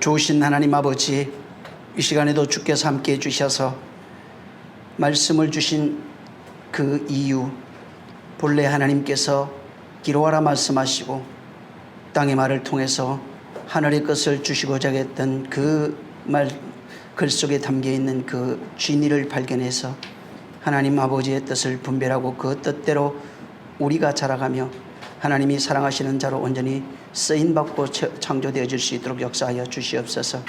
좋으신 하나님 아버지, 이 시간에도 주께서 함께해 주셔서 말씀을 주신 그 이유, 본래 하나님께서 기록하라 말씀하시고 땅의 말을 통해서 하늘의 것을 주시고자 했던 그 글 속에 담겨있는 그 진리를 발견해서 하나님 아버지의 뜻을 분별하고 그 뜻대로 우리가 자라가며 하나님이 사랑하시는 자로 온전히 쓰임받고 창조되어질 수 있도록 역사하여 주시옵소서.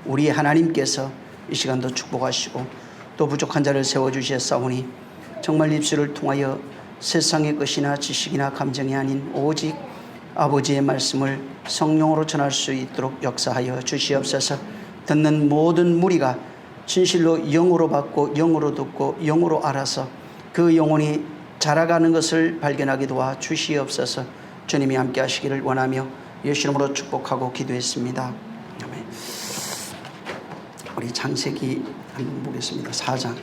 우리 하나님께서 이 시간도 축복하시고 또 부족한 자를 세워주셨사오니 정말 입술을 통하여 세상의 것이나 지식이나 감정이 아닌 오직 아버지의 말씀을 성령으로 전할 수 있도록 역사하여 주시옵소서. 듣는 모든 무리가 진실로 영으로 받고 영으로 듣고 영으로 알아서 그 영혼이 자라가는 것을 발견하게 도와 주시옵소서. 주님이 함께 하시기를 원하며 예수 이름으로 축복하고 기도했습니다. 아멘. 우리 창세기 한번 보겠습니다. 4장.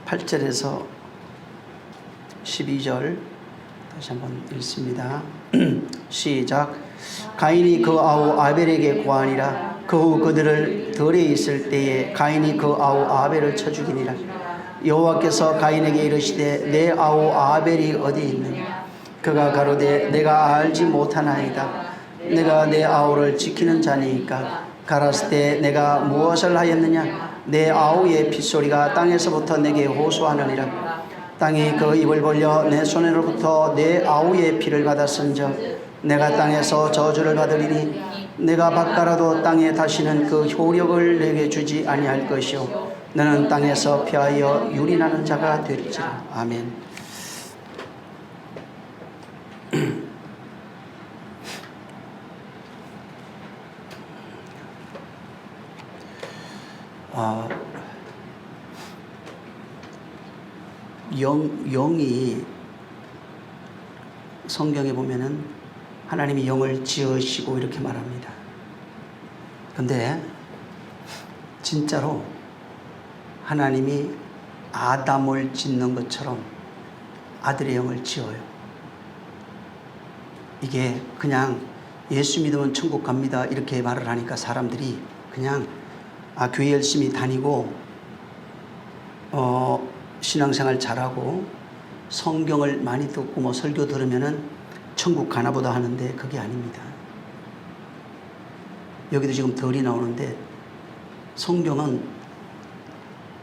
(8절에서) 12절 다시 한번 읽습니다. 시작. 가인이 그 아우 아벨에게 고하니라. 그 후 그들을 들에 있을 때에 가인이 그 아우 아벨을 쳐 죽이니라. 여호와께서 가인에게 이르시되 내 아우 아벨이 어디 있느냐. 그가 가로되 내가 알지 못하나이다. 내가 내 아우를 지키는 자니까. 가라스 때 내가 무엇을 하였느냐. 내 아우의 핏소리가 땅에서부터 내게 호소하느니라. 땅이 그 입을 벌려 내 손으로부터 내 아우의 피를 받았은즉 내가 땅에서 저주를 받으리니 내가 바꿔라도 땅에 다시는 그 효력을 내게 주지 아니할 것이요 너는 땅에서 피하여 유린하는 자가 되리지라. 아멘. 영이 성경에 보면은 하나님이 영을 지으시고 이렇게 말합니다. 근데 진짜로 하나님이 아담을 짓는 것처럼 아들의 영을 지어요. 이게 그냥 예수 믿으면 천국 갑니다 이렇게 말을 하니까 사람들이 그냥 교회 열심히 다니고 신앙생활 잘하고 성경을 많이 듣고 뭐 설교 들으면은 천국 가나보다 하는데 그게 아닙니다. 여기도 지금 덜이 나오는데 성경은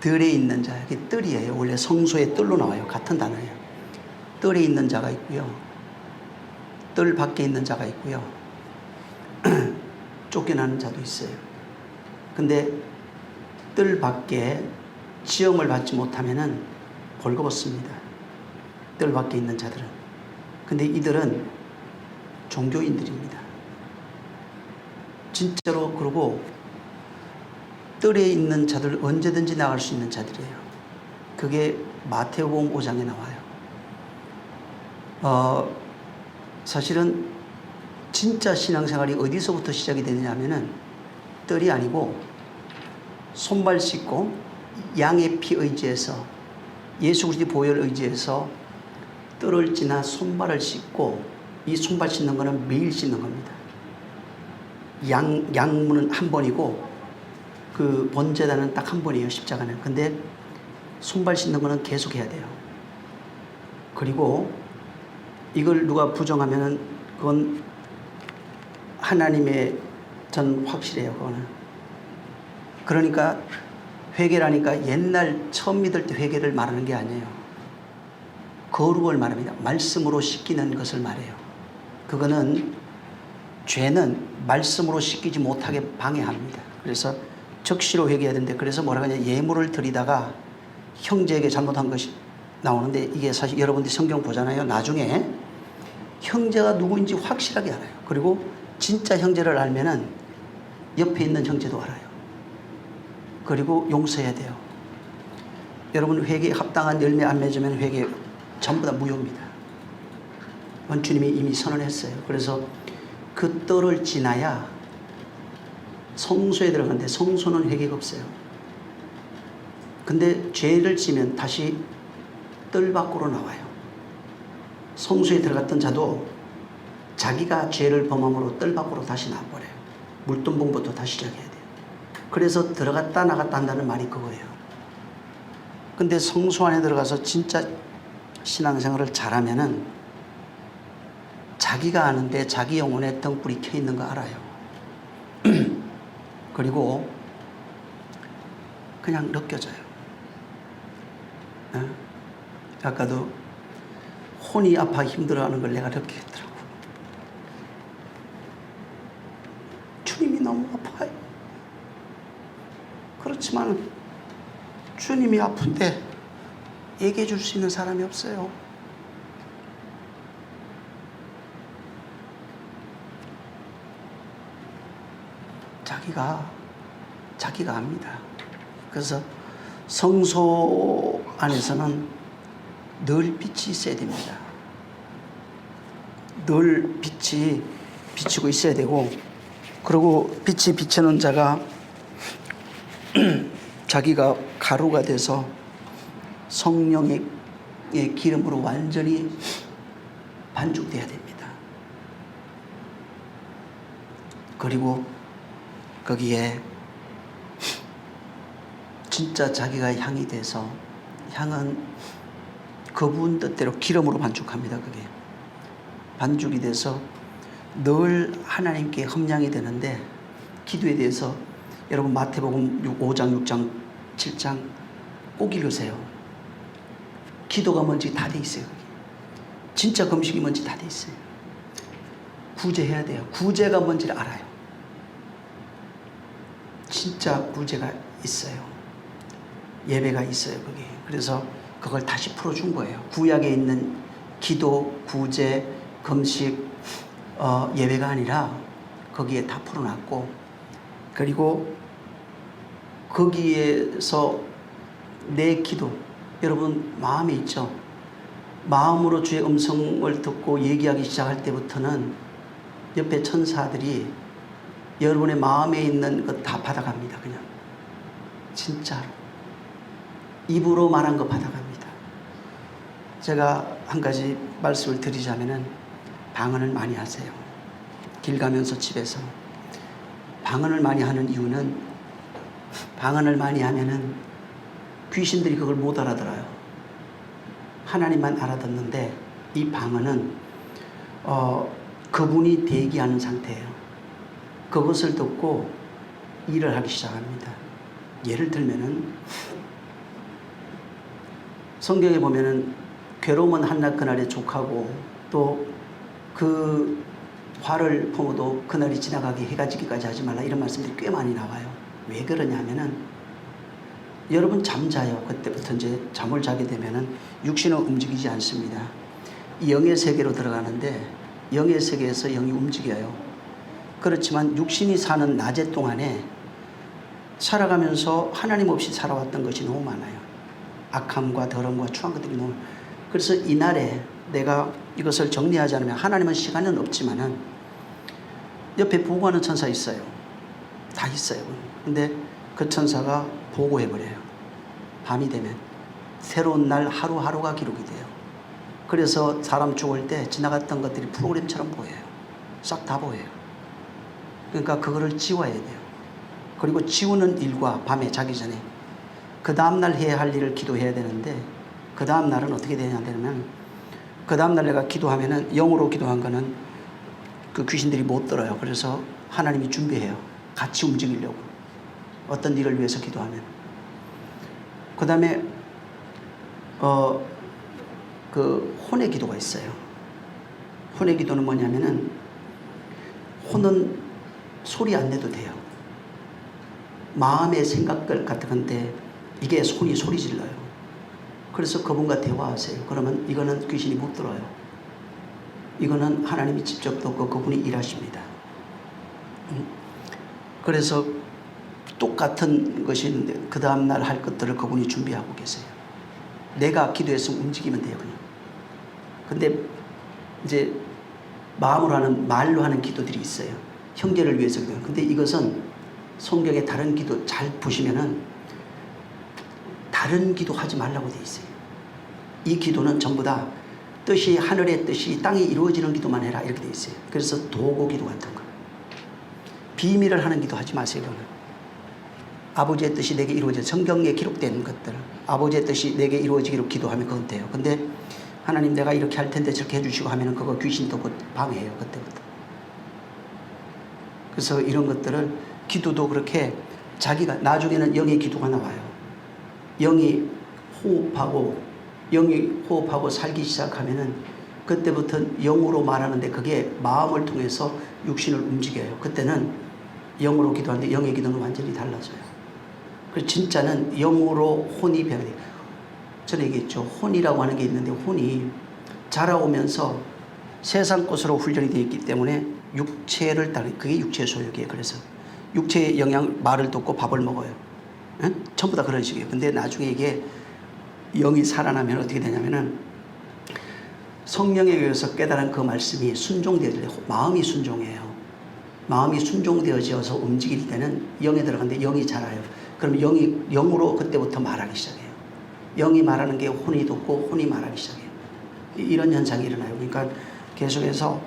덜에 있는 자, 이게 뜰이에요. 원래 성소의 뜰로 나와요. 같은 단어예요. 뜰에 있는 자가 있고요. 뜰 밖에 있는 자가 있고요. 쫓겨나는 자도 있어요. 근데 뜰 밖에 지형을 받지 못하면은 벌거벗습니다. 뜰 밖에 있는 자들은. 근데 이들은 종교인들입니다. 진짜로. 그러고 뜰에 있는 자들 언제든지 나갈 수 있는 자들이에요. 그게 마태복음 5장에 나와요. 사실은 진짜 신앙생활이 어디서부터 시작이 되느냐 하면은 뜰이 아니고 손발 씻고 양의 피 의지해서 예수 그리스도의 보혈 의지해서 뜰을 지나 손발을 씻고, 이 손발 씻는 거는 매일 씻는 겁니다. 양문은 한 번이고 그 번제단은 딱 한 번이에요. 십자가는. 근데 손발 씻는 거는 계속 해야 돼요. 그리고 이걸 누가 부정하면은 그건 하나님의 전 확실해요. 그거는. 그러니까 회개라니까 옛날 처음 믿을 때 회개를 말하는 게 아니에요. 거룩을 말합니다. 말씀으로 씻기는 것을 말해요. 그거는 죄는 말씀으로 씻기지 못하게 방해합니다. 그래서 적시로 회개해야 되는데, 그래서 뭐라고 하냐, 예물을 드리다가 형제에게 잘못한 것이 나오는데, 이게 사실 여러분들이 성경 보잖아요. 나중에 형제가 누구인지 확실하게 알아요. 그리고 진짜 형제를 알면은 옆에 있는 형제도 알아요. 그리고 용서해야 돼요. 여러분 회개에 합당한 열매 안 맺으면 회개 전부 다 무효입니다. 주님이 이미 선언했어요. 그래서 그 뜰을 지나야 성소에 들어가는데 성소는 회개가 없어요. 근데 죄를 지면 다시 뜰 밖으로 나와요. 성소에 들어갔던 자도 자기가 죄를 범함으로 뜰 밖으로 다시 나와버려요. 물동봉부터 다시 시작해야 돼요. 그래서 들어갔다 나갔다 한다는 말이 그거예요. 근데 성소 안에 들어가서 진짜 신앙생활을 잘하면은 자기가 아는데 자기 영혼에 등불이 켜 있는 거 알아요. 그리고 그냥 느껴져요. 아까도 혼이 아파 힘들어하는 걸 내가 느끼겠더라고. 주님이 너무 아파요. 그렇지만 주님이 아픈데 얘기해 줄 수 있는 사람이 없어요. 자기가 압니다. 그래서 성소 안에서는 늘 빛이 있어야 됩니다. 늘 빛이 비치고 있어야 되고, 그리고 빛이 비치는 자가 자기가 가루가 돼서 성령의 기름으로 완전히 반죽돼야 됩니다. 그리고 거기에 진짜 자기가 향이 돼서, 향은 그분 뜻대로 기름으로 반죽합니다. 그게 반죽이 돼서 늘 하나님께 흠량이 되는데, 기도에 대해서 여러분 마태복음 5장, 6장, 7장 꼭 읽으세요. 기도가 뭔지 다 돼 있어요. 진짜 금식이 뭔지 다 돼 있어요. 구제해야 돼요. 구제가 뭔지를 알아요. 진짜 구제가 있어요. 예배가 있어요. 그게. 그래서 그걸 다시 풀어준 거예요. 구약에 있는 기도, 구제, 금식, 예배가 아니라 거기에 다 풀어놨고, 그리고 거기에서 내 기도, 여러분 마음에 있죠? 마음으로 주의 음성을 듣고 얘기하기 시작할 때부터는 옆에 천사들이 여러분의 마음에 있는 것 다 받아갑니다. 그냥 진짜로 입으로 말한 거 받아갑니다. 제가 한 가지 말씀을 드리자면은, 방언을 많이 하세요. 길 가면서 집에서 방언을 많이 하는 이유는, 방언을 많이 하면은 귀신들이 그걸 못 알아들어요. 하나님만 알아듣는데, 이 방언은 그분이 대기하는 상태예요. 그것을 듣고 일을 하기 시작합니다. 예를 들면은 성경에 보면은 괴로움은 한낮 그날에 족하고, 또 그 화를 품어도 그날이 지나가게 해가 지기까지 하지 말라, 이런 말씀들이 꽤 많이 나와요. 왜 그러냐면은, 여러분 잠자요. 그때부터 이제 잠을 자게 되면은 육신은 움직이지 않습니다. 영의 세계로 들어가는데, 영의 세계에서 영이 움직여요. 그렇지만 육신이 사는 낮에 동안에 살아가면서 하나님 없이 살아왔던 것이 너무 많아요. 악함과 더러움과 추한 것들이 너무. 그래서 이날에 내가 이것을 정리하지 않으면, 하나님은 시간은 없지만은 옆에 보고하는 천사 있어요. 다 있어요. 근데 그 천사가 보고해버려요. 밤이 되면 새로운 날 하루하루가 기록이 돼요. 그래서 사람 죽을 때 지나갔던 것들이 프로그램처럼 보여요. 싹 다 보여요. 그러니까 그거를 지워야 돼요. 그리고 지우는 일과 밤에 자기 전에 그 다음날 해야 할 일을 기도해야 되는데, 그 다음날은 어떻게 되냐면, 그 다음날 내가 기도하면은, 영으로 기도한 거는 그 귀신들이 못 들어요. 그래서 하나님이 준비해요. 같이 움직이려고. 어떤 일을 위해서 기도하면. 그 다음에 그 혼의 기도가 있어요. 혼의 기도는 뭐냐면은, 혼은 소리 안 내도 돼요. 마음의 생각들 같은 건데 이게 손이 소리 질러요. 그래서 그분과 대화하세요. 그러면 이거는 귀신이 못 들어요. 이거는 하나님이 직접 듣고 그분이 일하십니다. 그래서 똑같은 것이 있는데, 그 다음날 할 것들을 그분이 준비하고 계세요. 내가 기도했으면 움직이면 돼요. 그냥. 근데 이제 마음으로 하는, 말로 하는 기도들이 있어요. 형제를 위해서 기도해요. 근데 이것은 성경의 다른 기도 잘 보시면은 다른 기도 하지 말라고 돼 있어요. 이 기도는 전부 다 뜻이 하늘의 뜻이 땅에 이루어지는 기도만 해라 이렇게 돼 있어요. 그래서 도고 기도 같은 거. 비밀을 하는 기도 하지 마세요. 이거는. 아버지의 뜻이 내게 이루어져 성경에 기록된 것들 아버지의 뜻이 내게 이루어지기로 기도하면 그건 돼요. 근데 하나님 내가 이렇게 할 텐데 저렇게 해주시고 하면은 그거 귀신도 곧 방해해요. 그때부터. 그래서 이런 것들을 기도도 그렇게 자기가 나중에는 영의 기도가 나와요. 영이 호흡하고 살기 시작하면은 그때부터 영으로 말하는데 그게 마음을 통해서 육신을 움직여요. 그때는 영으로 기도하는데 영의 기도는 완전히 달라져요. 그래서 진짜는 영으로 혼이 변해요. 전에 얘기했죠. 혼이라고 하는 게 있는데 혼이 자라오면서 세상 것으로 훈련이 되어 있기 때문에 육체를 따르는 그게 육체의 소욕이에요. 그래서 육체의 영양 말을 듣고 밥을 먹어요. 응? 전부 다 그런 식이에요. 근데 나중에 이게 영이 살아나면 어떻게 되냐면은 성령에 의해서 깨달은 그 말씀이 순종되어질 때 마음이 순종해요. 마음이 순종되어져서 움직일 때는 영에 들어가는데 영이 자라요. 그럼 영이 영으로 그때부터 말하기 시작해요. 영이 말하는 게 혼이 듣고 혼이 말하기 시작해요. 이런 현상이 일어나요. 그러니까 계속해서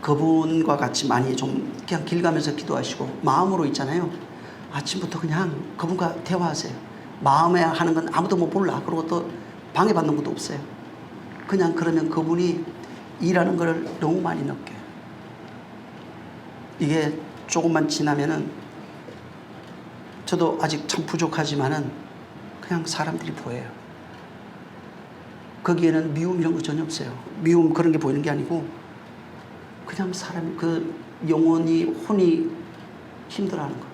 그분과 같이 많이 좀 그냥 길 가면서 기도하시고 마음으로 있잖아요. 아침부터 그냥 그분과 대화하세요. 마음에 하는 건 아무도 못 몰라. 그리고 또 방해받는 것도 없어요. 그냥 그러면 그분이 일하는 걸 너무 많이 느껴요. 이게 조금만 지나면은 저도 아직 참 부족하지만은 그냥 사람들이 보여요. 거기에는 미움 이런 거 전혀 없어요. 미움 그런 게 보이는 게 아니고 그냥 사람 그 영혼이 혼이 힘들어하는 거.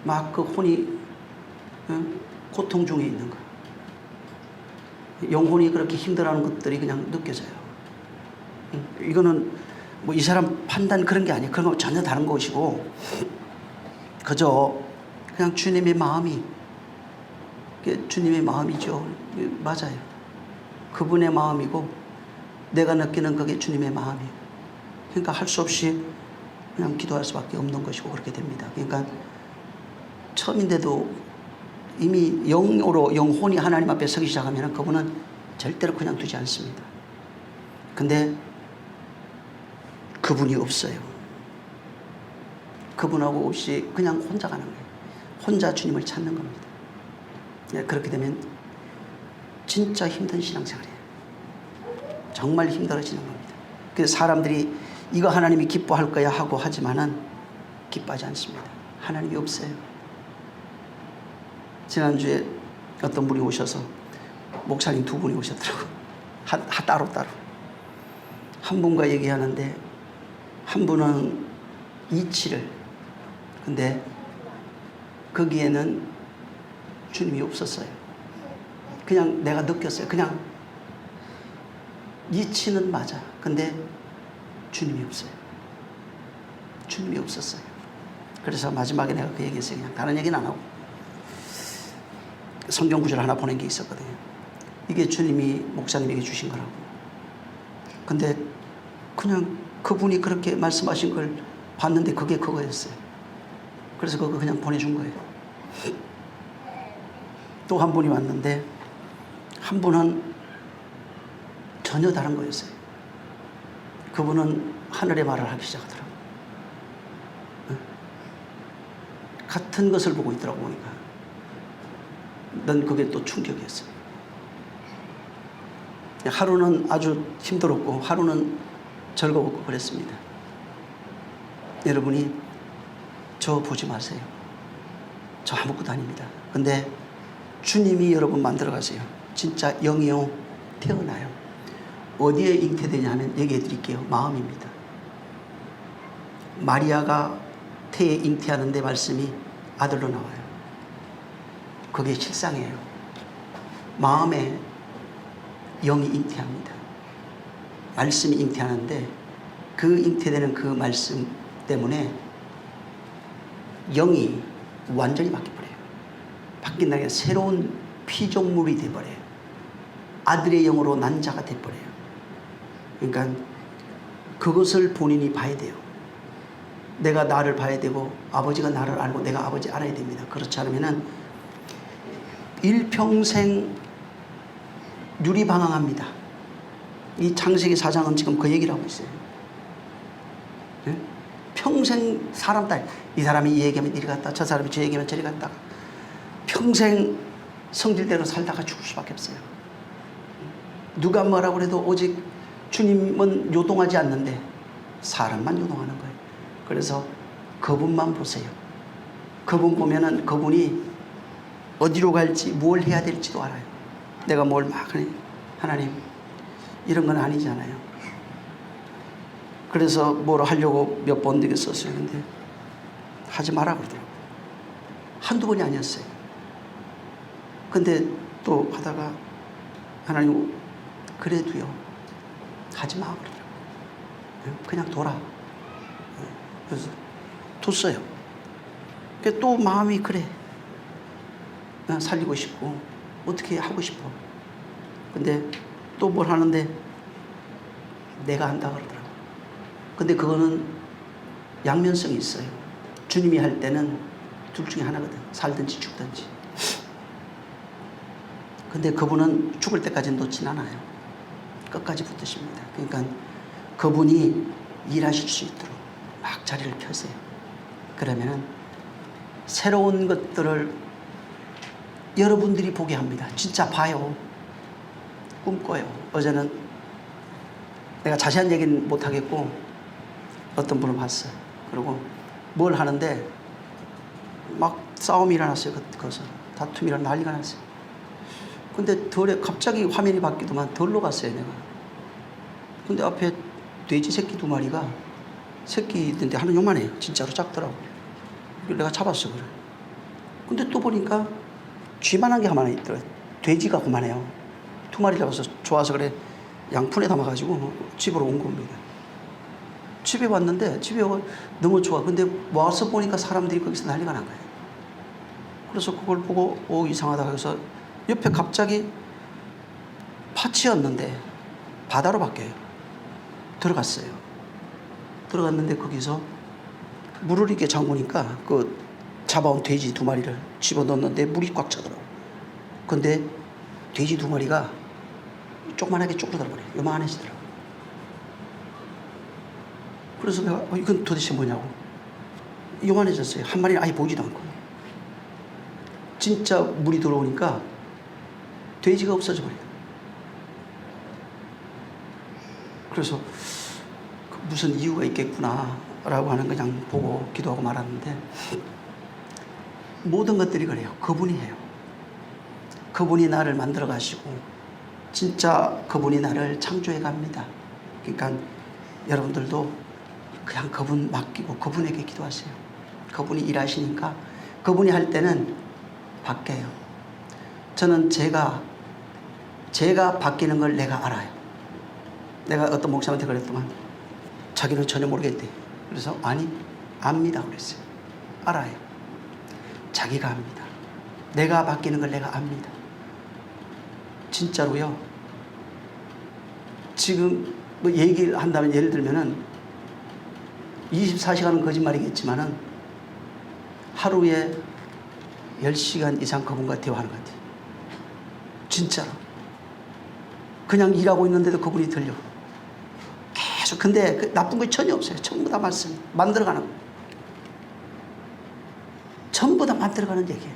막 그 혼이 고통 중에 있는 거. 영혼이 그렇게 힘들어하는 것들이 그냥 느껴져요. 이거는 뭐 이 사람 판단 그런 게 아니에요. 그런 거 전혀 다른 것이고 그저 그냥 주님의 마음이 주님의 마음이죠. 맞아요. 그분의 마음이고 내가 느끼는 그게 주님의 마음이에요. 그러니까 할 수 없이 그냥 기도할 수밖에 없는 것이고 그렇게 됩니다. 그러니까 처음인데도 이미 영으로 영혼이 하나님 앞에 서기 시작하면 그분은 절대로 그냥 두지 않습니다. 근데 그분이 없어요. 그분하고 없이 그냥 혼자 가는 거예요. 혼자 주님을 찾는 겁니다. 그렇게 되면 진짜 힘든 신앙생활이에요. 정말 힘들어지는 겁니다. 그래서 사람들이 이거 하나님이 기뻐할 거야 하고 하지만은 기뻐하지 않습니다. 하나님이 없어요. 지난주에 어떤 분이 오셔서 목사님 두 분이 오셨더라고요. 따로. 한 분과 얘기하는데 한 분은 이치를 근데 거기에는 주님이 없었어요. 그냥 내가 느꼈어요. 그냥 이치는 맞아. 근데 주님이 없어요. 주님이 없었어요. 그래서 마지막에 내가 그 얘기했어요. 그냥 다른 얘기는 안 하고 성경 구절 하나 보낸 게 있었거든요. 이게 주님이 목사님에게 주신 거라고. 근데 그냥 그분이 그렇게 말씀하신 걸 봤는데 그게 그거였어요. 그래서 그거 그냥 보내준 거예요. 또 한 분이 왔는데 한 분은 전혀 다른 거였어요. 그분은 하늘의 말을 하기 시작하더라고요. 같은 것을 보고 있더라고 보니까. 난 그게 또 충격이었어요. 하루는 아주 힘들었고 하루는 즐거웠고 그랬습니다. 여러분이 저 보지 마세요. 저 아무것도 아닙니다. 근데 주님이 여러분 만들어 가세요. 진짜 영이요 태어나요. 어디에 잉태되냐 하면 얘기해 드릴게요. 마음입니다. 마리아가 태에 잉태하는데 말씀이 아들로 나와요. 그게 실상이에요. 마음에 영이 잉태합니다. 말씀이 잉태하는데 그 잉태되는 그 말씀 때문에 영이 완전히 바뀌어버려요. 바뀐다는 게 새로운 피조물이 돼버려요. 아들의 영으로 난 자가 돼버려요. 그러니까 그것을 본인이 봐야 돼요. 내가 나를 봐야 되고 아버지가 나를 알고 내가 아버지 알아야 됩니다. 그렇지 않으면은 일평생 유리방황합니다. 이 창세기 4장은 지금 그 얘기를 하고 있어요. 네? 평생 사람 따위, 이 사람이 이 얘기하면 이리 갔다, 저 사람이 저 얘기하면 저리 갔다가 평생 성질대로 살다가 죽을 수밖에 없어요. 누가 뭐라고 해도 오직 주님은 요동하지 않는데 사람만 요동하는 거예요. 그래서 그분만 보세요. 그분 보면은 그분이 어디로 갈지 뭘 해야 될지도 알아요. 내가 뭘 막 하니 하나님 이런 건 아니잖아요. 그래서 뭘 하려고 몇 번 되게 썼어요. 근데 하지 마라 그러더라고요. 한두 번이 아니었어요. 근데 또 하다가 하나님 그래도요 하지 마 그러더라고요. 그냥 둬라. 그래서 뒀어요. 또 마음이 그래. 살리고 싶고 어떻게 하고 싶어. 근데 또 뭘 하는데 내가 한다 그러더라고요. 근데 그거는 양면성이 있어요. 주님이 할 때는 둘 중에 하나거든. 살든지 죽든지. 근데 그분은 죽을 때까지 놓진 않아요. 끝까지 붙으십니다. 그러니까 그분이 일하실 수 있도록 막 자리를 펴세요. 그러면은 새로운 것들을 여러분들이 보게 합니다. 진짜 봐요. 꿈꿔요. 어제는 내가 자세한 얘기는 못하겠고 어떤 분을 봤어요. 그리고 뭘 하는데 막 싸움이 일어났어요. 거기서 다툼이 일어나 난리가 났어요. 근데 덜에 갑자기 화면이 바뀌더만 덜로 갔어요. 내가. 근데 앞에 돼지 새끼 2마리가 새끼인데 하는 요만해요. 진짜로 작더라고. 내가 잡았어 그래. 근데 또 보니까 쥐만한 게 하나 있더라고요. 돼지가 그만해요. 2마리 잡아서 좋아서 그래 양푼에 담아가지고 집으로 온 겁니다. 집에 왔는데 집에 너무 좋아. 근데 와서 보니까 사람들이 거기서 난리가 난 거예요. 그래서 그걸 보고 이상하다 해서 옆에 갑자기 밭이었는데 바다로 바뀌어요. 들어갔어요. 들어갔는데 거기서 물을 이렇게 잠그니까 그 잡아온 돼지 2마리를 집어넣었는데 물이 꽉 차더라고요. 근데 돼지 2마리가 조그만하게 쪼그러들어 버려요. 요만해지더라고요. 그래서 내가 이건 도대체 뭐냐고. 요만해졌어요. 한 마리는 아예 보이지도 않고. 진짜 물이 들어오니까 돼지가 없어져 버려요. 그래서 무슨 이유가 있겠구나 라고 하는 거 그냥 보고 기도하고 말았는데 모든 것들이 그래요. 그분이 해요. 그분이 나를 만들어 가시고 진짜 그분이 나를 창조해 갑니다. 그러니까 여러분들도 그냥 그분 맡기고 그분에게 기도하세요. 그분이 일하시니까 그분이 할 때는 바뀌어요. 저는 제가 바뀌는 걸 내가 알아요. 내가 어떤 목사한테 그랬더만 자기는 전혀 모르겠대. 그래서 아니 압니다 그랬어요. 알아요. 자기가 압니다. 내가 바뀌는 걸 내가 압니다. 진짜로요. 지금 뭐 얘기를 한다면 예를 들면은 24시간은 거짓말이겠지만은 하루에 10시간 이상 그분과 대화하는 것 같아요. 진짜로. 그냥 일하고 있는데도 그분이 들려. 계속. 근데 그 나쁜 거 전혀 없어요. 전부 다 말씀. 만들어가는 거. 전부 다 만들어가는 얘기예요.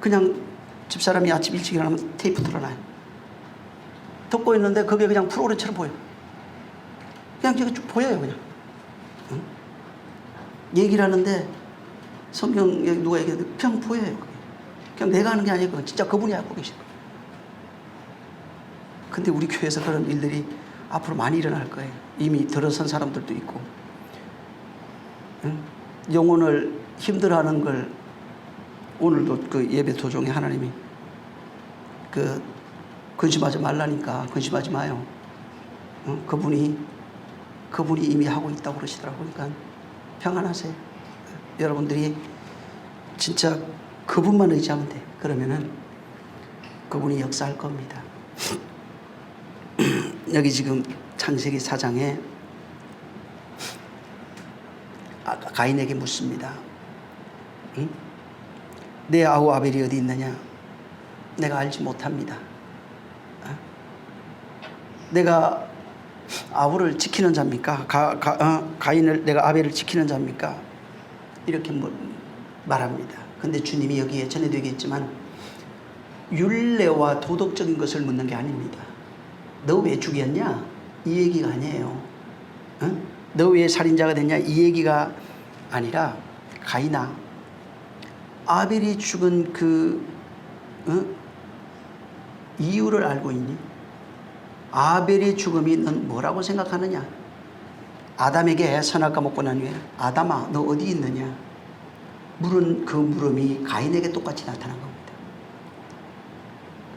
그냥 집사람이 아침 일찍 일어나면 테이프 틀어놔요. 듣고 있는데 그게 그냥 프로그램처럼 보여. 그냥 제가 쭉 보여요. 그냥. 응? 얘기를 하는데 성경 누가 얘기해도 그냥 보여요. 그게. 그냥 내가 하는 게 아니고 진짜 그분이 하고 계신 거예요. 근데 우리 교회에서 그런 일들이 앞으로 많이 일어날 거예요. 이미 들어선 사람들도 있고. 응? 영혼을 힘들어하는 걸 오늘도 그 예배 도중에 하나님이 그 근심하지 말라니까 근심하지 마요. 응? 그분이 이미 하고 있다고 그러시더라고요. 그러니까 평안하세요. 여러분들이 진짜 그분만 의지하면 돼. 그러면은 그분이 역사할 겁니다. 여기 지금 창세기 4장에 가인에게 묻습니다. 응? 내 아우 아벨이 어디 있느냐? 내가 알지 못합니다. 내가 아우를 지키는 자입니까? 가인을 내가 아벨을 지키는 자입니까? 이렇게 말합니다. 근데 주님이 여기에 전에도 얘기했지만 율례와 도덕적인 것을 묻는 게 아닙니다. 너 왜 죽였냐? 이 얘기가 아니에요. 너 왜 살인자가 됐냐? 이 얘기가 아니라 가인아, 아벨이 죽은 그 이유를 알고 있니? 아벨의 죽음이 넌 뭐라고 생각하느냐? 아담에게 선악과 먹고 난 후에 아담아 너 어디 있느냐? 물은 그 물음이 가인에게 똑같이 나타난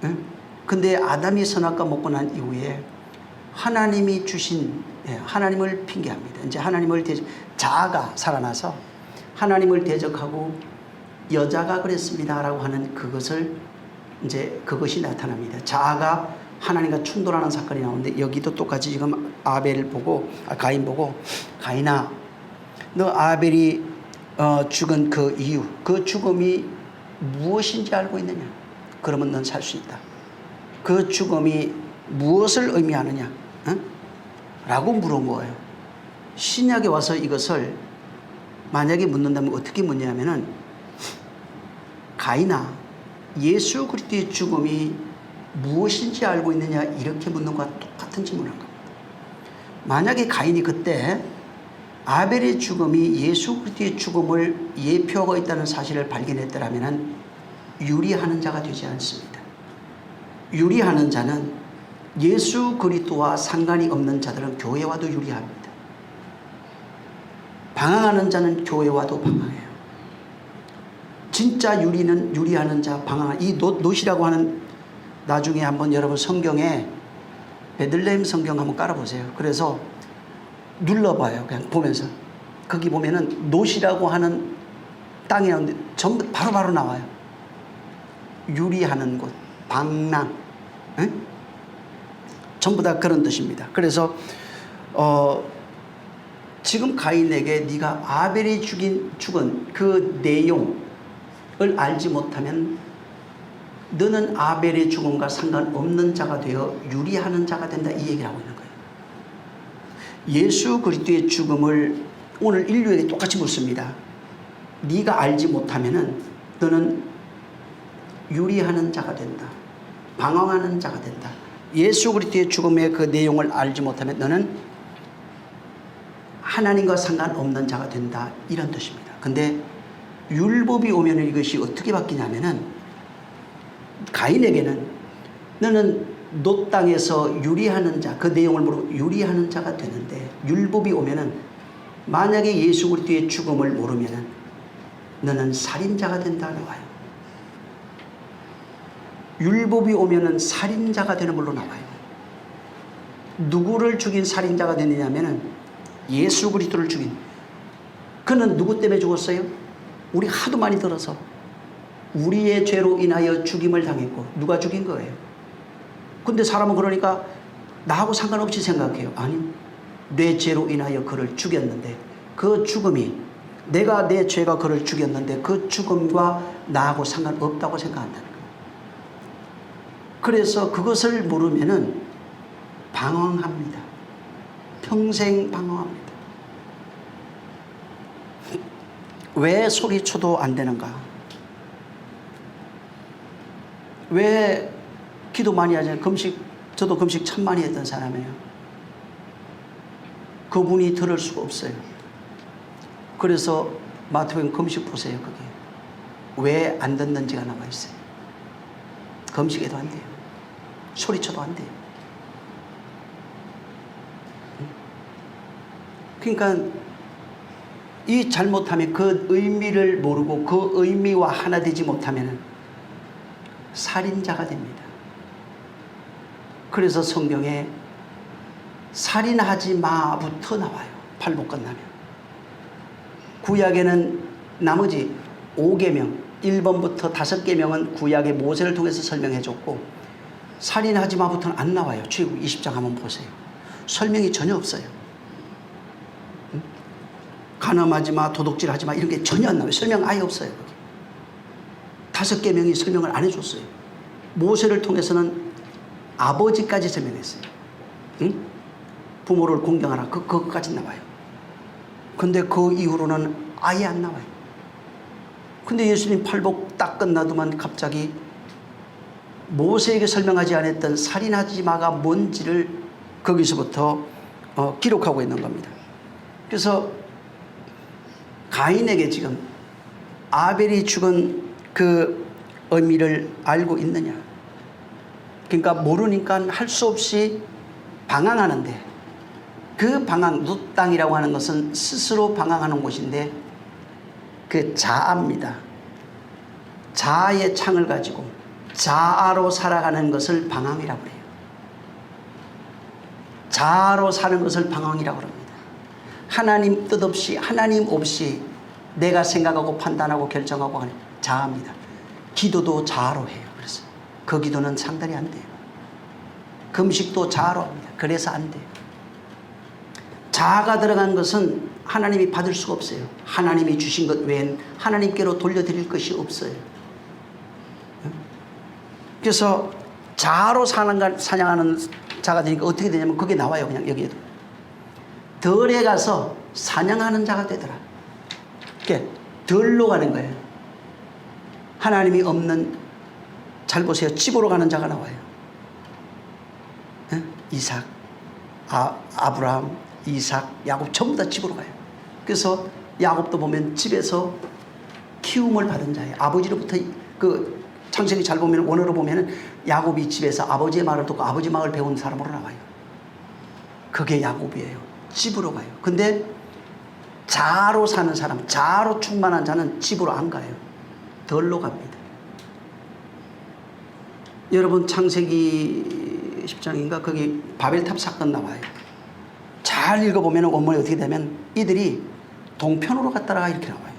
겁니다. 근데 아담이 선악과 먹고 난 이후에 하나님이 주신 하나님을 핑계합니다. 이제 하나님을 자아가 살아나서 하나님을 대적하고 여자가 그랬습니다라고 하는 그것이 나타납니다. 자아가 하나님과 충돌하는 사건이 나오는데 여기도 똑같이 지금 가인 보고 가인아 너 아벨이 죽은 그 이유 그 죽음이 무엇인지 알고 있느냐? 그러면 넌 살 수 있다. 그 죽음이 무엇을 의미하느냐? 라고 물은 거예요. 신약에 와서 이것을 만약에 묻는다면 어떻게 묻냐면은 가인아 예수 그리스도의 죽음이 무엇인지 알고 있느냐 이렇게 묻는 것과 똑같은 질문을 한 겁니다. 만약에 가인이 그때 아벨의 죽음이 예수 그리스도의 죽음을 예표하고 있다는 사실을 발견했더라면 유리하는 자가 되지 않습니다. 유리하는 자는 예수 그리스도와 상관이 없는 자들은 교회와도 유리합니다. 방황하는 자는 교회와도 방황해요. 진짜 유리하는 자, 방황하는 이 놋이라고 하는 나중에 한번 여러분 성경에 베들레헴 성경 한번 깔아보세요. 그래서 눌러봐요. 그냥 보면서 거기 보면은 놋이라고 하는 땅이 나오는데 전부 바로바로 나와요. 유리하는 곳, 방랑, 전부 다 그런 뜻입니다. 그래서 지금 가인에게 네가 아벨이 죽은 그 내용을 알지 못하면 너는 아벨의 죽음과 상관없는 자가 되어 유리하는 자가 된다 이 얘기를 하고 있는 거예요. 예수 그리스도의 죽음을 오늘 인류에게 똑같이 묻습니다. 네가 알지 못하면은 너는 유리하는 자가 된다. 방황하는 자가 된다. 예수 그리스도의 죽음의 그 내용을 알지 못하면 너는 하나님과 상관없는 자가 된다 이런 뜻입니다. 근데 율법이 오면 이것이 어떻게 바뀌냐면은 가인에게는 너는 놋 땅에서 유리하는 자, 그 내용을 모르고 유리하는 자가 되는데 율법이 오면은 만약에 예수 그리스도의 죽음을 모르면은 너는 살인자가 된다 나와요. 율법이 오면은 살인자가 되는 걸로 나와요. 누구를 죽인 살인자가 되느냐면은 예수 그리스도를 죽인. 그는 누구 때문에 죽었어요? 우리 하도 많이 들어서 우리의 죄로 인하여 죽임을 당했고 누가 죽인 거예요? 근데 사람은 그러니까 나하고 상관없이 생각해요. 아니 내 죄로 인하여 그를 죽였는데 그 죽음이 내가 내 죄가 그를 죽였는데 그 죽음과 나하고 상관없다고 생각한다는 거예요. 그래서 그것을 모르면은 방황합니다. 평생 방황합니다. 왜 소리쳐도 안 되는가? 왜 기도 많이 하잖아요. 저도 금식 참 많이 했던 사람이에요. 그분이 들을 수가 없어요. 그래서 마태복음 금식 보세요. 그게 왜 안 듣는지가 나와 있어요. 금식해도 안 돼요. 소리쳐도 안 돼요. 그러니까 이 잘못하면 그 의미를 모르고 그 의미와 하나 되지 못하면 살인자가 됩니다. 그래서 성경에 살인하지 마부터 나와요. 팔복 끝나면. 구약에는 나머지 5계명 1번부터 5계명은 구약의 모세를 통해서 설명해 줬고 살인하지 마부터는 안 나와요. 출애굽 20장 한번 보세요. 설명이 전혀 없어요. 간음하지 마, 도둑질하지 마 이런 게 전혀 안 나와요. 설명 아예 없어요. 거기. 5계명이 설명을 안 해줬어요. 모세를 통해서는 아버지까지 설명했어요. 응? 부모를 공경하라. 그거까지 나와요. 근데 그 이후로는 아예 안 나와요. 근데 예수님 팔복 딱 끝나더만 갑자기 모세에게 설명하지 않았던 살인하지 마가 뭔지를 거기서부터 기록하고 있는 겁니다. 그래서 가인에게 지금 아벨이 죽은 그 의미를 알고 있느냐. 그러니까 모르니까 할 수 없이 방황하는데, 그 방황, 룻 땅이라고 하는 것은 스스로 방황하는 곳인데 그 자아입니다. 자아의 창을 가지고 자아로 살아가는 것을 방황이라고 해요. 자아로 사는 것을 방황이라고 합니다. 하나님 뜻 없이, 하나님 없이 내가 생각하고 판단하고 결정하고 하는 자아입니다. 기도도 자아로 해요. 그래서 그 기도는 상달이 안 돼요. 금식도 자아로 합니다. 그래서 안 돼요. 자아가 들어간 것은 하나님이 받을 수가 없어요. 하나님이 주신 것 외엔 하나님께로 돌려드릴 것이 없어요. 그래서 자아로 사냥하는 자가 되니까 어떻게 되냐면 그게 나와요. 그냥 여기에도. 덜에 가서 사냥하는 자가 되더라. 그게 덜로 가는 거예요. 하나님이 없는, 잘 보세요. 집으로 가는 자가 나와요. 이삭, 아브라함, 이삭, 야곱 전부 다 집으로 가요. 그래서 야곱도 보면 집에서 키움을 받은 자예요. 아버지로부터 그 창세기 잘 보면 원어로 보면 야곱이 집에서 아버지의 말을 듣고 아버지 말을 배운 사람으로 나와요. 그게 야곱이에요. 집으로 가요. 근데 자아로 사는 사람, 자아로 충만한 자는 집으로 안 가요. 덜로 갑니다. 여러분 창세기 10장인가 거기 바벨탑 사건 나와요. 잘 읽어보면 원문이 어떻게 되면 이들이 동편으로 갔다가 이렇게 나와요.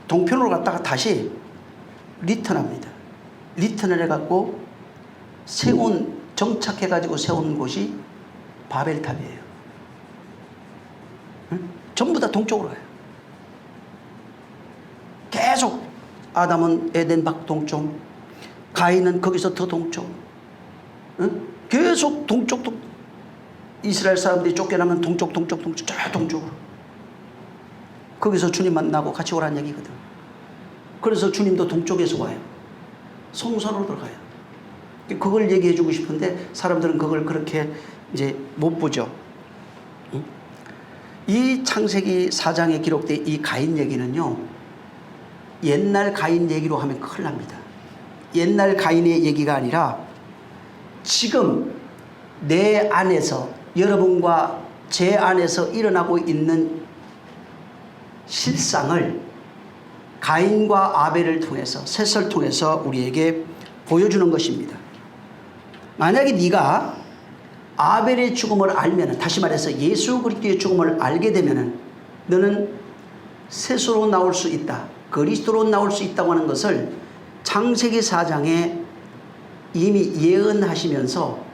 동편으로 갔다가 다시 리턴합니다. 리턴을 해갖고 정착해가지고 세운 곳이 바벨탑이에요. 응? 전부 다 동쪽으로 가요. 계속 아담은 에덴 밖 동쪽, 가인은 거기서 더 동쪽, 응? 계속 동쪽. 이스라엘 사람들이 쫓겨나면 동쪽 저 동쪽으로. 거기서 주님 만나고 같이 오라는 얘기거든. 그래서 주님도 동쪽에서 와요. 성소로 들어가요. 그걸 얘기해 주고 싶은데 사람들은 그걸 그렇게 이제 못 보죠. 응? 이 창세기 4장에 기록된 이 가인 얘기는요, 옛날 가인 얘기로 하면 큰일 납니다. 옛날 가인의 얘기가 아니라 지금 내 안에서, 여러분과 제 안에서 일어나고 있는 실상을 가인과 아벨을 통해서, 셋을 통해서 우리에게 보여주는 것입니다. 만약에 네가 아벨의 죽음을 알면은, 다시 말해서 예수 그리스도의 죽음을 알게 되면은 너는 셋으로 나올 수 있다, 그리스도로 나올 수 있다고 하는 것을 창세기 4장에 이미 예언하시면서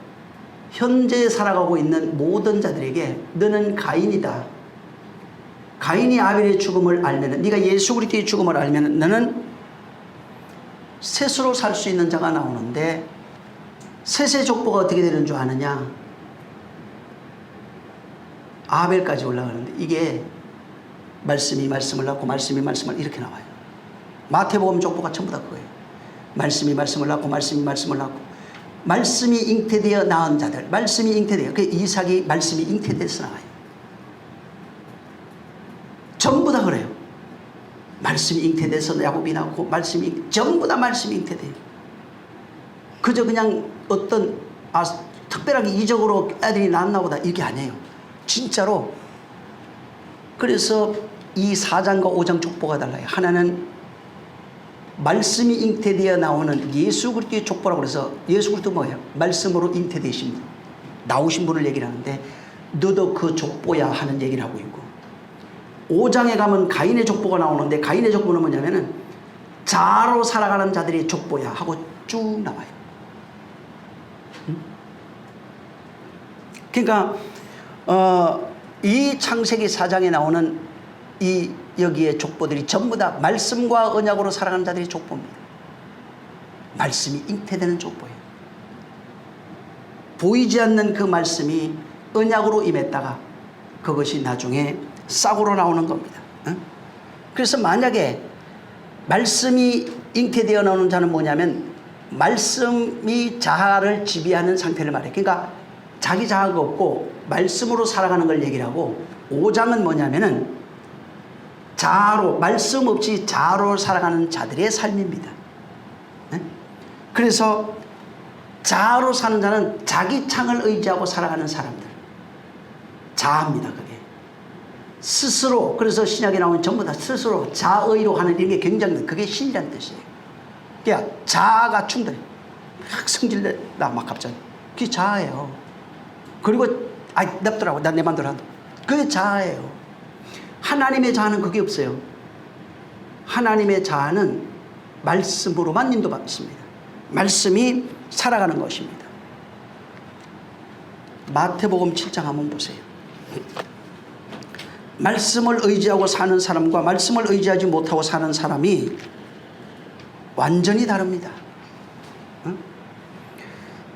현재 살아가고 있는 모든 자들에게 너는 가인이다, 가인이 아벨의 죽음을 알면은, 네가 예수 그리스도의 죽음을 알면은 너는 셋으로 살 수 있는 자가 나오는데, 셋의 족보가 어떻게 되는 줄 아느냐? 아벨까지 올라가는데 이게 말씀이 말씀을 낳고 말씀이 말씀을 이렇게 나와요. 마태복음 족보가 전부 다 그거예요. 말씀이 말씀을 낳고 말씀이 말씀을 낳고, 말씀이 잉태되어 낳은 자들, 말씀이 잉태되어, 그 이삭이 말씀이 잉태돼서 나와요. 전부 다 그래요. 말씀이 잉태돼서 야곱이 낳고, 말씀이 전부 다 말씀이 잉태돼요. 그저 그냥 어떤 특별하게 이적으로 애들이 낳았나 보다 이게 아니에요. 진짜로. 그래서 이 4장과 5장 족보가 달라요. 하나는 말씀이 잉태되어 나오는 예수 그리스도의 족보라고 그래서, 예수 그리스도 뭐예요? 말씀으로 잉태되신 분, 나오신 분을 얘기를 하는데 너도 그 족보야 하는 얘기를 하고 있고, 5장에 가면 가인의 족보가 나오는데 가인의 족보는 뭐냐면은 자아로 살아가는 자들의 족보야 하고 쭉 나와요. 그러니까 이 창세기 4장에 나오는 이 여기에 족보들이 전부 다 말씀과 언약으로 살아가는 자들이 족보입니다. 말씀이 잉태되는 족보예요. 보이지 않는 그 말씀이 언약으로 임했다가 그것이 나중에 싹으로 나오는 겁니다. 그래서 만약에 말씀이 잉태되어 나오는 자는 뭐냐면 말씀이 자아를 지배하는 상태를 말해요. 그러니까 자기 자아가 없고 말씀으로 살아가는 걸 얘기를 하고, 5장은 뭐냐면은 자아로, 말씀 없이 자아로 살아가는 자들의 삶입니다. 그래서 자아로 사는 자는 자기 창을 의지하고 살아가는 사람들, 자아입니다. 그게 스스로. 그래서 신약에 나오는 전부 다 스스로 자의로 하는 게 굉장히, 그게 신이라는 뜻이에요. 그러니까 자아가 충돌해. 막 성질나 막 갑자기. 그게 자아예요. 그리고 냅더라고, 난 내 맘대로 한다. 그게 자아예요. 하나님의 자아는 그게 없어요. 하나님의 자아는 말씀으로만 인도받습니다. 말씀이 살아가는 것입니다. 마태복음 7장 한번 보세요. 말씀을 의지하고 사는 사람과 말씀을 의지하지 못하고 사는 사람이 완전히 다릅니다.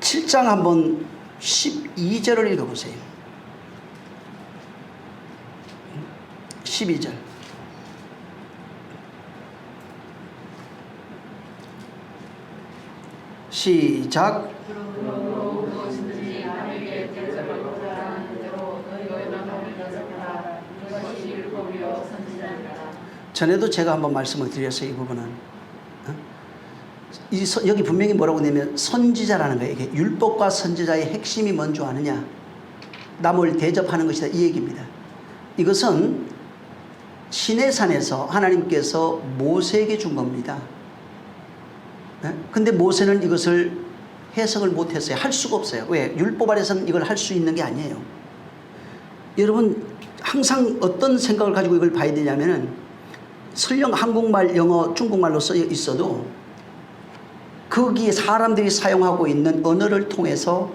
7장 한번 12절을 읽어보세요. 12절. 시작. 전에도 제가 한번 말씀을 드렸어요. 이 부분은 여기 분명히 뭐라고 내면 선지자라는 거예요. 이게 율법과 선지자의 핵심이 뭔 줄 아느냐? 남을 대접하는 것이다, 이 얘기입니다. 이것은 시내산에서 하나님께서 모세에게 준 겁니다. 근데 모세는 이것을 해석을 못했어요. 할 수가 없어요. 왜? 율법 아래서는 이걸 할 수 있는 게 아니에요. 여러분 항상 어떤 생각을 가지고 이걸 봐야 되냐면은, 설령 한국말, 영어, 중국말로 써 있어도 거기에 사람들이 사용하고 있는 언어를 통해서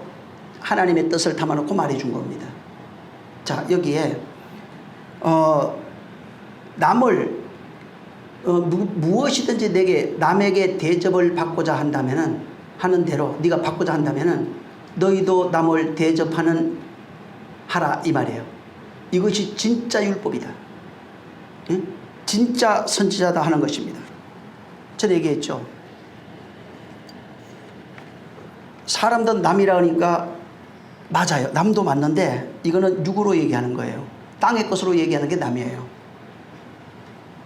하나님의 뜻을 담아놓고 말해준 겁니다. 자, 여기에 남을 무엇이든지 내게 남에게 대접을 받고자 한다면은, 하는 대로 네가 받고자 한다면은 너희도 남을 대접하는 하라, 이 말이에요. 이것이 진짜 율법이다. 응? 진짜 선지자다 하는 것입니다. 제가 얘기했죠. 사람들 남이라 하니까 맞아요. 남도 맞는데 이거는 육으로 얘기하는 거예요. 땅의 것으로 얘기하는 게 남이에요.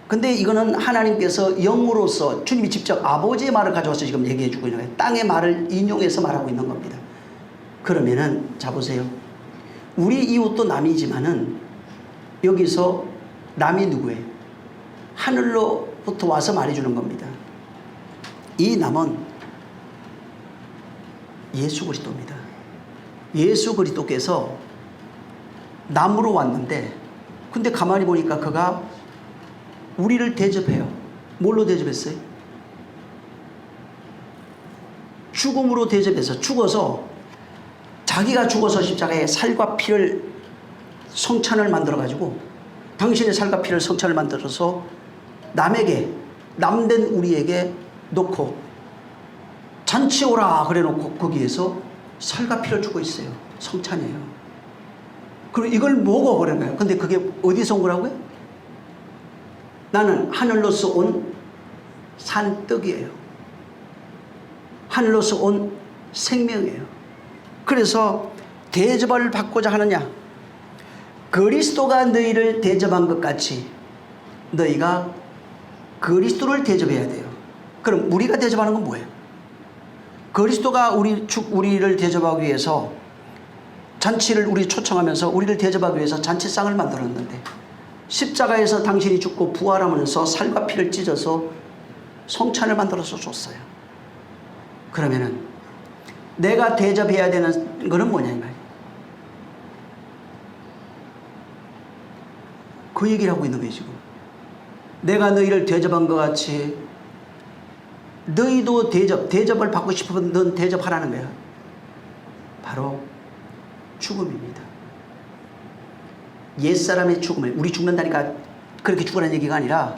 근데 이거는 하나님께서 영으로서 주님이 직접 아버지의 말을 가져와서 지금 얘기해 주고 있는 거예요. 땅의 말을 인용해서 말하고 있는 겁니다. 그러면은 자 보세요. 우리 이웃도 남이지만은 여기서 남이 누구예요? 하늘로부터 와서 말해주는 겁니다. 이 남은 예수 그리스도입니다. 예수 그리스도께서 남으로 왔는데, 근데 가만히 보니까 그가 우리를 대접해요. 뭘로 대접했어요? 죽음으로 대접해서, 죽어서, 자기가 죽어서 십자가에 살과 피를, 성찬을 만들어가지고 당신의 살과 피를 성찬을 만들어서 남에게, 남된 우리에게 놓고 잔치 오라 그래 놓고 거기에서 살과 피를 주고 있어요. 성찬이에요. 그리고 이걸 먹어 그런 거예요. 근데 그게 어디서 온 거라고요? 나는 하늘로서 온 산떡이에요. 하늘로서 온 생명이에요. 그래서 대접을 받고자 하느냐? 그리스도가 너희를 대접한 것 같이 너희가 그리스도를 대접해야 돼요. 그럼 우리가 대접하는 건 뭐예요? 그리스도가 우리를 대접하기 위해서 잔치를 우리 초청하면서 우리를 대접하기 위해서 잔치상을 만들었는데, 십자가에서 당신이 죽고 부활하면서 살과 피를 찢어서 성찬을 만들어서 줬어요. 그러면은 내가 대접해야 되는 거는 뭐냐 이 말이에요. 그 얘기를 하고 있는 거예요 지금. 내가 너희를 대접한 것 같이 너희도 대접을 받고 싶으면 넌 대접하라는 거야. 바로 죽음입니다. 옛사람의 죽음을, 우리 죽는다니까 그렇게 죽으라는 얘기가 아니라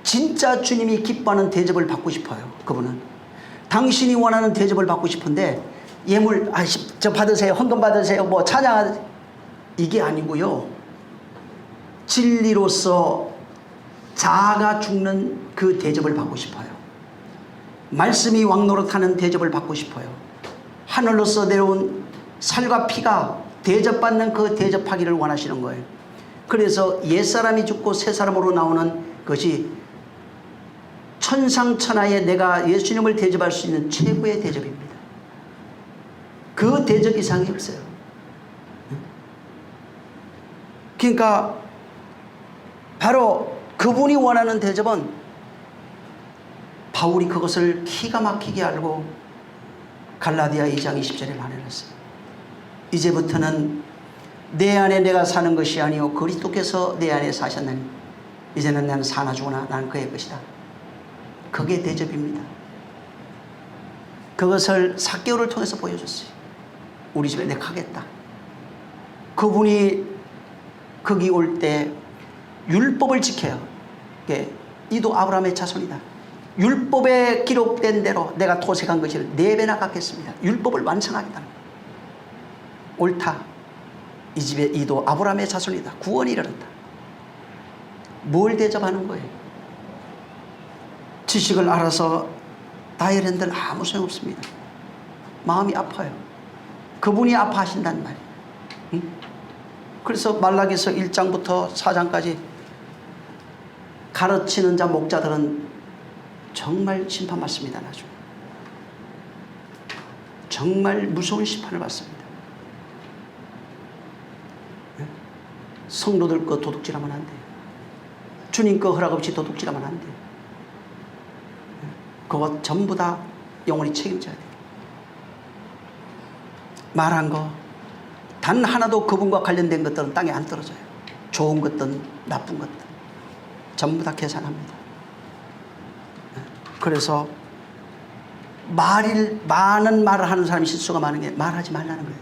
진짜 주님이 기뻐하는 대접을 받고 싶어요. 그분은 당신이 원하는 대접을 받고 싶은데 예물 저 받으세요, 헌금 받으세요, 뭐 찬양, 이게 아니고요. 진리로서 자아가 죽는 그 대접을 받고 싶어요. 말씀이 왕노릇하는 대접을 받고 싶어요. 하늘로서 내려온 살과 피가 대접받는 그 대접하기를 원하시는 거예요. 그래서 옛사람이 죽고 새사람으로 나오는 것이 천상천하에 내가 예수님을 대접할 수 있는 최고의 대접입니다. 그 대접 이상이 없어요. 그러니까 바로 그분이 원하는 대접은 바울이 그것을 기가 막히게 알고 갈라디아 2장 20절에 말해놨어요. 이제부터는 내 안에 내가 사는 것이 아니요 그리스도께서 내 안에 사셨나니 이제는 나는 사나 죽으나 나는 그의 것이다. 그게 대접입니다. 그것을 삭개오를 통해서 보여줬어요. 우리 집에 내가 하겠다. 그분이 거기 올 때 율법을 지켜요. 이도 아브라함의 자손이다. 율법에 기록된 대로 내가 토색한 것을 4배나 갚겠습니다. 율법을 완성하겠다. 옳다. 이 집에 이도 아브라함의 자손이다. 구원이 이르렀다. 뭘 대접하는 거예요? 지식을 알아서 다이어랜드는 아무 소용없습니다. 마음이 아파요. 그분이 아파하신다는 말이에요. 응? 그래서 말라기서 1장부터 4장까지 가르치는 자 목자들은 정말 심판받습니다. 나중에 정말 무서운 심판을 받습니다. 성도들 거 도둑질하면 안 돼요. 주님 거 허락 없이 도둑질하면 안 돼요. 그것 전부 다 영원히 책임져야 돼요. 말한 거 단 하나도 그분과 관련된 것들은 땅에 안 떨어져요. 좋은 것든 나쁜 것든 전부 다 계산합니다. 그래서 많은 말을 하는 사람이 실수가 많은 게 말하지 말라는 거예요.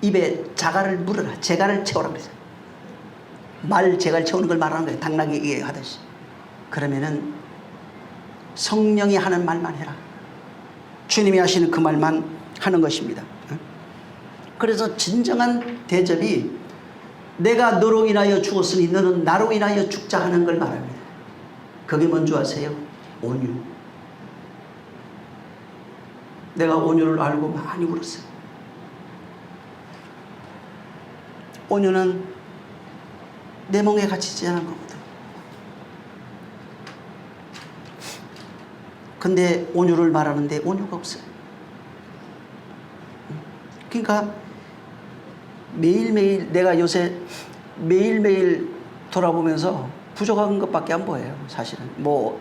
입에 자갈을 물어라. 재갈을 채우라 그랬어요. 재갈 채우는 걸 말하는 거예요. 당나귀 하듯이. 그러면은 성령이 하는 말만 해라. 주님이 하시는 그 말만 하는 것입니다. 그래서 진정한 대접이 내가 너로 인하여 죽었으니 너는 나로 인하여 죽자 하는 걸 말합니다. 그게 뭔지 아세요? 온유. 내가 온유를 알고 많이 울었어요. 온유는 내 멍에 갇히지 않은 거거든. 근데 온유를 말하는데 온유가 없어요. 그러니까 매일매일 내가 요새 매일매일 돌아보면서 부족한 것밖에 안 보여요. 사실은 뭐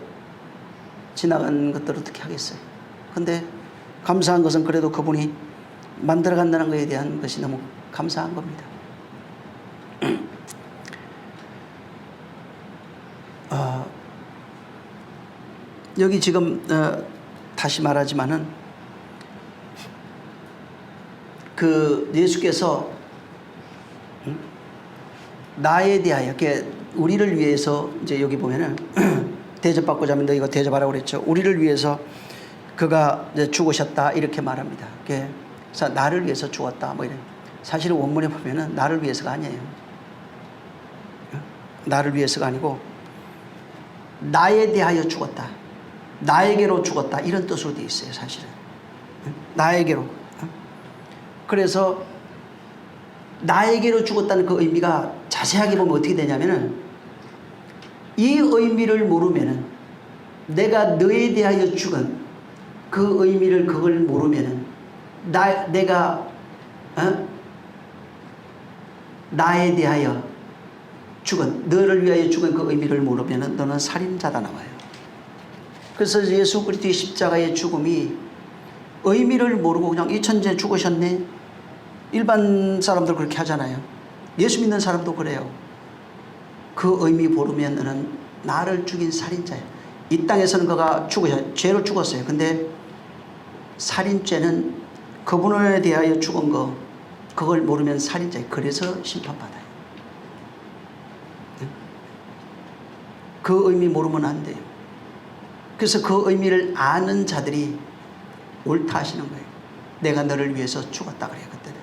지나간 것들 어떻게 하겠어요. 근데 감사한 것은 그래도 그분이 만들어간다는 것에 대한 것이 너무 감사한 겁니다. 여기 지금 다시 말하지만은 그 예수께서 나에 대하여 우리를 위해서 이제 여기 보면은 대접받고자 하면 너 이거 대접하라고 그랬죠. 우리를 위해서 그가 이제 죽으셨다 이렇게 말합니다. 그래서 나를 위해서 죽었다 뭐 이래. 사실은 원문에 보면은 나를 위해서가 아니에요. 나를 위해서가 아니고 나에 대하여 죽었다. 나에게로 죽었다 이런 뜻으로 되어 있어요. 사실은 나에게로. 그래서 나에게로 죽었다는 그 의미가 자세하게 보면 어떻게 되냐면은 이 의미를 모르면은 내가 너에 대하여 죽은 그 의미를 그걸 모르면은 내가 나에 대하여 죽은 너를 위하여 죽은 그 의미를 모르면은 너는 살인자다 나와요. 그래서 예수 그리스도의 십자가의 죽음이 의미를 모르고 그냥 이 천재 죽으셨네. 일반 사람들 그렇게 하잖아요. 예수 믿는 사람도 그래요. 그 의미 모르면 너는 나를 죽인 살인자야. 이 땅에서는 그가 죄로 죽었어요. 근데 살인죄는 그분에 대하여 죽은 거 그걸 모르면 살인자예요. 그래서 심판받아요. 그 의미 모르면 안 돼요. 그래서 그 의미를 아는 자들이 옳다 하시는 거예요. 내가 너를 위해서 죽었다 그래요. 그때는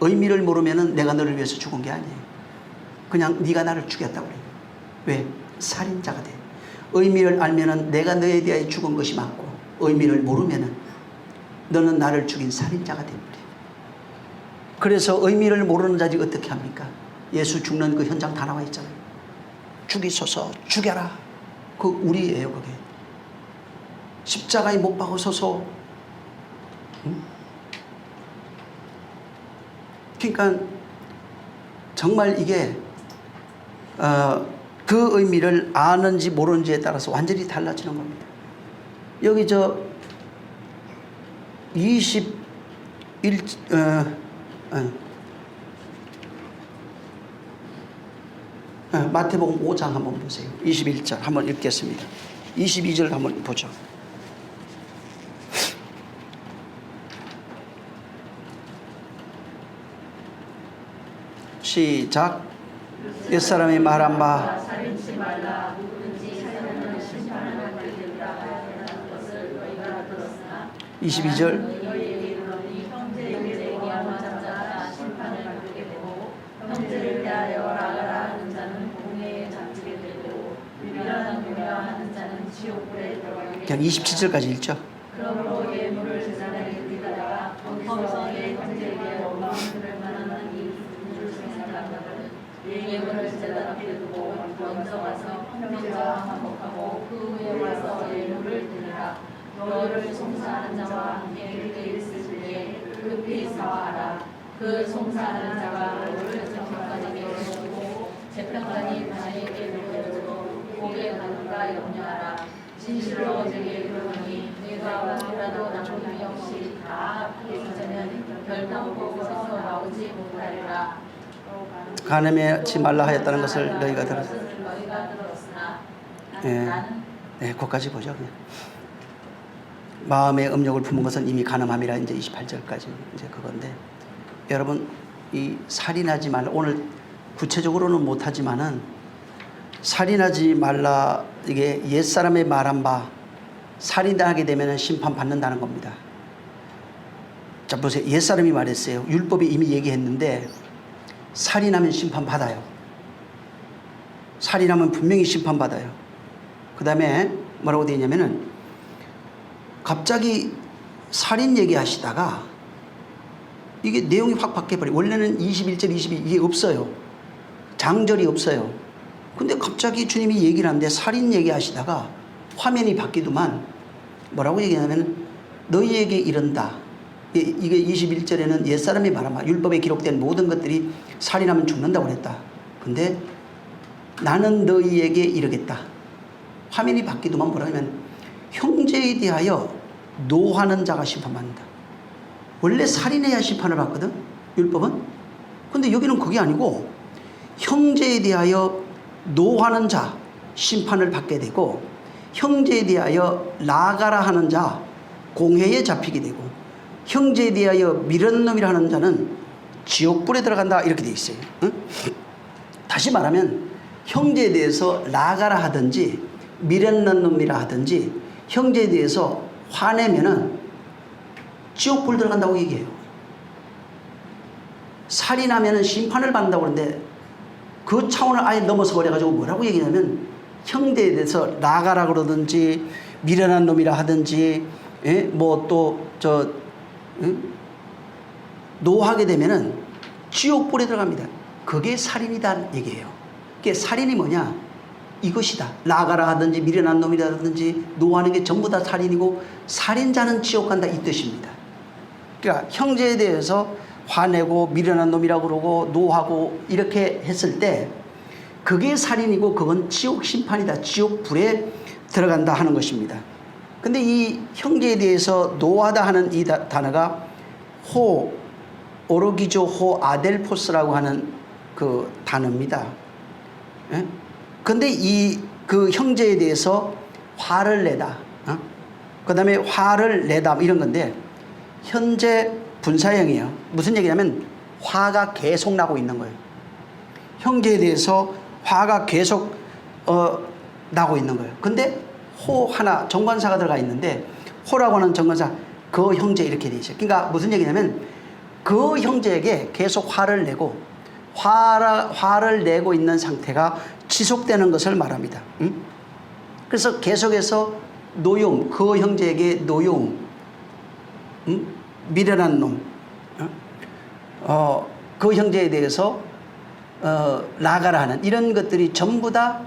의미를 모르면은 내가 너를 위해서 죽은 게 아니에요. 그냥 네가 나를 죽였다 그래요. 왜? 살인자가 돼. 의미를 알면은 내가 너에 대하여 죽은 것이 맞고, 의미를 모르면은 너는 나를 죽인 살인자가 돼버려요. 그래서 의미를 모르는 자들이 어떻게 합니까? 예수 죽는 그 현장 다 나와 있잖아요. 죽이소서, 죽여라. 그 우리예요, 그게. 십자가에 못 박으소서. 그러니까 정말 이게 그 의미를 아는지 모르는지에 따라서 완전히 달라지는 겁니다. 여기 저 21 마태복음 5장 한번 보세요. 21절 한번 읽겠습니다. 22절 한번 보죠. 시작. 옛사람이 말한 바 22절 그냥 27절까지 읽죠. 그러므로 예물을 제사장에게 드리다가 거기서 형제에게 원망을 만한 이 생각하거든 예물을 제사장 앞에 두고 먼저 와서 평민자와 화목하고 그 후에 와서 예물을 드리라. 너를 송사하는 자와 함께 그에 있을 때에 급히 사와하라. 그 송사하는 자가 너를 재판관에게 내어주고 재판관이 자에게 내어주고 고개 받는가 염려하라. 진실로 내게 이르노니 네가 뭐라도 남김이 없이 다 있으면 결단코 거기서 나오지 못하리라. 간음하지 말라 하였다는 것을 너희가 들었으나 네, 거기까지 보죠. 그냥. 마음의 음욕을 품은 것은 이미 간음함이라. 이제 28절까지 이제 그건데, 여러분 이 살인하지 말라, 오늘 구체적으로는 못하지만은 살인하지 말라, 이게 옛사람의 말한 바 살인하게 되면 심판받는다는 겁니다. 자 보세요. 옛사람이 말했어요. 율법이 이미 얘기했는데 살인하면 심판받아요. 살인하면 분명히 심판받아요. 그 다음에 뭐라고 되어 있냐면은 갑자기 살인 얘기하시다가 이게 내용이 확 바뀌어버려요. 원래는 21절 22 이게 없어요. 장절이 없어요. 근데 갑자기 주님이 얘기를 하는데 살인 얘기하시다가 화면이 바뀌더만 뭐라고 얘기하냐면 너희에게 이른다. 이게 21절에는 옛사람이 말하마 율법에 기록된 모든 것들이 살인하면 죽는다고 그랬다. 근데 나는 너희에게 이르겠다. 화면이 바뀌더만 뭐라냐면 형제에 대하여 노하는 자가 심판받는다. 원래 살인해야 심판을 받거든, 율법은. 근데 여기는 그게 아니고 형제에 대하여 노하는 자 심판을 받게 되고, 형제에 대하여 나가라 하는 자 공회에 잡히게 되고, 형제에 대하여 미련 놈이라 하는 자는 지옥불에 들어간다, 이렇게 돼 있어요. 응? 다시 말하면 형제에 대해서 나가라 하든지 미련 놈이라 하든지 형제에 대해서 화내면은 지옥불 들어간다고 얘기해요. 살인하면은 심판을 받는다고 그러는데 그 차원을 아예 넘어서 버려가지고 뭐라고 얘기하냐면 형제에 대해서 나가라 그러든지 미련한 놈이라 하든지 뭐 또 노하게 되면은 지옥불에 들어갑니다. 그게 살인이다 얘기예요. 그게 살인이 뭐냐? 이것이다. 나가라 하든지 미련한 놈이라든지 노하는 게 전부 다 살인이고, 살인자는 지옥 간다, 이 뜻입니다. 그러니까 형제에 대해서 화내고 미련한 놈이라고 그러고 노하고 이렇게 했을 때 그게 살인이고 그건 지옥 심판이다, 지옥 불에 들어간다 하는 것입니다. 근데 이 형제에 대해서 노하다 하는 이 단어가 오르기조 호 아델포스라고 하는 그 단어입니다. 예? 근데 그 형제에 대해서 화를 내다, 그 다음에 화를 내다 이런 건데, 현재 분사형이에요. 무슨 얘기냐면 화가 계속 나고 있는 거예요. 형제에 대해서 화가 계속 나고 있는 거예요. 근데 호 하나 정관사가 들어가 있는데 호라고 하는 정관사 그 형제 이렇게 돼 있어요. 그러니까 무슨 얘기냐면 그 형제에게 계속 화를 내고 화를 내고 있는 상태가 지속되는 것을 말합니다. 그래서 계속해서 노여움, 그 형제에게 노여움, 미련한 놈, 그 형제에 대해서 나가라 하는 이런 것들이 전부 다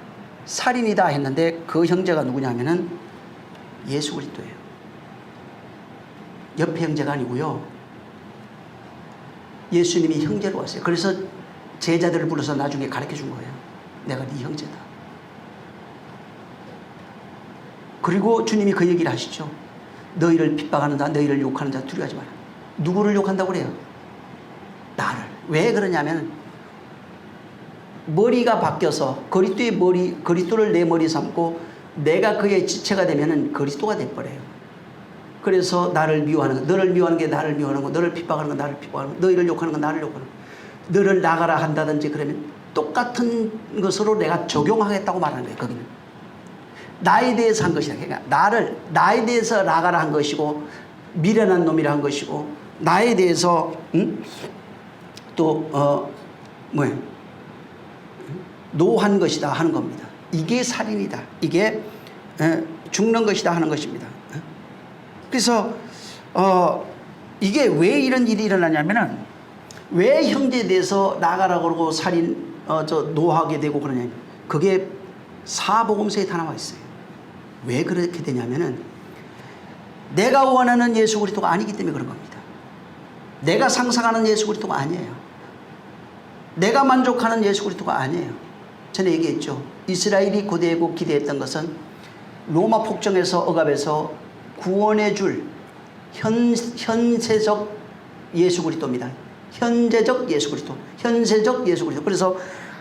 살인이다 했는데 그 형제가 누구냐면은 예수 그리스도예요. 옆에 형제가 아니고요. 예수님이 형제로 왔어요. 그래서 제자들을 불러서 나중에 가르쳐 준 거예요. 내가 네 형제다. 그리고 주님이 그 얘기를 하시죠. 너희를 핍박하는 자, 너희를 욕하는 자 두려워하지 마라. 누구를 욕한다고 그래요? 나를. 왜 그러냐면 머리가 바뀌어서 그리스도를 내 머리 삼고 내가 그의 지체가 되면은 그리스도가 돼버려요. 그래서 나를 미워하는 거, 너를 미워하는 게 나를 미워하는 거, 너를 핍박하는 건 나를 핍박하는 거, 너희를 욕하는 건 나를 욕하는 거, 너를 나가라 한다든지 그러면 똑같은 것으로 내가 적용하겠다고 말하는 거예요. 거기는 나에 대해서 한 것이다. 그러니까 나에 대해서 나가라 한 것이고 미련한 놈이라 한 것이고 나에 대해서 또 노한 것이다 하는 겁니다. 이게 살인이다. 이게 죽는 것이다 하는 것입니다. 그래서 이게 왜 이런 일이 일어나냐면은 왜 형제에 대해서 나가라고 그러고 살인 노하게 되고 그러냐면 그게 사복음서에 다 나와 있어요. 왜 그렇게 되냐면은 내가 원하는 예수 그리스도가 아니기 때문에 그런 겁니다. 내가 상상하는 예수 그리스도가 아니에요. 내가 만족하는 예수 그리스도가 아니에요. 전에 얘기했죠. 이스라엘이 고대하고 기대했던 것은 로마 폭정에서 억압해서 구원해 줄 현세적 예수 그리스도입니다. 현재적 예수 그리스도, 현세적 예수 그리스도. 그래서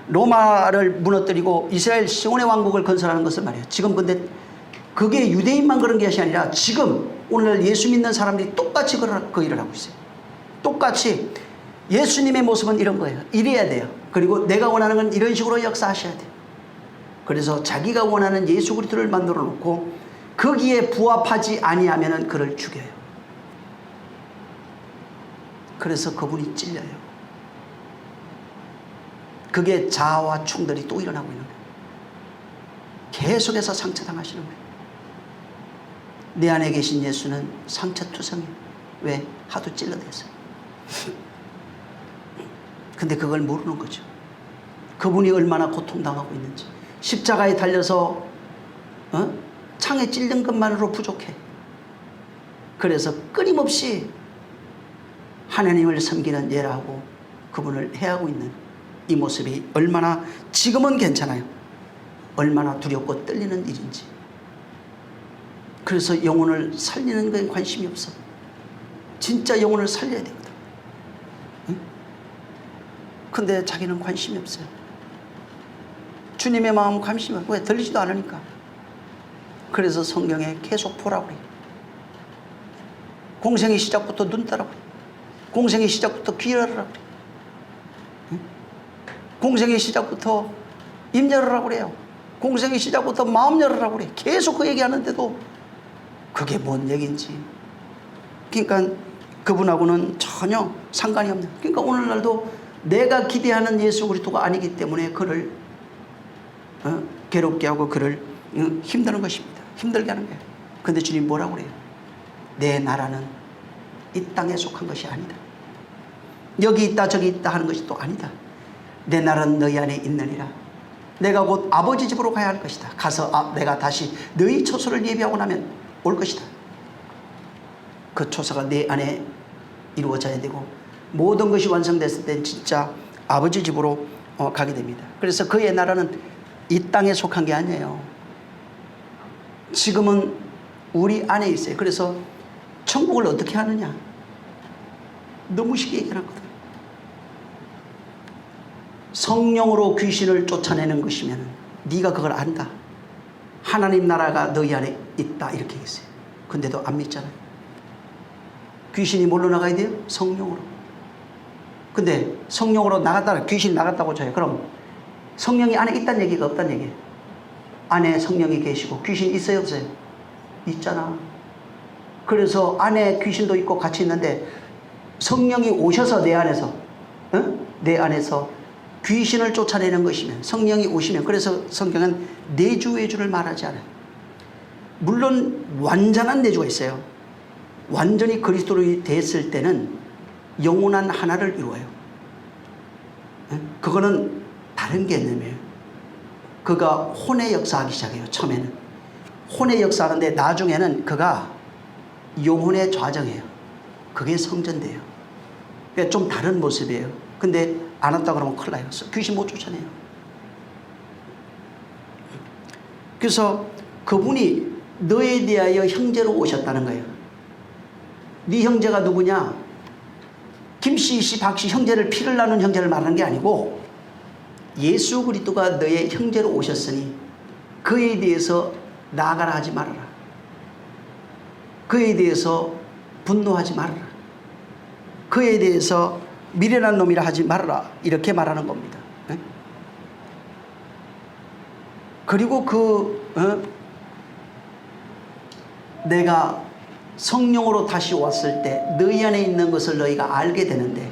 로마를 무너뜨리고 이스라엘 시온의 왕국을 건설하는 것을 말해요. 지금 근데 그게 유대인만 그런 것이 아니라 지금 오늘날 예수 믿는 사람들이 똑같이 그 일을 하고 있어요. 똑같이 예수님의 모습은 이런 거예요. 이래야 돼요. 그리고 내가 원하는 건 이런 식으로 역사하셔야 돼요. 그래서 자기가 원하는 예수 그리스도를 만들어 놓고 거기에 부합하지 아니하면은 그를 죽여요. 그래서 그분이 찔려요. 그게 자아와 충돌이 또 일어나고 있는 거예요. 계속해서 상처당하시는 거예요. 내 안에 계신 예수는 상처투성이에요. 왜? 하도 찔러대서. 근데 그걸 모르는 거죠. 그분이 얼마나 고통당하고 있는지. 십자가에 달려서 창에 찔린 것만으로 부족해. 그래서 끊임없이 하나님을 섬기는 예라고 그분을 해하고 있는 이 모습이 얼마나 지금은 괜찮아요. 얼마나 두렵고 떨리는 일인지. 그래서 영혼을 살리는 거에 관심이 없어. 진짜 영혼을 살려야 되거든. 응? 근데 자기는 관심이 없어요. 주님의 마음은 관심이 없어요. 왜? 들리지도 않으니까. 그래서 성경에 계속 보라고 해요. 공생의 시작부터 눈 따라고 해요. 공생의 시작부터 귀 열으라고 그래요. 응? 공생의 시작부터 입 열으라고 그래요. 공생의 시작부터 마음 열으라고 그래요. 계속 그 얘기하는데도 그게 뭔 얘기인지. 그러니까 그분하고는 전혀 상관이 없는. 그러니까 오늘날도 내가 기대하는 예수 그리스도가 아니기 때문에 그를 괴롭게 하고 그를 힘드는 것입니다. 힘들게 하는 거예요. 그런데 주님 뭐라고 그래요? 내 나라는 이 땅에 속한 것이 아니다. 여기 있다 저기 있다 하는 것이 또 아니다. 내 나라는 너희 안에 있느니라. 내가 곧 아버지 집으로 가야 할 것이다. 가서 내가 다시 너희 처소를 예비하고 나면 올 것이다. 그 처소가 내 안에 이루어져야 되고 모든 것이 완성됐을 땐 진짜 아버지 집으로 가게 됩니다. 그래서 그의 나라는 이 땅에 속한 게 아니에요. 지금은 우리 안에 있어요. 그래서 천국을 어떻게 하느냐? 너무 쉽게 얘기해놨거든. 성령으로 귀신을 쫓아내는 것이면 네가 그걸 안다. 하나님 나라가 너희 안에 있다 이렇게 얘기했어요. 근데도 안 믿잖아요. 귀신이 뭘로 나가야 돼요? 성령으로. 근데 성령으로 나갔다 귀신이 나갔다고 쳐요. 그럼 성령이 안에 있다는 얘기가 없다는 얘기예요. 안에 성령이 계시고 귀신 있어요 없어요? 있잖아. 그래서 안에 귀신도 있고 같이 있는데 성령이 오셔서 내 안에서 내 안에서 귀신을 쫓아내는 것이면 성령이 오시면, 그래서 성경은 내주 외주를 말하지 않아요. 물론 완전한 내주가 있어요. 완전히 그리스도로 됐을 때는 영원한 하나를 이루어요. 그거는 다른 개념이에요. 그가 혼의 역사하기 시작해요. 처음에는 혼의 역사하는데 나중에는 그가 영혼의 좌정해요. 그게 성전돼요. 그러니까 좀 다른 모습이에요. 근데 안 왔다 그러면 큰일 나요. 귀신 못 쫓아내요. 그래서 그분이 너에 대하여 형제로 오셨다는 거예요. 네 형제가 누구냐? 김씨, 이씨, 박씨 형제를 피를 나눈 형제를 말하는 게 아니고 예수 그리스도가 너의 형제로 오셨으니 그에 대해서 나아가라 하지 말아라. 그에 대해서 분노하지 말아라. 그에 대해서 미련한 놈이라 하지 말아라. 이렇게 말하는 겁니다. 그리고 내가 성령으로 다시 왔을 때 너희 안에 있는 것을 너희가 알게 되는데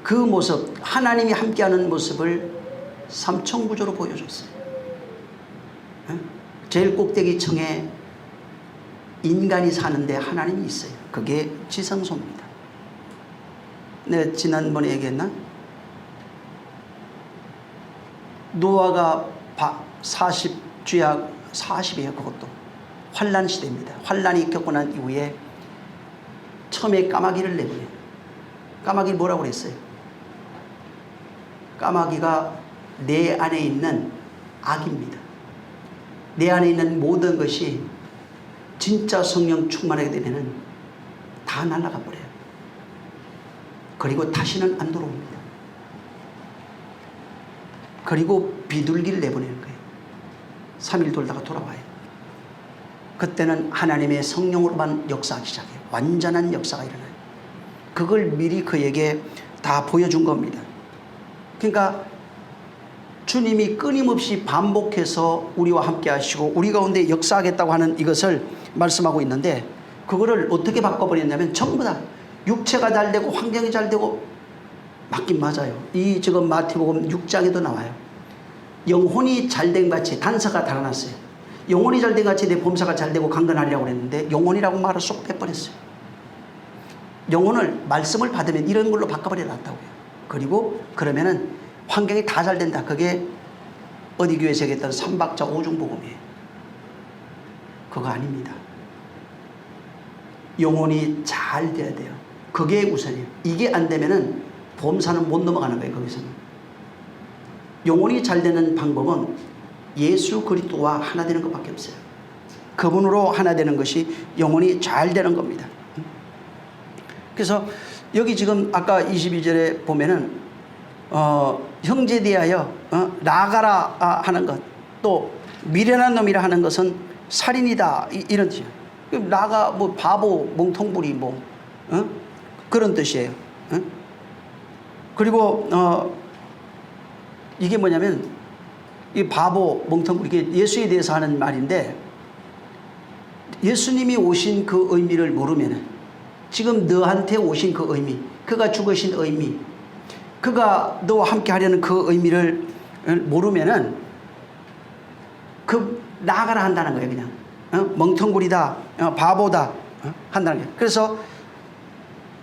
그 모습, 하나님이 함께하는 모습을 삼천구조로 보여줬어요. 제일 꼭대기 층에 인간이 사는데 하나님이 있어요. 그게 지성소입니다. 내가 지난번에 얘기했나? 노아가 40주약 40이에요. 그것도 환란 시대입니다. 환란이 겪고 난 이후에 처음에 까마귀를 내보내요. 까마귀 뭐라고 그랬어요? 까마귀가 내 안에 있는 악입니다. 내 안에 있는 모든 것이 진짜 성령 충만하게 되면은 다 날아가 버려요. 그리고 다시는 안 돌아옵니다. 그리고 비둘기를 내보내는 거예요. 3일 돌다가 돌아와요. 그때는 하나님의 성령으로만 역사하기 시작해요. 완전한 역사가 일어나요. 그걸 미리 그에게 다 보여준 겁니다. 그러니까 주님이 끊임없이 반복해서 우리와 함께 하시고 우리 가운데 역사하겠다고 하는 이것을 말씀하고 있는데, 그거를 어떻게 바꿔버렸냐면 전부 다 육체가 잘 되고 환경이 잘 되고 맞긴 맞아요. 이 지금 마태복음 6장에도 나와요. 영혼이 잘된 같이 단서가 달아났어요. 영혼이 잘된 같이 내 범사가 잘되고 강건하려고 그랬는데 영혼이라고 말을 쏙 빼버렸어요. 영혼을 말씀을 받으면 이런 걸로 바꿔버려 놨다고요. 그리고 그러면은 환경이 다 잘된다. 그게 어디 교회에서 얘기했던 삼박자 오중복음이에요. 그거 아닙니다. 영혼이 잘 돼야 돼요. 그게 우선이에요. 이게 안 되면은 범사는 못 넘어가는 거예요. 거기서는. 영혼이 잘 되는 방법은 예수 그리스도와 하나 되는 것밖에 없어요. 그분으로 하나 되는 것이 영혼이 잘 되는 겁니다. 그래서 여기 지금 아까 22절에 보면은 형제 대하여 나아가라 하는 것, 또 미련한 놈이라 하는 것은 살인이다 이런 뜻이에요. 나가 뭐 바보 멍텅구리 뭐 그런 뜻이에요. 그리고 이게 뭐냐면 이 바보 멍텅구리, 이게 예수에 대해서 하는 말인데, 예수님이 오신 그 의미를 모르면은, 지금 너한테 오신 그 의미, 그가 죽으신 의미, 그가 너와 함께 하려는 그 의미를 모르면은 그 나아가라 한다는 거예요. 그냥 멍텅구리다, 바보다 한다는 거예요. 그래서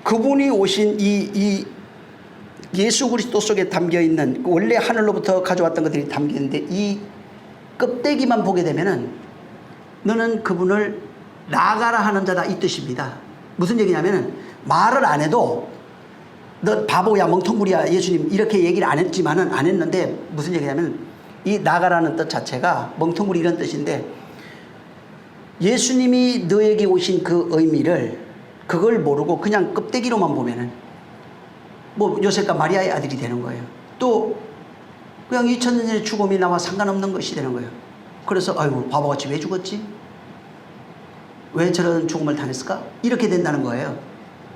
그분이 오신 이 예수 그리스도 속에 담겨있는 원래 하늘로부터 가져왔던 것들이 담겨있는데, 이 껍데기만 보게 되면은 너는 그분을 나아가라 하는 자다 이 뜻입니다. 무슨 얘기냐면은 말을 안 해도 너 바보야 멍텅구리야 예수님 이렇게 얘기를 안 했지만은 안 했는데, 무슨 얘기냐면 이 나가라는 뜻 자체가 멍텅구리 이런 뜻인데, 예수님이 너에게 오신 그 의미를 그걸 모르고 그냥 껍데기로만 보면은 뭐 요셉과 마리아의 아들이 되는 거예요. 또 그냥 2000년 전에 죽음이 나와 상관없는 것이 되는 거예요. 그래서 아이고 바보같이 왜 죽었지? 왜 저런 죽음을 당했을까? 이렇게 된다는 거예요.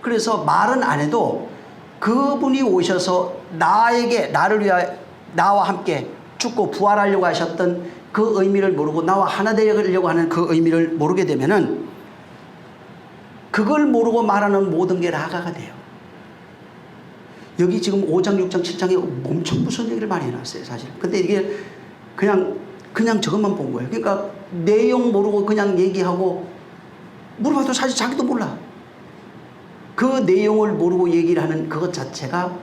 그래서 말은 안 해도 그분이 오셔서 나에게, 나를 위하여 나와 함께 죽고 부활하려고 하셨던 그 의미를 모르고 나와 하나 되려고 하는 그 의미를 모르게 되면은 그걸 모르고 말하는 모든 게 라가가 돼요. 여기 지금 5장, 6장, 7장에 엄청 무서운 얘기를 많이 해놨어요, 사실. 근데 이게 그냥 저것만 본 거예요. 그러니까 내용 모르고 그냥 얘기하고 물어봐도 사실 자기도 몰라. 그 내용을 모르고 얘기를 하는 그것 자체가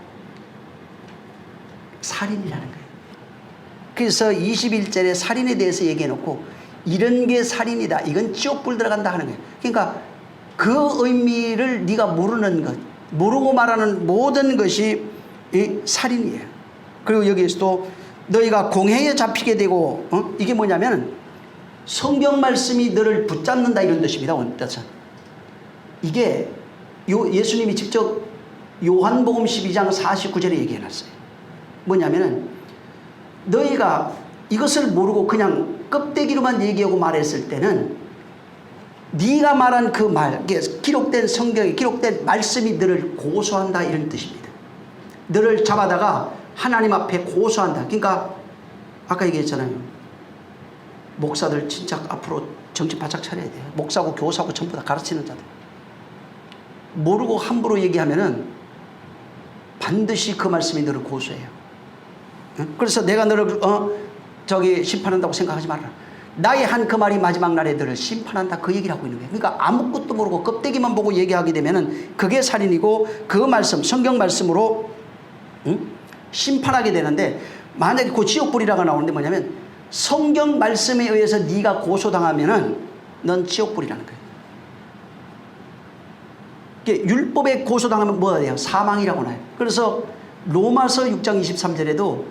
살인이라는 거예요. 그래서 21절에 살인에 대해서 얘기해놓고 이런 게 살인이다. 이건 지옥불 들어간다 하는 거예요. 그러니까 그 의미를 네가 모르는 것, 모르고 말하는 모든 것이 살인이에요. 그리고 여기에서도 너희가 공회에 잡히게 되고 이게 뭐냐면 성경 말씀이 너를 붙잡는다 이런 뜻입니다. 원뜻은. 이게 예수님이 직접 요한복음 12장 49절에 얘기해놨어요. 뭐냐면은 너희가 이것을 모르고 그냥 껍데기로만 얘기하고 말했을 때는 네가 말한 그 말, 기록된 성경에 기록된 말씀이 너를 고소한다 이런 뜻입니다. 너를 잡아다가 하나님 앞에 고소한다. 그러니까 아까 얘기했잖아요. 목사들 진짜 앞으로 정신 바짝 차려야 돼요. 목사고 교사고 전부 다 가르치는 자들. 모르고 함부로 얘기하면은 반드시 그 말씀이 너를 고소해요. 그래서 내가 너를 심판한다고 생각하지 말아라. 나의 한 그 말이 마지막 날에 너를 심판한다 그 얘기를 하고 있는 거예요. 그러니까 아무것도 모르고 껍데기만 보고 얘기하게 되면은 그게 살인이고 그 말씀 성경 말씀으로 심판하게 되는데 만약에 그 지옥불이라고 나오는데 뭐냐면 성경 말씀에 의해서 네가 고소당하면은 넌 지옥불이라는 거예요. 율법에 고소당하면 뭐가 돼요? 사망이라고 나요. 그래서 로마서 6장 23절에도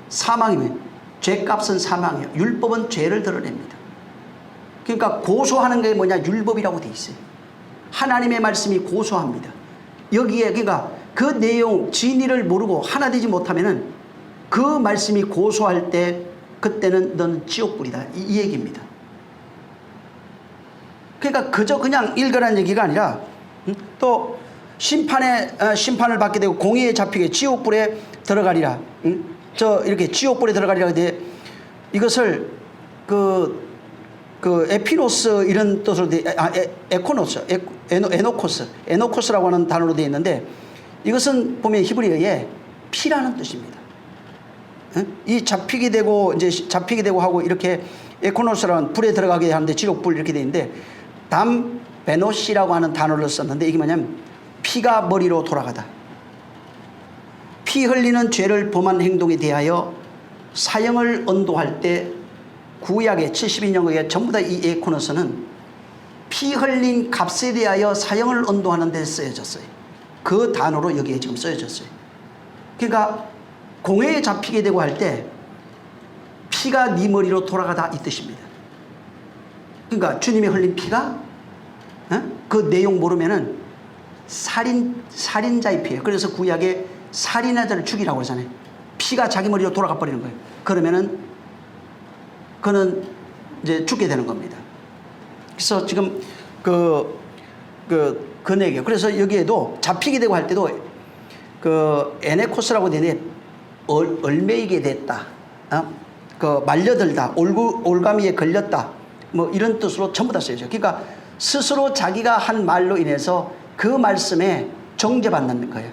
사망이면 죄값은 사망이에요. 율법은 죄를 드러냅니다. 그러니까 고소하는 게 뭐냐? 율법이라고 돼 있어요. 하나님의 말씀이 고소합니다. 여기에 그러니까 그 내용 진리를 모르고 하나 되지 못하면은 그 말씀이 고소할 때 그때는 너는 지옥불이다 이 얘기입니다. 그러니까 그저 그냥 읽으라는 얘기가 아니라 또 심판을 받게 되고 공의에 잡히게 지옥불에 들어가리라. 이렇게 지옥불에 들어가리라. 근데 이것을 에피노스 이런 뜻으로 에노코스라고 하는 단어로 되어 있는데 이것은 보면 히브리어에 피라는 뜻입니다. 이 잡히게 되고 하고 이렇게 에코노스라는 불에 들어가게 하는데 지옥불 이렇게 되어 있는데 베노시라고 하는 단어를 썼는데 이게 뭐냐면 피가 머리로 돌아가다. 피 흘리는 죄를 범한 행동에 대하여 사형을 언도할 때 구약의 72년경에 전부 다 이 에코노스는 피 흘린 값에 대하여 사형을 언도하는 데 쓰여졌어요. 그 단어로 여기에 지금 쓰여졌어요. 그러니까 공회에 잡히게 되고 할 때 피가 네 머리로 돌아가다 이 뜻입니다. 그러니까 주님이 흘린 피가 그 내용 모르면은 살인자의 피예요. 그래서 구약에 살인자를 죽이라고 하잖아요. 피가 자기 머리로 돌아가 버리는 거예요. 그러면은 그는 이제 죽게 되는 겁니다. 그래서 지금 그 얘기예요. 그래서 여기에도 잡히게 되고 할 때도 에네코스라고 되는데 얼매이게 됐다. 말려들다. 올가미에 걸렸다. 뭐 이런 뜻으로 전부 다 쓰여져요. 그러니까 스스로 자기가 한 말로 인해서 그 말씀에 정죄받는 거예요.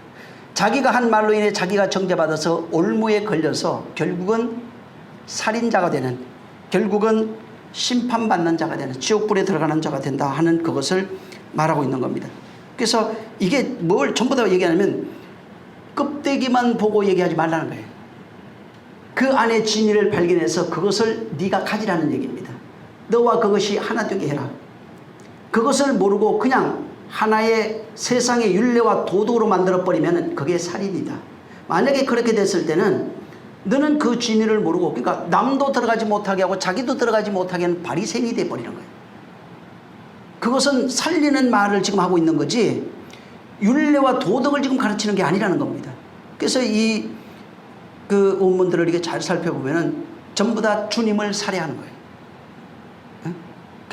자기가 한 말로 인해 자기가 정죄받아서 올무에 걸려서 결국은 살인자가 되는, 결국은 심판받는 자가 되는, 지옥불에 들어가는 자가 된다 하는 그것을 말하고 있는 겁니다. 그래서 이게 뭘 전부 다 얘기하냐면 껍데기만 보고 얘기하지 말라는 거예요. 그 안에 진리를 발견해서 그것을 네가 가지라는 얘기입니다. 너와 그것이 하나 되게 해라. 그것을 모르고 그냥 하나의 세상의 윤례와 도덕으로 만들어버리면 그게 살인이다. 만약에 그렇게 됐을 때는 너는 그 진리를 모르고, 그러니까 남도 들어가지 못하게 하고 자기도 들어가지 못하게 하는 바리새인이 돼버리는 거예요. 그것은 살리는 말을 지금 하고 있는 거지 윤례와 도덕을 지금 가르치는 게 아니라는 겁니다. 그래서 그 원문들을 이렇게 잘 살펴보면은 전부 다 주님을 살해하는 거예요.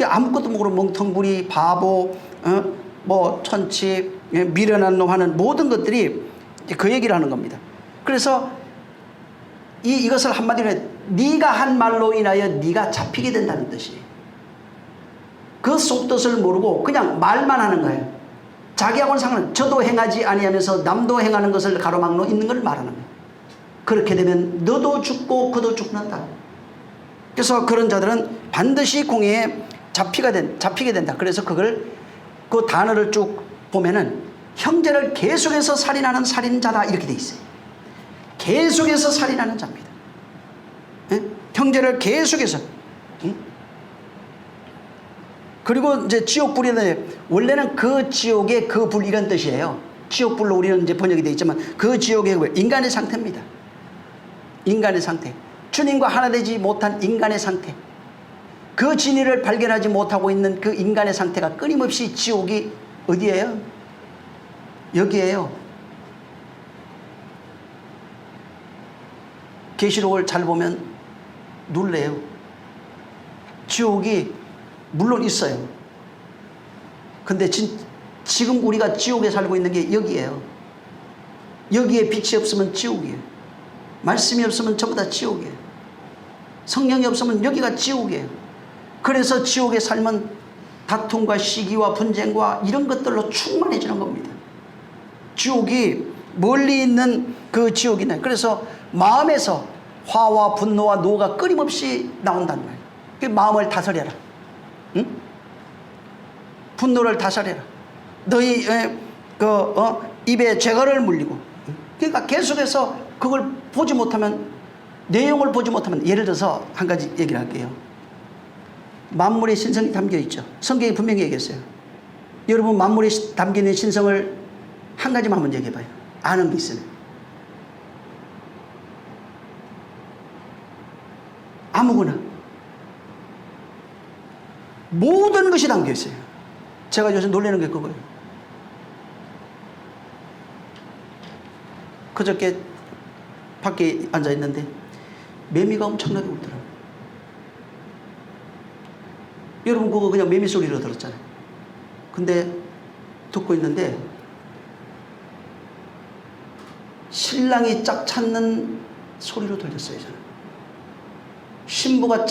아무것도 모르고 멍텅구리, 바보, 뭐 천치, 미련한 놈 하는 모든 것들이 그 얘기를 하는 겁니다. 그래서 이것을 한마디로 네가 한 말로 인하여 네가 잡히게 된다는 뜻이에요. 그 속뜻을 모르고 그냥 말만 하는 거예요. 자기하고는 상관, 저도 행하지 아니하면서 남도 행하는 것을 가로막로 있는 걸 말하는 거예요. 그렇게 되면 너도 죽고 그도 죽는다. 그래서 그런 자들은 반드시 공회에 잡히게 된다. 그래서 그 단어를 쭉 보면은 형제를 계속해서 살인하는 살인자다 이렇게 돼 있어요. 계속해서 살인하는 자입니다. 예? 형제를 계속해서. 그리고 이제 지옥불이는 원래는 그 지옥의 그 불 이런 뜻이에요. 지옥불로 우리는 이제 번역이 되어 있지만 그 지옥의 인간의 상태입니다. 인간의 상태. 주님과 하나 되지 못한 인간의 상태. 그 진리를 발견하지 못하고 있는 그 인간의 상태가 끊임없이 지옥이 어디예요? 여기에요. 계시록을 잘 보면 놀래요. 지옥이 물론 있어요. 근데 지금 우리가 지옥에 살고 있는 게 여기에요. 여기에 빛이 없으면 지옥이에요. 말씀이 없으면 전부 다 지옥이에요. 성령이 없으면 여기가 지옥이에요. 그래서 지옥의 삶은 다툼과 시기와 분쟁과 이런 것들로 충만해지는 겁니다. 지옥이 멀리 있는 그 지옥이네. 그래서 마음에서 화와 분노와 노가 끊임없이 나온다는 거예요. 그 마음을 다스려라. 응? 분노를 다스려라. 너희 입에 죄가를 물리고. 그러니까 계속해서 그걸 보지 못하면, 내용을 보지 못하면, 예를 들어서 한 가지 얘기를 할게요. 만물의 신성이 담겨 있죠. 성경이 분명히 얘기했어요. 여러분 만물에 담겨 있는 신성을 한 가지만 한번 얘기해 봐요. 아는 게 있어요. 아무거나 모든 것이 담겨 있어요. 제가 요새 놀라는 게 그거예요. 그저께 밖에 앉아 있는데 매미가 엄청나게 울더라고요. 여러분 그거 그냥 매미 소리로 들었잖아요. 근데 듣고 있는데 신랑이 짝 찾는 소리로 들렸어요. 저는 신부가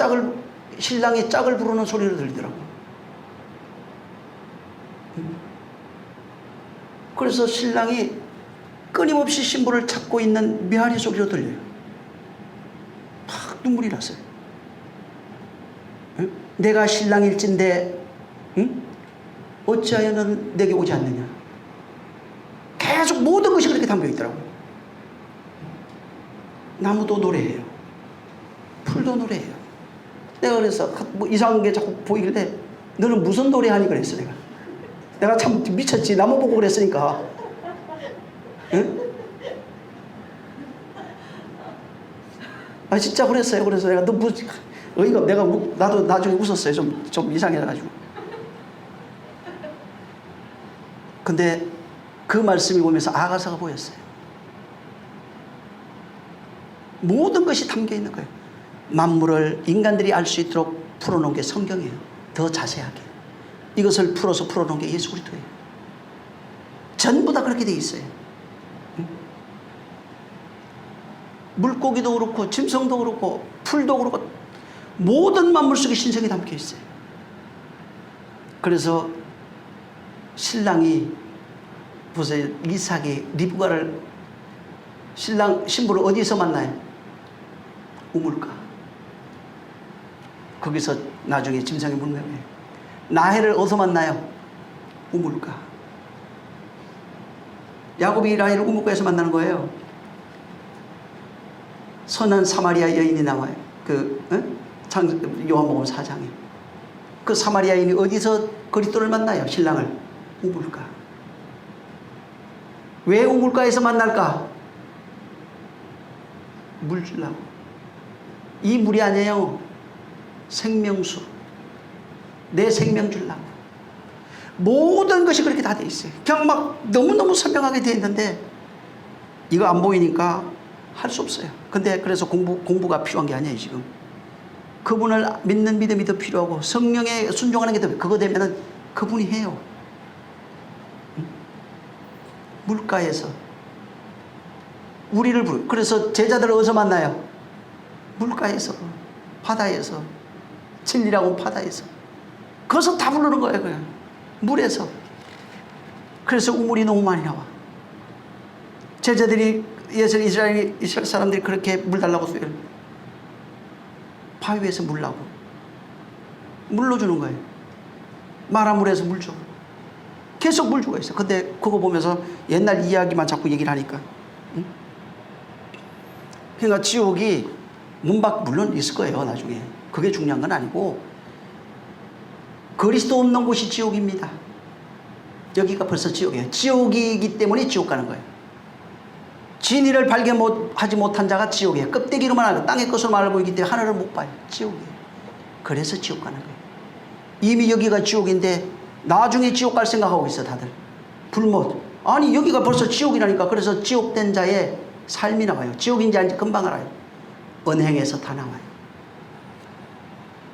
신랑이 짝을 부르는 소리로 들리더라고요. 그래서 신랑이 끊임없이 신부를 찾고 있는 메아리 소리로 들려요. 팍 눈물이 났어요. 응? 내가 신랑일진데 응? 어찌하여 너는 내게 오지 않느냐. 계속 모든 것이 그렇게 담겨 있더라고요. 나무도 노래해요. 풀도 노래해요. 내가 그래서 뭐 이상한 게 자꾸 보이길래 너는 무슨 노래하니 그랬어. 내가 참 미쳤지. 나무 보고 그랬으니까. 응? 아 진짜 그랬어요. 그래서 내가 너 어이가 나도 나중에 웃었어요. 좀 이상해가지고. 근데 그 말씀이 오면서 아가사가 보였어요. 모든 것이 담겨 있는 거예요. 만물을 인간들이 알 수 있도록 풀어놓은 게 성경이에요. 더 자세하게. 이것을 풀어놓은 게 예수 그리스도예요. 전부 다 그렇게 돼 있어요. 물고기도 그렇고 짐승도 그렇고 풀도 그렇고 모든 만물 속에 신성이 담겨 있어요. 그래서 신랑이 보세요. 이삭이 리브가를 신부를 어디서 만나요? 우물가. 거기서 나중에 짐승이 묻는 라헬을 어디서 만나요? 우물가. 야곱이 라헬을 우물가에서 만나는 거예요. 선한 사마리아 여인이 나와요. 요한복음 4장에. 그 사마리아 여인이 어디서 그리스도를 만나요? 신랑을. 우물가. 왜 우물가에서 만날까? 물 주려고. 이 물이 아니에요. 생명수. 내 생명 주려고. 모든 것이 그렇게 다 돼 있어요. 그냥 막 너무너무 선명하게 돼 있는데 이거 안 보이니까 할 수 없어요. 근데 그래서 공부가 필요한 게 아니에요, 지금. 그분을 믿는 믿음이 더 필요하고 성령에 순종하는 게 더, 그거 되면은 그분이 해요. 물가에서 우리를 그래서 제자들을 어디서 만나요? 물가에서, 바다에서, 진리라고 바다에서. 거기서 다 부르는 거예요, 그냥. 물에서. 그래서 우물이 너무 많이 나와. 제자들이, 이스라엘 사람들이 그렇게 물 달라고 써요. 바위 위에서 물 나고. 물로 주는 거예요. 마라 물에서 물 줘. 계속 물 주고 있어. 근데 그거 보면서 옛날 이야기만 자꾸 얘기를 하니까. 응? 그러니까 지옥이 문 밖 물론 있을 거예요, 나중에. 그게 중요한 건 아니고, 그리스도 없는 곳이 지옥입니다. 여기가 벌써 지옥이에요. 지옥이기 때문에 지옥 가는 거예요. 진리를 발견하지 못한 자가 지옥이에요. 껍데기로만 알고 땅의 것으로만 알고 있기 때문에 하늘을 못 봐요. 지옥이에요. 그래서 지옥 가는 거예요. 이미 여기가 지옥인데 나중에 지옥 갈 생각하고 있어, 다들. 불못. 아니, 여기가 벌써 지옥이라니까. 그래서 지옥된 자의 삶이 나와요. 지옥인지 아닌지 금방 알아요. 언행에서 다 나와요.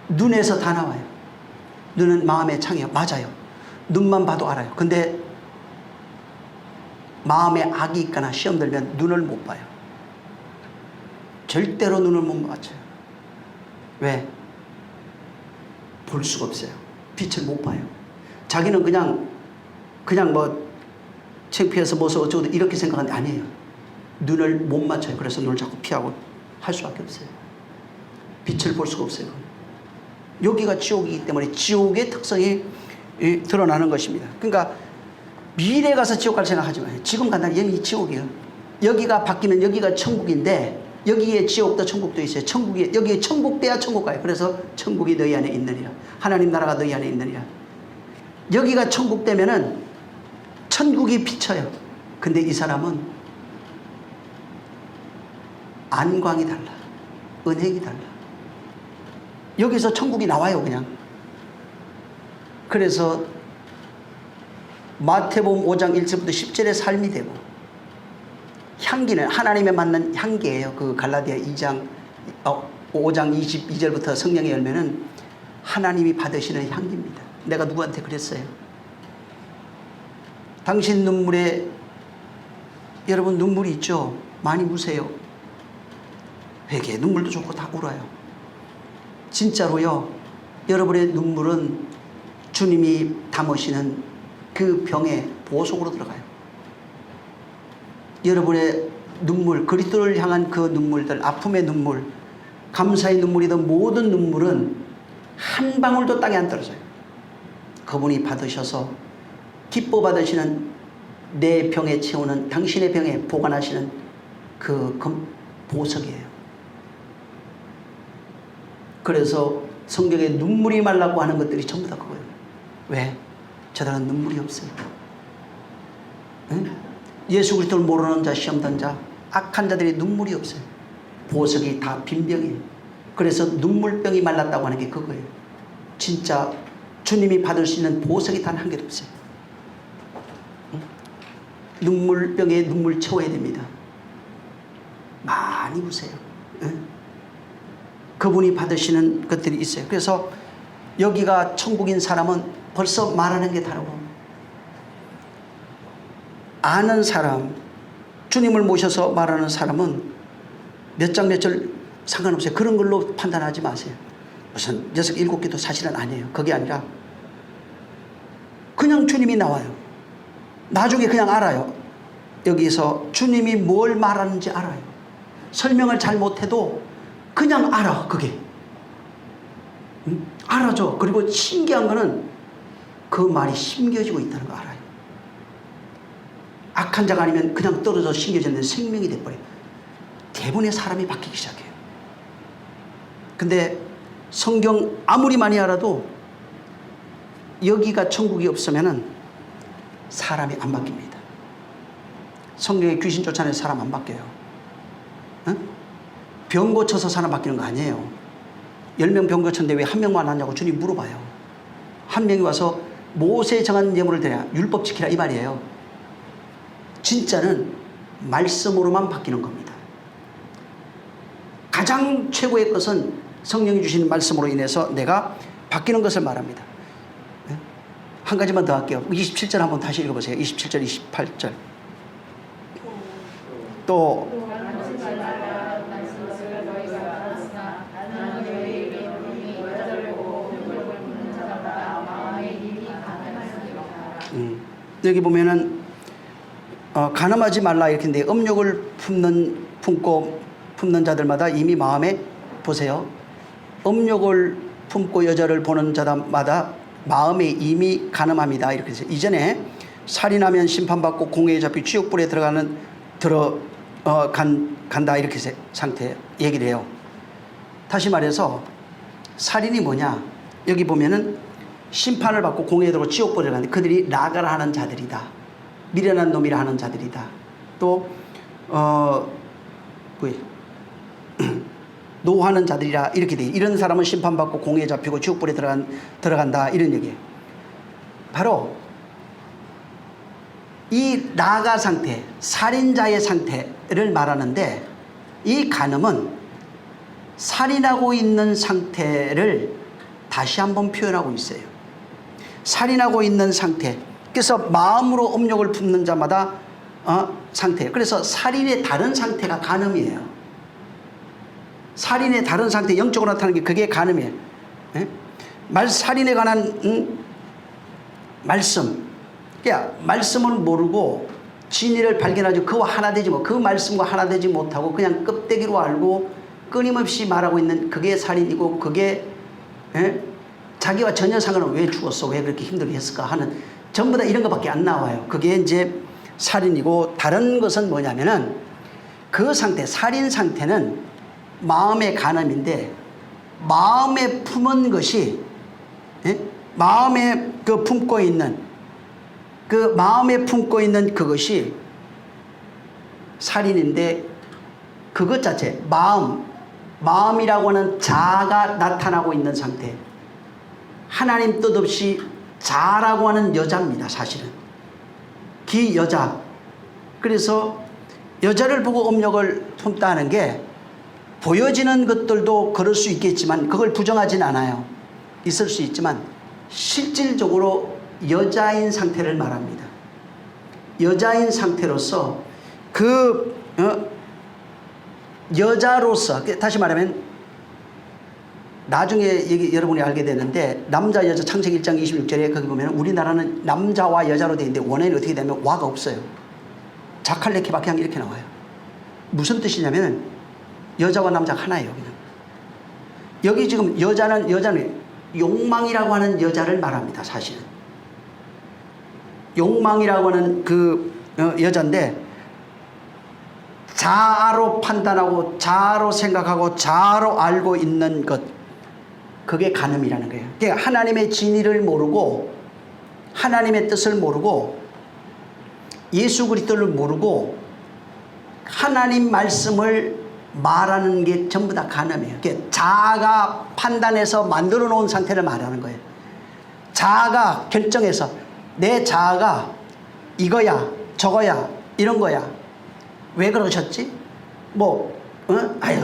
눈에서 다 나와요. 눈은 마음의 창이에요. 맞아요. 눈만 봐도 알아요. 근데 마음에 악이 있거나 시험 들면 눈을 못 봐요. 절대로 눈을 못 맞춰요. 왜? 볼 수가 없어요. 빛을 못 봐요. 자기는 그냥 뭐 창피해서 뭐서 어쩌고 이렇게 생각하는데 아니에요. 눈을 못 맞춰요. 그래서 눈을 자꾸 피하고 할 수밖에 없어요. 빛을 볼 수가 없어요. 여기가 지옥이기 때문에 지옥의 특성이 드러나는 것입니다. 그러니까 미래에 가서 지옥 갈 생각하지 마요. 지금 간다면 여기 지옥이에요. 여기가 바뀌면 여기가 천국인데 여기에 지옥도 천국도 있어요. 여기에 천국 빼야 천국 가요. 그래서 천국이 너희 안에 있느니라. 하나님 나라가 너희 안에 있느니라. 여기가 천국 되면은 천국이 비쳐요. 근데 이 사람은 안광이 달라. 은행이 달라. 여기서 천국이 나와요, 그냥. 그래서 마태복음 5장 1절부터 10절의 삶이 되고, 향기는 하나님에 맞는 향기예요. 그 갈라디아 5장 22절부터 성령의 열매는 하나님이 받으시는 향기입니다. 내가 누구한테 그랬어요? 당신 눈물에, 여러분 눈물이 있죠? 많이 우세요. 회개, 눈물도 좋고 다 울어요. 진짜로요. 여러분의 눈물은 주님이 담으시는 그 병의 보석으로 들어가요. 여러분의 눈물, 그리스도를 향한 그 눈물들, 아픔의 눈물, 감사의 눈물이든 모든 눈물은 한 방울도 땅에 안 떨어져요. 그분이 받으셔서 기뻐 받으시는 내 병에 채우는, 당신의 병에 보관하시는 그 보석이에요. 그래서 성경에 눈물이 말라고 하는 것들이 전부 다 그거예요. 왜? 저들은 눈물이 없어요. 응? 예수 그리스도를 모르는 자, 시험단 자, 악한 자들이 눈물이 없어요. 보석이 다 빈병이에요. 그래서 눈물병이 말랐다고 하는 게 그거예요. 진짜 주님이 받을 수 있는 보석이 단 한 개도 없어요. 응? 눈물병에 눈물 채워야 됩니다. 많이 우세요. 응? 그분이 받으시는 것들이 있어요. 그래서 여기가 천국인 사람은 벌써 말하는 게 다르고, 아는 사람, 주님을 모셔서 말하는 사람은 몇 장 몇 절 상관없어요. 그런 걸로 판단하지 마세요. 무슨 6, 7개도 사실은 아니에요. 그게 아니라 그냥 주님이 나와요. 나중에 그냥 알아요. 여기서 주님이 뭘 말하는지 알아요. 설명을 잘 못해도 그냥 알아. 그게 알아줘. 그리고 신기한 거는 그 말이 심겨지고 있다는 거 알아요. 악한 자가 아니면 그냥 떨어져 심겨졌는데 생명이 돼버려요. 대부분의 사람이 바뀌기 시작해요. 근데 성경 아무리 많이 알아도 여기가 천국이 없으면은 사람이 안 바뀝니다. 성경에 귀신 쫓아내서 사람 안 바뀌어요. 응? 병 고쳐서 사람 바뀌는 거 아니에요. 10명 병 고쳤는데 왜 한 명만 왔냐고 주님 물어봐요. 한 명이 와서 모세에 정한 예물을 드려야 율법 지키라 이 말이에요. 진짜는 말씀으로만 바뀌는 겁니다. 가장 최고의 것은 성령이 주시는 말씀으로 인해서 내가 바뀌는 것을 말합니다. 한 가지만 더 할게요. 27절 한번 다시 읽어보세요. 27절, 28절. 또 여기 보면은 간음하지 말라 이렇게 했는데 음욕을 품는 자들마다 이미 마음에 보세요. 음욕을 품고 여자를 보는 자마다 마음에 이미 간음합니다. 이렇게 해서 이전에 살인하면 심판받고 공회에 잡히 지옥불에 간다 이렇게 상태 얘기를 해요. 다시 말해서 살인이 뭐냐? 여기 보면은 심판을 받고 공회에 들어가고 지옥불에 가는데 그들이 나가라 하는 자들이다. 미련한 놈이라 하는 자들이다. 또 노하는 자들이라 이렇게 돼. 이런 사람은 심판받고 공회에 잡히고 지옥불에 들어간다 이런 얘기예요. 바로 이 나가 상태, 살인자의 상태를 말하는데 이 간음은 살인하고 있는 상태를 다시 한번 표현하고 있어요. 살인하고 있는 상태. 그래서 마음으로 음욕을 품는 자마다 상태. 그래서 살인의 다른 상태가 간음이에요. 살인의 다른 상태, 영적으로 나타나는 게 그게 간음이에요. 예? 살인에 관한 말씀. 그러니까 말씀을 모르고 진리를 발견하지 그와 하나 되지 못, 그 말씀과 하나 되지 못하고 그냥 껍데기로 알고 끊임없이 말하고 있는 그게 살인이고 그게 자기와 전혀 상관없이 왜 죽었어? 왜 그렇게 힘들게 했을까? 하는 전부 다 이런 것밖에 안 나와요. 그게 이제 살인이고 다른 것은 뭐냐면은 그 상태, 살인 상태는 마음의 간음인데 마음에 품은 것이 마음에 품고 있는 그것이 살인인데 그것 자체 마음이라고 하는 자아가 나타나고 있는 상태. 하나님 뜻 없이 자라고 하는 여자입니다. 사실은 기여자. 그래서 여자를 보고 음욕을 품다는 게 보여지는 것들도 그럴 수 있겠지만 그걸 부정하진 않아요. 있을 수 있지만 실질적으로 여자인 상태를 말합니다. 여자인 상태로서 여자로서 다시 말하면 나중에 여러분이 알게 되는데 남자 여자 창세기 1장 26절에 거기 보면 우리나라는 남자와 여자로 되어 있는데 원어에는 어떻게 되면 와가 없어요. 자칼레케바케한 이렇게 나와요. 무슨 뜻이냐면 여자와 남자가 하나예요. 그냥 여기 지금 여자는 욕망이라고 하는 여자를 말합니다. 사실은 욕망이라고 하는 여자인데 자아로 판단하고 자아로 생각하고 자아로 알고 있는 것, 그게 간음이라는 거예요. 그러니까 하나님의 진리를 모르고 하나님의 뜻을 모르고 예수 그리스도를 모르고 하나님 말씀을 말하는 게 전부 다 간음이에요. 그러니까 자아가 판단해서 만들어 놓은 상태를 말하는 거예요. 자아가 결정해서 내 자아가 이거야 저거야 이런 거야. 왜 그러셨지?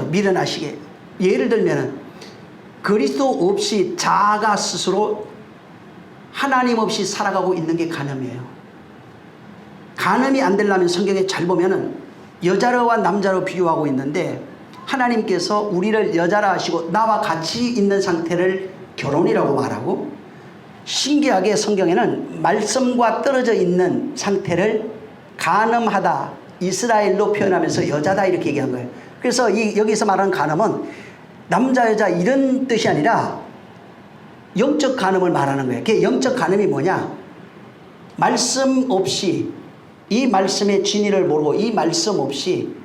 미련하시게. 예를 들면은 그리스도 없이 자아가 스스로 하나님 없이 살아가고 있는 게 간음이에요. 간음이 안 되려면 성경에 잘 보면은 여자와 남자로 비유하고 있는데 하나님께서 우리를 여자라 하시고 나와 같이 있는 상태를 결혼이라고 말하고 신기하게 성경에는 말씀과 떨어져 있는 상태를 간음하다 이스라엘로 표현하면서 여자다 이렇게 얘기한 거예요. 그래서 여기서 말하는 간음은 남자 여자 이런 뜻이 아니라 영적 간음을 말하는 거예요. 그 영적 간음이 뭐냐? 말씀 없이 이 말씀의 진리를 모르고 이 말씀 없이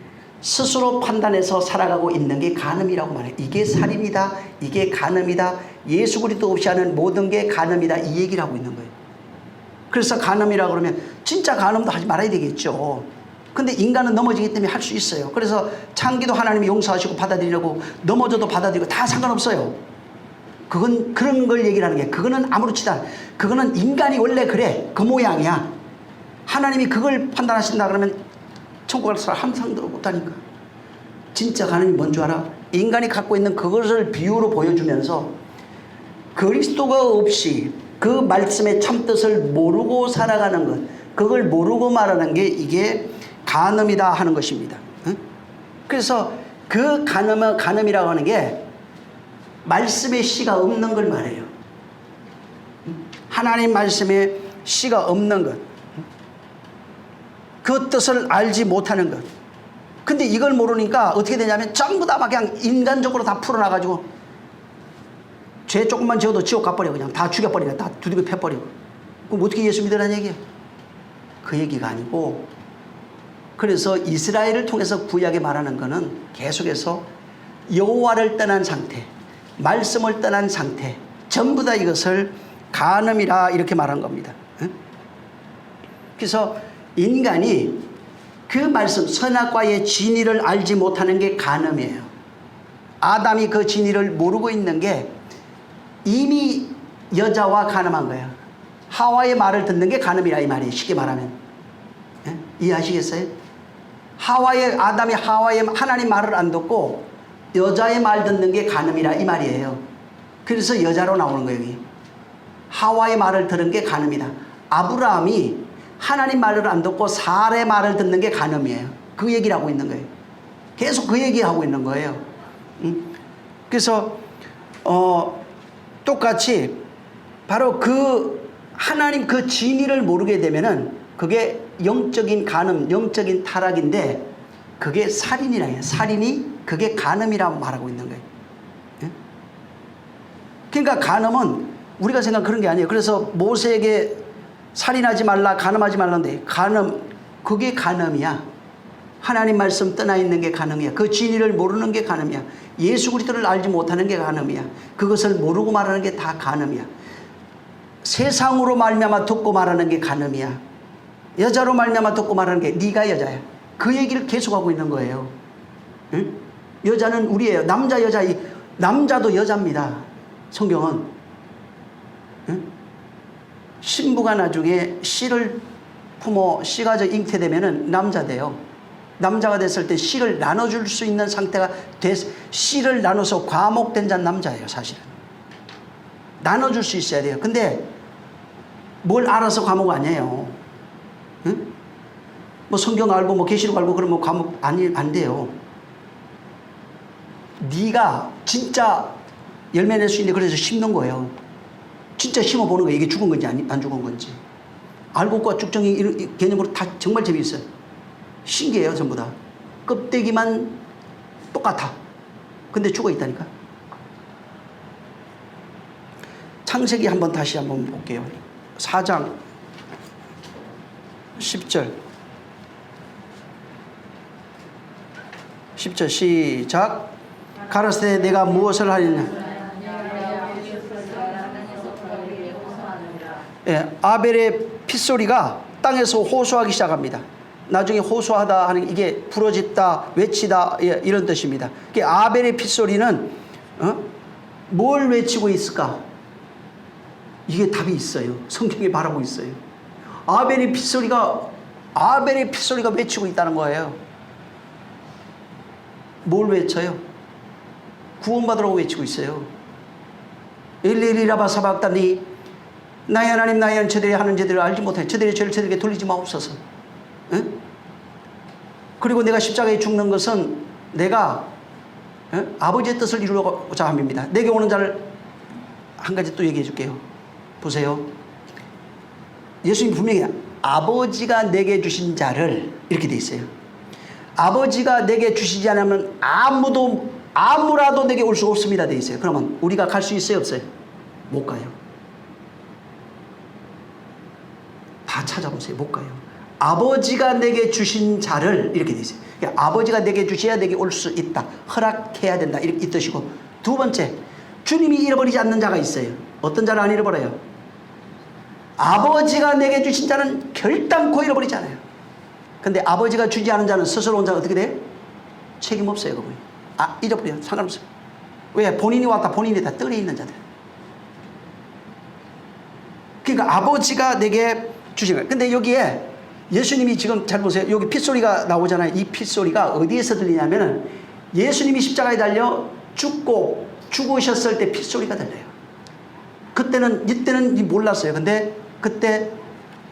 스스로 판단해서 살아가고 있는 게 간음이라고 말해요. 이게 살인이다. 이게 간음이다. 예수 그리스도 없이 하는 모든 게 간음이다. 이 얘기를 하고 있는 거예요. 그래서 간음이라고 그러면 진짜 간음도 하지 말아야 되겠죠. 근데 인간은 넘어지기 때문에 할 수 있어요. 그래서 창기도 하나님이 용서하시고 받아들이려고 넘어져도 받아들이고 다 상관없어요. 그건 그런 걸 얘기를 하는 게 그거는 아무렇지도 않아. 그거는 인간이 원래 그래. 그 모양이야. 하나님이 그걸 판단하신다 그러면 천국 갈 사람 한 상도 못하니까. 진짜 간음이 뭔 줄 알아? 인간이 갖고 있는 그것을 비유로 보여주면서 그리스도가 없이 그 말씀의 참뜻을 모르고 살아가는 것, 그걸 모르고 말하는 게 이게 간음이다 하는 것입니다. 그래서 그 간음이라고 하는 게 말씀의 씨가 없는 걸 말해요. 하나님 말씀에 씨가 없는 것, 그 뜻을 알지 못하는 것. 근데 이걸 모르니까 어떻게 되냐면 전부 다 막 그냥 인간적으로 다 풀어놔가지고 죄 조금만 지어도 지옥 가버려. 그냥 다 죽여버리고 다 두들겨 패버리고. 그럼 어떻게 예수 믿으라는 얘기예요? 그 얘기가 아니고, 그래서 이스라엘을 통해서 구약에 말하는 거는 계속해서 여호와를 떠난 상태, 말씀을 떠난 상태, 전부 다 이것을 간음이라 이렇게 말한 겁니다. 그래서 인간이 그 말씀 선악과의 진리를 알지 못하는 게 간음이에요. 아담이 그 진리를 모르고 있는 게 이미 여자와 간음한 거예요. 하와의 말을 듣는 게 간음이라 이 말이에요. 쉽게 말하면. 이해하시겠어요? 아담이 하와의 하나님 말을 안 듣고 여자의 말 듣는 게 간음이라 이 말이에요. 그래서 여자로 나오는 거예요. 여기. 하와의 말을 들은 게 간음이다. 아브라함이 하나님 말을 안 듣고 사례 말을 듣는 게 간음이에요. 그 얘기를 하고 있는 거예요. 계속 그 얘기하고 있는 거예요. 그래서 똑같이 바로 그 하나님 그 진리를 모르게 되면은 그게 영적인 간음, 영적인 타락인데 그게 살인이라 해요. 살인이 그게 간음이라고 말하고 있는 거예요. 그러니까 간음은 우리가 생각하는 그런 게 아니에요. 그래서 모세에게 살인하지 말라, 간음하지 말라는데 간음, 그게 간음이야. 하나님 말씀 떠나 있는 게 간음이야. 그 진리를 모르는 게 간음이야. 예수 그리스도를 알지 못하는 게 간음이야. 그것을 모르고 말하는 게 다 간음이야. 세상으로 말미암아 듣고 말하는 게 간음이야. 여자로 말미암아 듣고 말하는 게 네가 여자야. 그 얘기를 계속하고 있는 거예요. 응? 여자는 우리예요. 남자 여자, 남자도 여자입니다. 성경은. 응? 신부가 나중에 씨를 품어 씨가 잉태되면은 남자 돼요. 남자가 됐을 때 씨를 나눠줄 수 있는 상태가 씨를 나눠서 과목된 자는 남자예요. 사실은 나눠줄 수 있어야 돼요. 근데 뭘 알아서 과목 아니에요. 응? 뭐 성경 알고 뭐 계시록 알고 그러면 과목 안 돼요. 네가 진짜 열매 낼 수 있는데 그래서 심는 거예요. 진짜 심어보는 거예요. 이게 죽은 건지 안 죽은 건지. 알곡과 쭉정이 이런 개념으로 다 정말 재미있어요. 신기해요. 전부 다. 껍데기만 똑같아. 근데 죽어 있다니까. 창세기 다시 한번 볼게요. 4장 10절 시작. 가라사대 내가 무엇을 하리냐. 예, 아벨의 핏소리가 땅에서 호소하기 시작합니다. 나중에 호소하다 하는 이게 부러졌다, 외치다 이런 뜻입니다. 아벨의 핏소리는 뭘 외치고 있을까? 이게 답이 있어요. 성경에 말하고 있어요. 아벨의 핏소리가 외치고 있다는 거예요. 뭘 외쳐요? 구원받으라고 외치고 있어요. 엘리라바 사박다니 나의 하나님 나의 하나님 저들이 하는 죄들을 알지 못해 저들의 죄를 저들에게 돌리지 마옵소서. 응? 그리고 내가 십자가에 죽는 것은 내가 아버지의 뜻을 이루고자 함입니다. 내게 오는 자를 한 가지 또 얘기해 줄게요. 보세요. 예수님 분명히 아버지가 내게 주신 자를 이렇게 돼 있어요. 아버지가 내게 주시지 않으면 아무라도 내게 올 수 없습니다 돼 있어요. 그러면 우리가 갈 수 있어요 없어요? 못 가요. 다 찾아보세요. 못 가요. 아버지가 내게 주신 자를 이렇게 돼 있어요. 그러니까 아버지가 내게 주셔야 내게 올 수 있다. 허락해야 된다. 이렇게 이 뜻이고, 두 번째, 주님이 잃어버리지 않는 자가 있어요. 어떤 자를 안 잃어버려요? 아버지가 내게 주신 자는 결단코 잃어버리지 않아요. 근데 아버지가 주지 않은 자는 스스로 온 자는 어떻게 돼요? 책임 없어요. 그분이. 잊어버려요. 상관없어요. 왜? 본인이 왔다 본인이 다 떨에 있는 자들. 그러니까 아버지가 내게 주신 거예요. 근데 여기에 예수님이 지금 잘 보세요. 여기 핏소리가 나오잖아요. 이 핏소리가 어디에서 들리냐면은 예수님이 십자가에 달려 죽으셨을 때 핏소리가 들려요. 이때는 몰랐어요. 근데 그때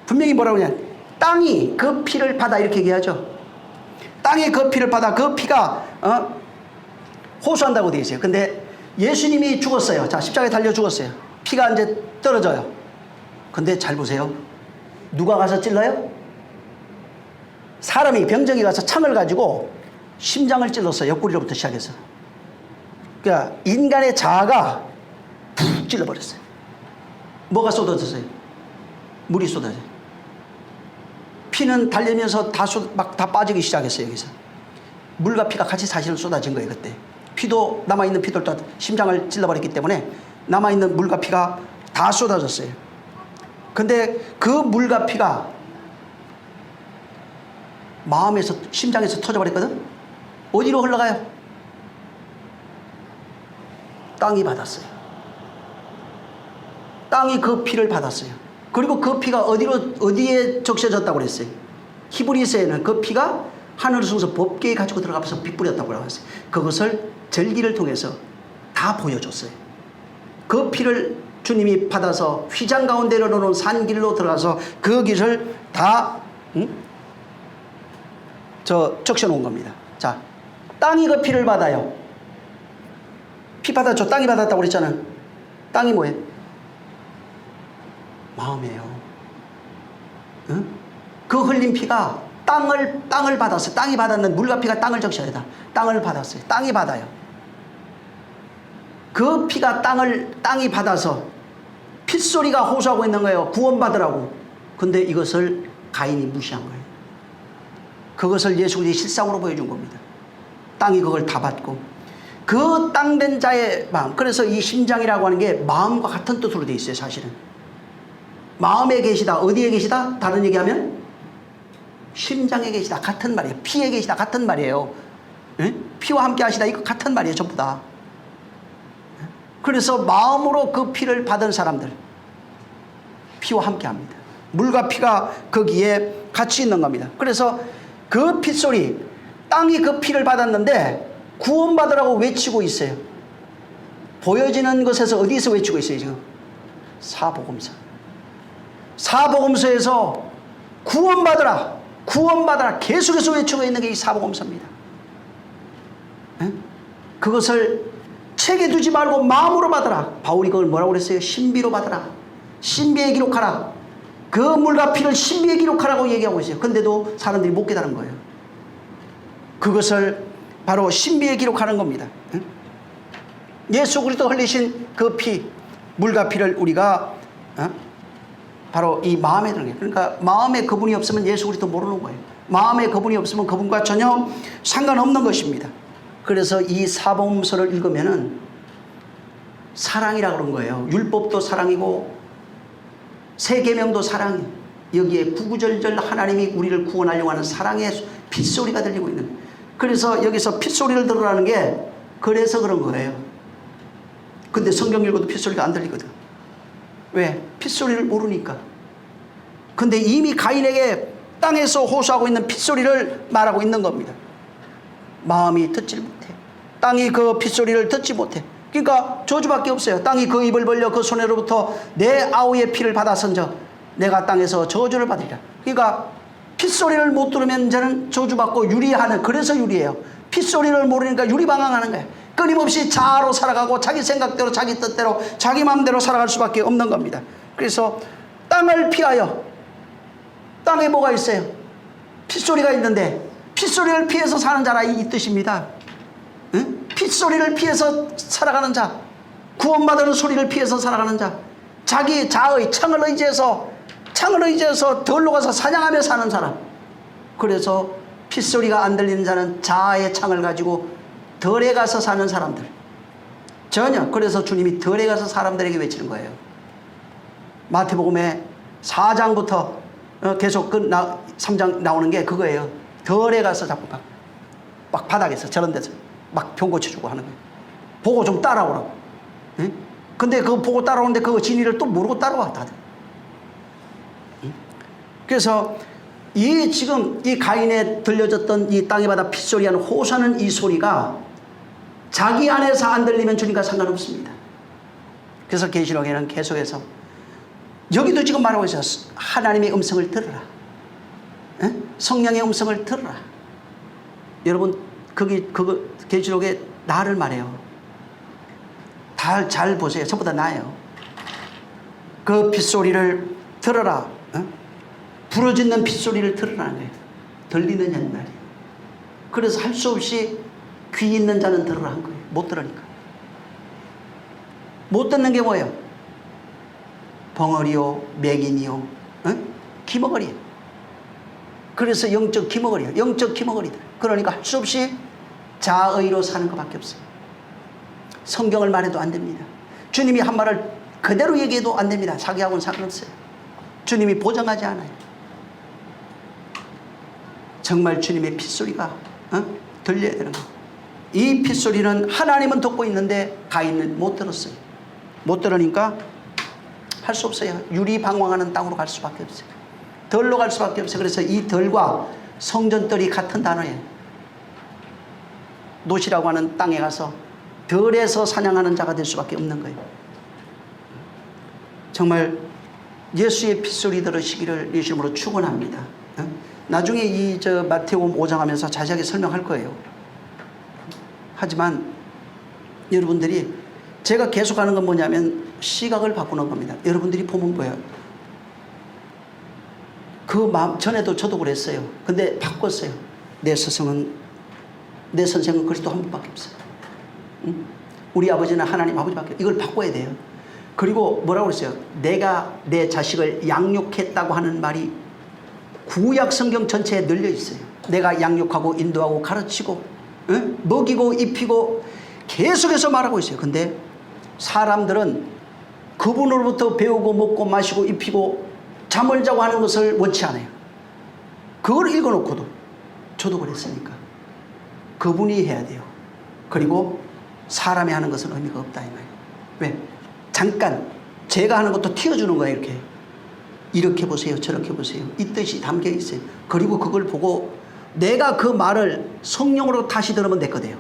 분명히 뭐라고 하냐. 땅이 그 피를 받아 이렇게 얘기하죠. 땅이 그 피를 받아 그 피가 호소한다고 되어 있어요. 근데 예수님이 죽었어요. 자, 십자가에 달려 죽었어요. 피가 이제 떨어져요. 근데 잘 보세요. 누가 가서 찔러요? 사람이 병정이 가서 창을 가지고 심장을 찔러서 옆구리로부터 시작해서, 그러니까 인간의 자아가 푹 찔러버렸어요. 뭐가 쏟아졌어요? 물이 쏟아져요. 피는 달리면서 막 다 빠지기 시작했어요. 여기서 물과 피가 같이 사실은 쏟아진 거예요. 그때 피도, 남아있는 피들도 심장을 찔러버렸기 때문에 남아있는 물과 피가 다 쏟아졌어요. 근데 그 물과 피가 마음에서, 심장에서 터져버렸거든. 어디로 흘러가요? 땅이 받았어요. 땅이 그 피를 받았어요. 그리고 그 피가 어디에 적셔졌다고 그랬어요? 히브리서에는 그 피가 하늘을 숭서 법궤에 가지고 들어가면서 피 뿌렸다고 했어요. 그것을 절기를 통해서 다 보여줬어요. 그 피를 주님이 받아서 휘장 가운데로 놓은 산길로 들어가서 그 길을 다 적셔 놓은 겁니다. 자, 땅이 그 피를 받아요. 피 받았죠. 땅이 받았다고 그랬잖아요. 땅이 뭐예요? 마음이에요. 응? 그 흘린 피가 땅을 받았어요. 땅이 받았는, 물과 피가 땅을 적셔야 돼. 땅을 받았어요. 땅이 받아요. 그 피가 땅이 받아서 핏소리가 호소하고 있는 거예요. 구원받으라고. 근데 이것을 가인이 무시한 거예요. 그것을 예수 그리스도의 실상으로 보여준 겁니다. 땅이 그걸 다 받고, 그 땅된 자의 마음, 그래서 이 심장이라고 하는 게 마음과 같은 뜻으로 되어 있어요. 사실은 마음에 계시다, 어디에 계시다? 다른 얘기하면 심장에 계시다, 같은 말이에요. 피에 계시다, 같은 말이에요. 에? 피와 함께 하시다, 이거 같은 말이에요. 전부 다. 그래서 마음으로 그 피를 받은 사람들, 피와 함께 합니다. 물과 피가 거기에 같이 있는 겁니다. 그래서 그 핏소리, 땅이 그 피를 받았는데 구원받으라고 외치고 있어요. 보여지는 것에서 어디서 외치고 있어요? 지금 사복음서. 사복음서에서 구원받으라, 구원받으라 계속해서 외치고 있는 게 이 사복음서입니다. 에? 그것을 책에 두지 말고 마음으로 받으라. 바울이 그걸 뭐라고 그랬어요? 신비로 받으라. 신비에 기록하라. 그 물과 피를 신비에 기록하라고 얘기하고 있어요. 근데도 사람들이 못 깨달은 거예요. 그것을 바로 신비에 기록하는 겁니다. 예수 그리스도 흘리신 그 피, 물과 피를 우리가 바로 이 마음에 드는 거예요. 그러니까 마음에 그분이 없으면 예수 그리스도 모르는 거예요. 마음에 그분이 없으면 그분과 전혀 상관없는 것입니다. 그래서 이 사복음서를 읽으면은 사랑이라 그런 거예요. 율법도 사랑이고 새 계명도 사랑이, 여기에 구구절절 하나님이 우리를 구원하려고 하는 사랑의 핏소리가 들리고 있는 거예요. 그래서 여기서 핏소리를 들으라는 게 그래서 그런 거예요. 근데 성경 읽어도 핏소리가 안 들리거든. 왜? 핏소리를 모르니까. 근데 이미 가인에게 땅에서 호소하고 있는 핏소리를 말하고 있는 겁니다. 마음이 듣질 못해. 땅이 그 핏소리를 듣지 못해. 그러니까 저주밖에 없어요. 땅이 그 입을 벌려 그 손에로부터 내 아우의 피를 받아선저 내가 땅에서 저주를 받으리라. 그러니까 핏소리를 못 들으면 이제는 저주받고 유리하는, 그래서 유리해요. 핏소리를 모르니까 유리방황하는 거예요. 끊임없이 자아로 살아가고 자기 생각대로, 자기 뜻대로, 자기 마음대로 살아갈 수밖에 없는 겁니다. 그래서 땅을 피하여, 땅에 뭐가 있어요? 핏소리가 있는데 핏소리를 피해서 사는 자라, 이 뜻입니다. 응? 핏소리를 피해서 살아가는 자, 구원받는 소리를 피해서 살아가는 자, 자기 자의 창을 의지해서 덜로 가서 사냥하며 사는 사람. 그래서 핏소리가 안 들리는 자는 자아의 창을 가지고 덜에 가서 사는 사람들. 전혀. 그래서 주님이 덜에 가서 사람들에게 외치는 거예요. 마태복음에 4장부터 계속 3장 나오는 게 그거예요. 덜에 가서 자꾸 막 바닥에서 저런 데서 막 병 고쳐주고 하는 거예요. 보고 좀 따라오라고. 응? 근데 그거 보고 따라오는데 그 진리를 또 모르고 따라와 다들. 응? 그래서 지금 이 가인에 들려졌던 이 땅에 받아 핏소리하는 호소하는 이 소리가 자기 안에서 안 들리면 주님과 상관없습니다. 그래서 계시록에는 계속해서 여기도 지금 말하고 있어요. 하나님의 음성을 들으라. 에? 성령의 음성을 들으라. 여러분 그거 계시록에 나를 말해요. 잘 보세요. 저보다 나아요. 그 핏소리를 들어라. 에? 부러지는 핏소리를 들으라는 거예요. 들리느냐는 말이에요. 그래서 할 수 없이 귀 있는 자는 들으라 한 거예요. 못 들으니까. 못 듣는 게 뭐예요? 벙어리요, 맹인이요, 기머거리예요. 그래서 영적 기머거리예요. 영적 기머거리들. 그러니까 할 수 없이 자의로 사는 것밖에 없어요. 성경을 말해도 안 됩니다. 주님이 한 말을 그대로 얘기해도 안 됩니다. 자기하고는 상관없어요. 주님이 보장하지 않아요. 정말 주님의 핏소리가 들려야 되는 거예요. 이 핏소리는 하나님은 듣고 있는데 가인은 못 들었어요. 못 들으니까 할 수 없어요. 유리방황하는 땅으로 갈 수밖에 없어요. 덜로 갈 수밖에 없어요. 그래서 이 덜과 성전떨이 같은 단어예요. 노시라고 하는 땅에 가서 덜에서 사냥하는 자가 될 수밖에 없는 거예요. 정말 예수의 핏소리 들으시기를 예수 이름으로 축원합니다. 나중에 이 마태복음 5장 하면서 자세하게 설명할 거예요. 하지만 여러분들이 제가 계속하는 건 뭐냐면 시각을 바꾸는 겁니다. 여러분들이 보면 뭐예요? 그 마음 전에도 저도 그랬어요. 근데 바꿨어요. 내 선생은 그리스도 한 분밖에 없어요. 우리 아버지는 하나님 아버지밖에. 이걸 바꿔야 돼요. 그리고 뭐라고 그랬어요? 내가 내 자식을 양육했다고 하는 말이 구약 성경 전체에 널려 있어요. 내가 양육하고 인도하고 가르치고 먹이고 입히고 계속해서 말하고 있어요. 근데 사람들은 그분으로부터 배우고 먹고 마시고 입히고 잠을 자고 하는 것을 원치 않아요. 그걸 읽어놓고도 저도 그랬으니까 그분이 해야 돼요. 그리고 사람이 하는 것은 의미가 없다 이 말이에요. 왜? 잠깐 제가 하는 것도 튀어주는 거예요. 이렇게 보세요, 저렇게 보세요. 이 뜻이 담겨 있어요. 그리고 그걸 보고 내가 그 말을 성령으로 다시 들으면 내 거 돼요.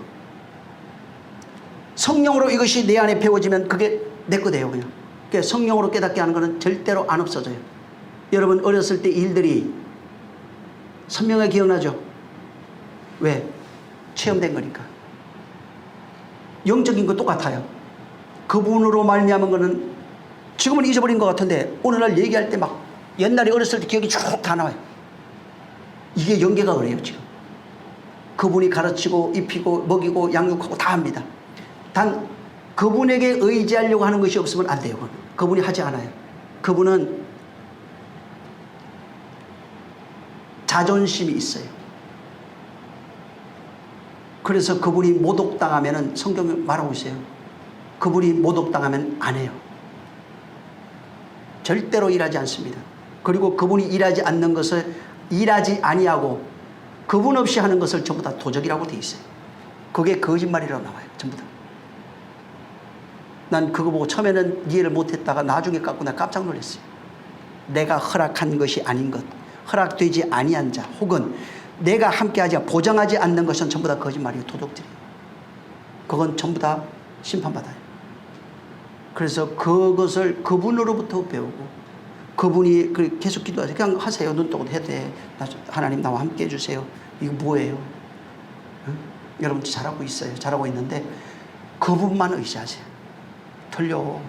성령으로 이것이 내 안에 배워지면 그게 내 거 돼요. 그냥. 그러니까 성령으로 깨닫게 하는 것은 절대로 안 없어져요. 여러분 어렸을 때 일들이 선명하게 기억나죠? 왜? 체험된 거니까. 영적인 거 똑같아요. 그분으로 말미암은 거는 지금은 잊어버린 것 같은데 오늘날 얘기할 때 막 옛날에 어렸을 때 기억이 쭉 다 나와요. 이게 연계가 그래요 지금. 그분이 가르치고 입히고 먹이고 양육하고 다 합니다. 단 그분에게 의지하려고 하는 것이 없으면 안 돼요. 그분이 하지 않아요. 그분은 자존심이 있어요. 그래서 그분이 모독당하면 성경이 말하고 있어요. 그분이 모독당하면 안 해요. 절대로 일하지 않습니다. 그리고 그분이 일하지 않는 것을 일하지 아니하고 그분 없이 하는 것을 전부 다 도적이라고 돼 있어요. 그게 거짓말이라고 나와요. 전부 다. 난 그거 보고 처음에는 이해를 못했다가 나중에 갖고 나 깜짝 놀랐어요. 내가 허락한 것이 아닌 것, 허락되지 아니한 자, 혹은 내가 함께하지 보장하지 않는 것은 전부 다 거짓말이에요. 도둑질이에요. 그건 전부 다 심판받아요. 그래서 그것을 그분으로부터 배우고 그분이 계속 기도하세요. 그냥 하세요. 눈 뜨고 해도 돼. 하나님 나와 함께 해주세요. 이거 뭐예요? 응? 여러분 잘하고 있어요. 잘하고 있는데 그분만 의지하세요. 들려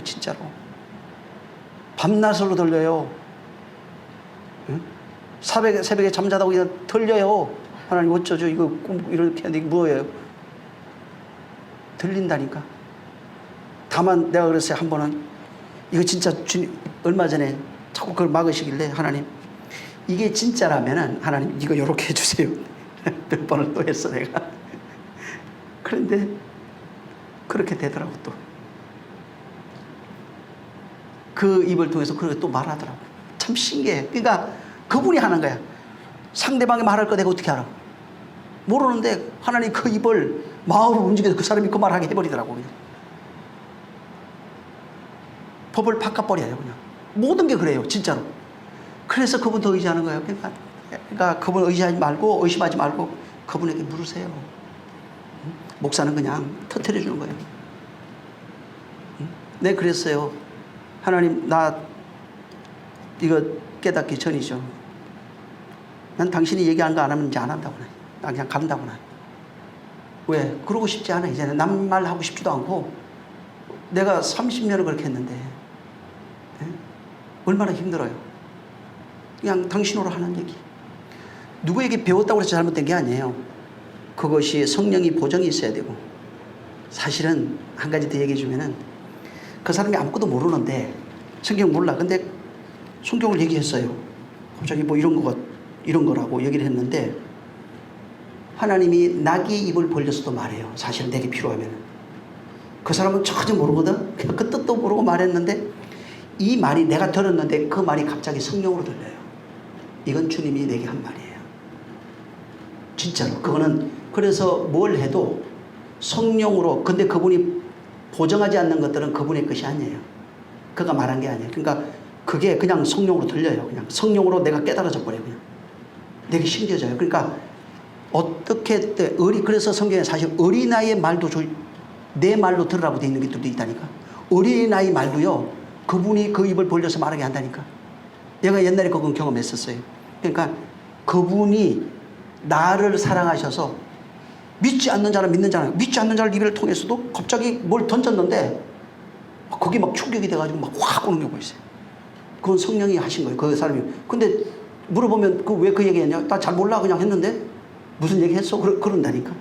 진짜로. 밤낮으로 들려요. 응? 새벽에 잠자다가 그냥 들려요. 하나님 어쩌죠? 이거 꿈 이렇게 하는데 이게 뭐예요? 들린다니까. 다만 내가 그랬어요. 한 번은 이거 진짜 주님 얼마 전에 자꾸 그걸 막으시길래 하나님 이게 진짜라면은 하나님 이거 요렇게 해주세요. 몇 번을 또 했어 내가. 그런데 그렇게 되더라고. 또 그 입을 통해서 그렇게 또 말하더라고. 참 신기해. 그러니까 그분이 하는 거야. 상대방이 말할 거 내가 어떻게 알아? 모르는데 하나님 그 입을 마음으로 움직여서 그 사람이 그 말하게 해버리더라고. 그냥. 법을 바꿔버려요. 그냥. 모든 게 그래요. 진짜로. 그래서 그분 더 의지하는 거예요. 그러니까 그분 의지하지 말고 의심하지 말고 그분에게 물으세요. 목사는 그냥 터뜨려 주는 거예요. 네, 그랬어요. 하나님, 나 이거 깨닫기 전이죠. 난 당신이 얘기한 거 안 하면 이제 안 한다구나. 나 그냥 간다구나. 왜? 그러고 싶지 않아. 이제는 남 말 하고 싶지도 않고 내가 30년을 그렇게 했는데 얼마나 힘들어요. 그냥 당신으로 하는 얘기. 누구에게 배웠다고 해서 잘못된 게 아니에요. 그것이 성령이 보정이 있어야 되고, 사실은 한 가지 더 얘기해 주면은 그 사람이 아무것도 모르는데 성경 몰라. 근데 성경을 얘기했어요. 갑자기 뭐 이런 거라고 얘기를 했는데 하나님이 낙이 입을 벌려서도 말해요. 사실은 내게 필요하면. 그 사람은 전혀 모르거든. 그냥 그 뜻도 모르고 말했는데 이 말이 내가 들었는데 그 말이 갑자기 성령으로 들려요. 이건 주님이 내게 한 말이에요. 진짜로. 그거는 그래서 뭘 해도 성령으로, 근데 그분이 보정하지 않는 것들은 그분의 것이 아니에요. 그가 말한 게 아니에요. 그러니까 그게 그냥 성령으로 들려요. 그냥 성령으로 내가 깨달아져 버려요. 그냥 내게 심겨져요. 그러니까 어떻게 그래서 성경에 사실 어린아이의 말도 내 말로 들으라고 돼 있는 것들도 있다니까. 어린아이 말도요, 그분이 그 입을 벌려서 말하게 한다니까. 내가 옛날에 그건 경험했었어요. 그러니까 그분이 나를 사랑하셔서 믿지 않는 자는 믿는 자는, 믿지 않는 자를 입을 통해서도 갑자기 뭘 던졌는데 거기 막 충격이 돼가지고 막 확 오는 경우가 있어요. 그건 성령이 하신 거예요. 그 사람이. 근데 물어보면 왜 그 얘기했냐? 나 잘 몰라 그냥 했는데 무슨 얘기 했어? 그런다니까.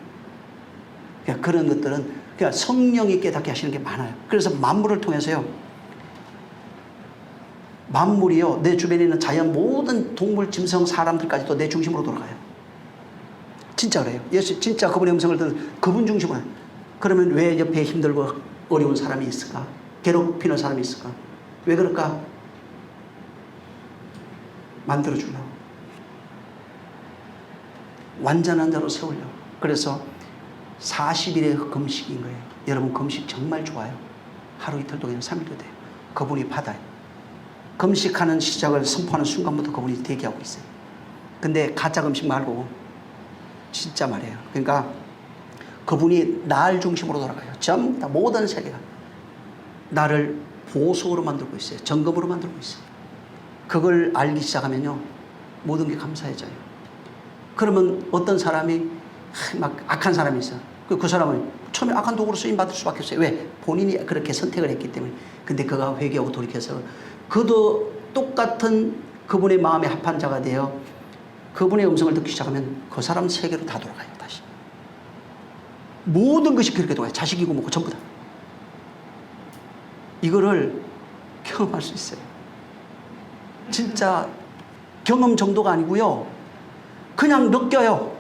그러니까 그런 것들은 그러니까 성령이 깨닫게 하시는 게 많아요. 그래서 만물을 통해서요, 만물이요, 내 주변에 있는 자연 모든 동물, 짐승, 사람들까지도 내 중심으로 돌아가요. 진짜 그래요. 예수 진짜 그분의 음성을 듣는 그분 중심으로. 그러면 왜 옆에 힘들고 어려운 사람이 있을까? 괴롭히는 사람이 있을까? 왜 그럴까? 만들어주려고. 완전한 자로 세우려고. 그래서 40일의 금식인 거예요. 여러분 금식 정말 좋아요. 하루 이틀도 그냥 3일도 돼요. 그분이 받아요. 금식하는 시작을 선포하는 순간부터 그분이 대기하고 있어요. 근데 가짜 금식 말고 진짜 말이에요. 그러니까 그분이 날 중심으로 돌아가요. 전부 다 모든 세계가 나를 보석으로 만들고 있어요. 정금으로 만들고 있어요. 그걸 알기 시작하면요, 모든 게 감사해져요. 그러면 어떤 사람이 막 악한 사람이 있어. 그 사람은 처음에 악한 도구로 쓰임받을 수밖에 없어요. 왜? 본인이 그렇게 선택을 했기 때문에. 근데 그가 회개하고 돌이켜서 그도 똑같은 그분의 마음에 합한 자가 되어 그분의 음성을 듣기 시작하면 그 사람 세계로 다 돌아가요. 다시 모든 것이 그렇게 돌아가요. 자식이고 뭐고 전부 다. 이거를 경험할 수 있어요. 진짜 경험 정도가 아니고요, 그냥 느껴요.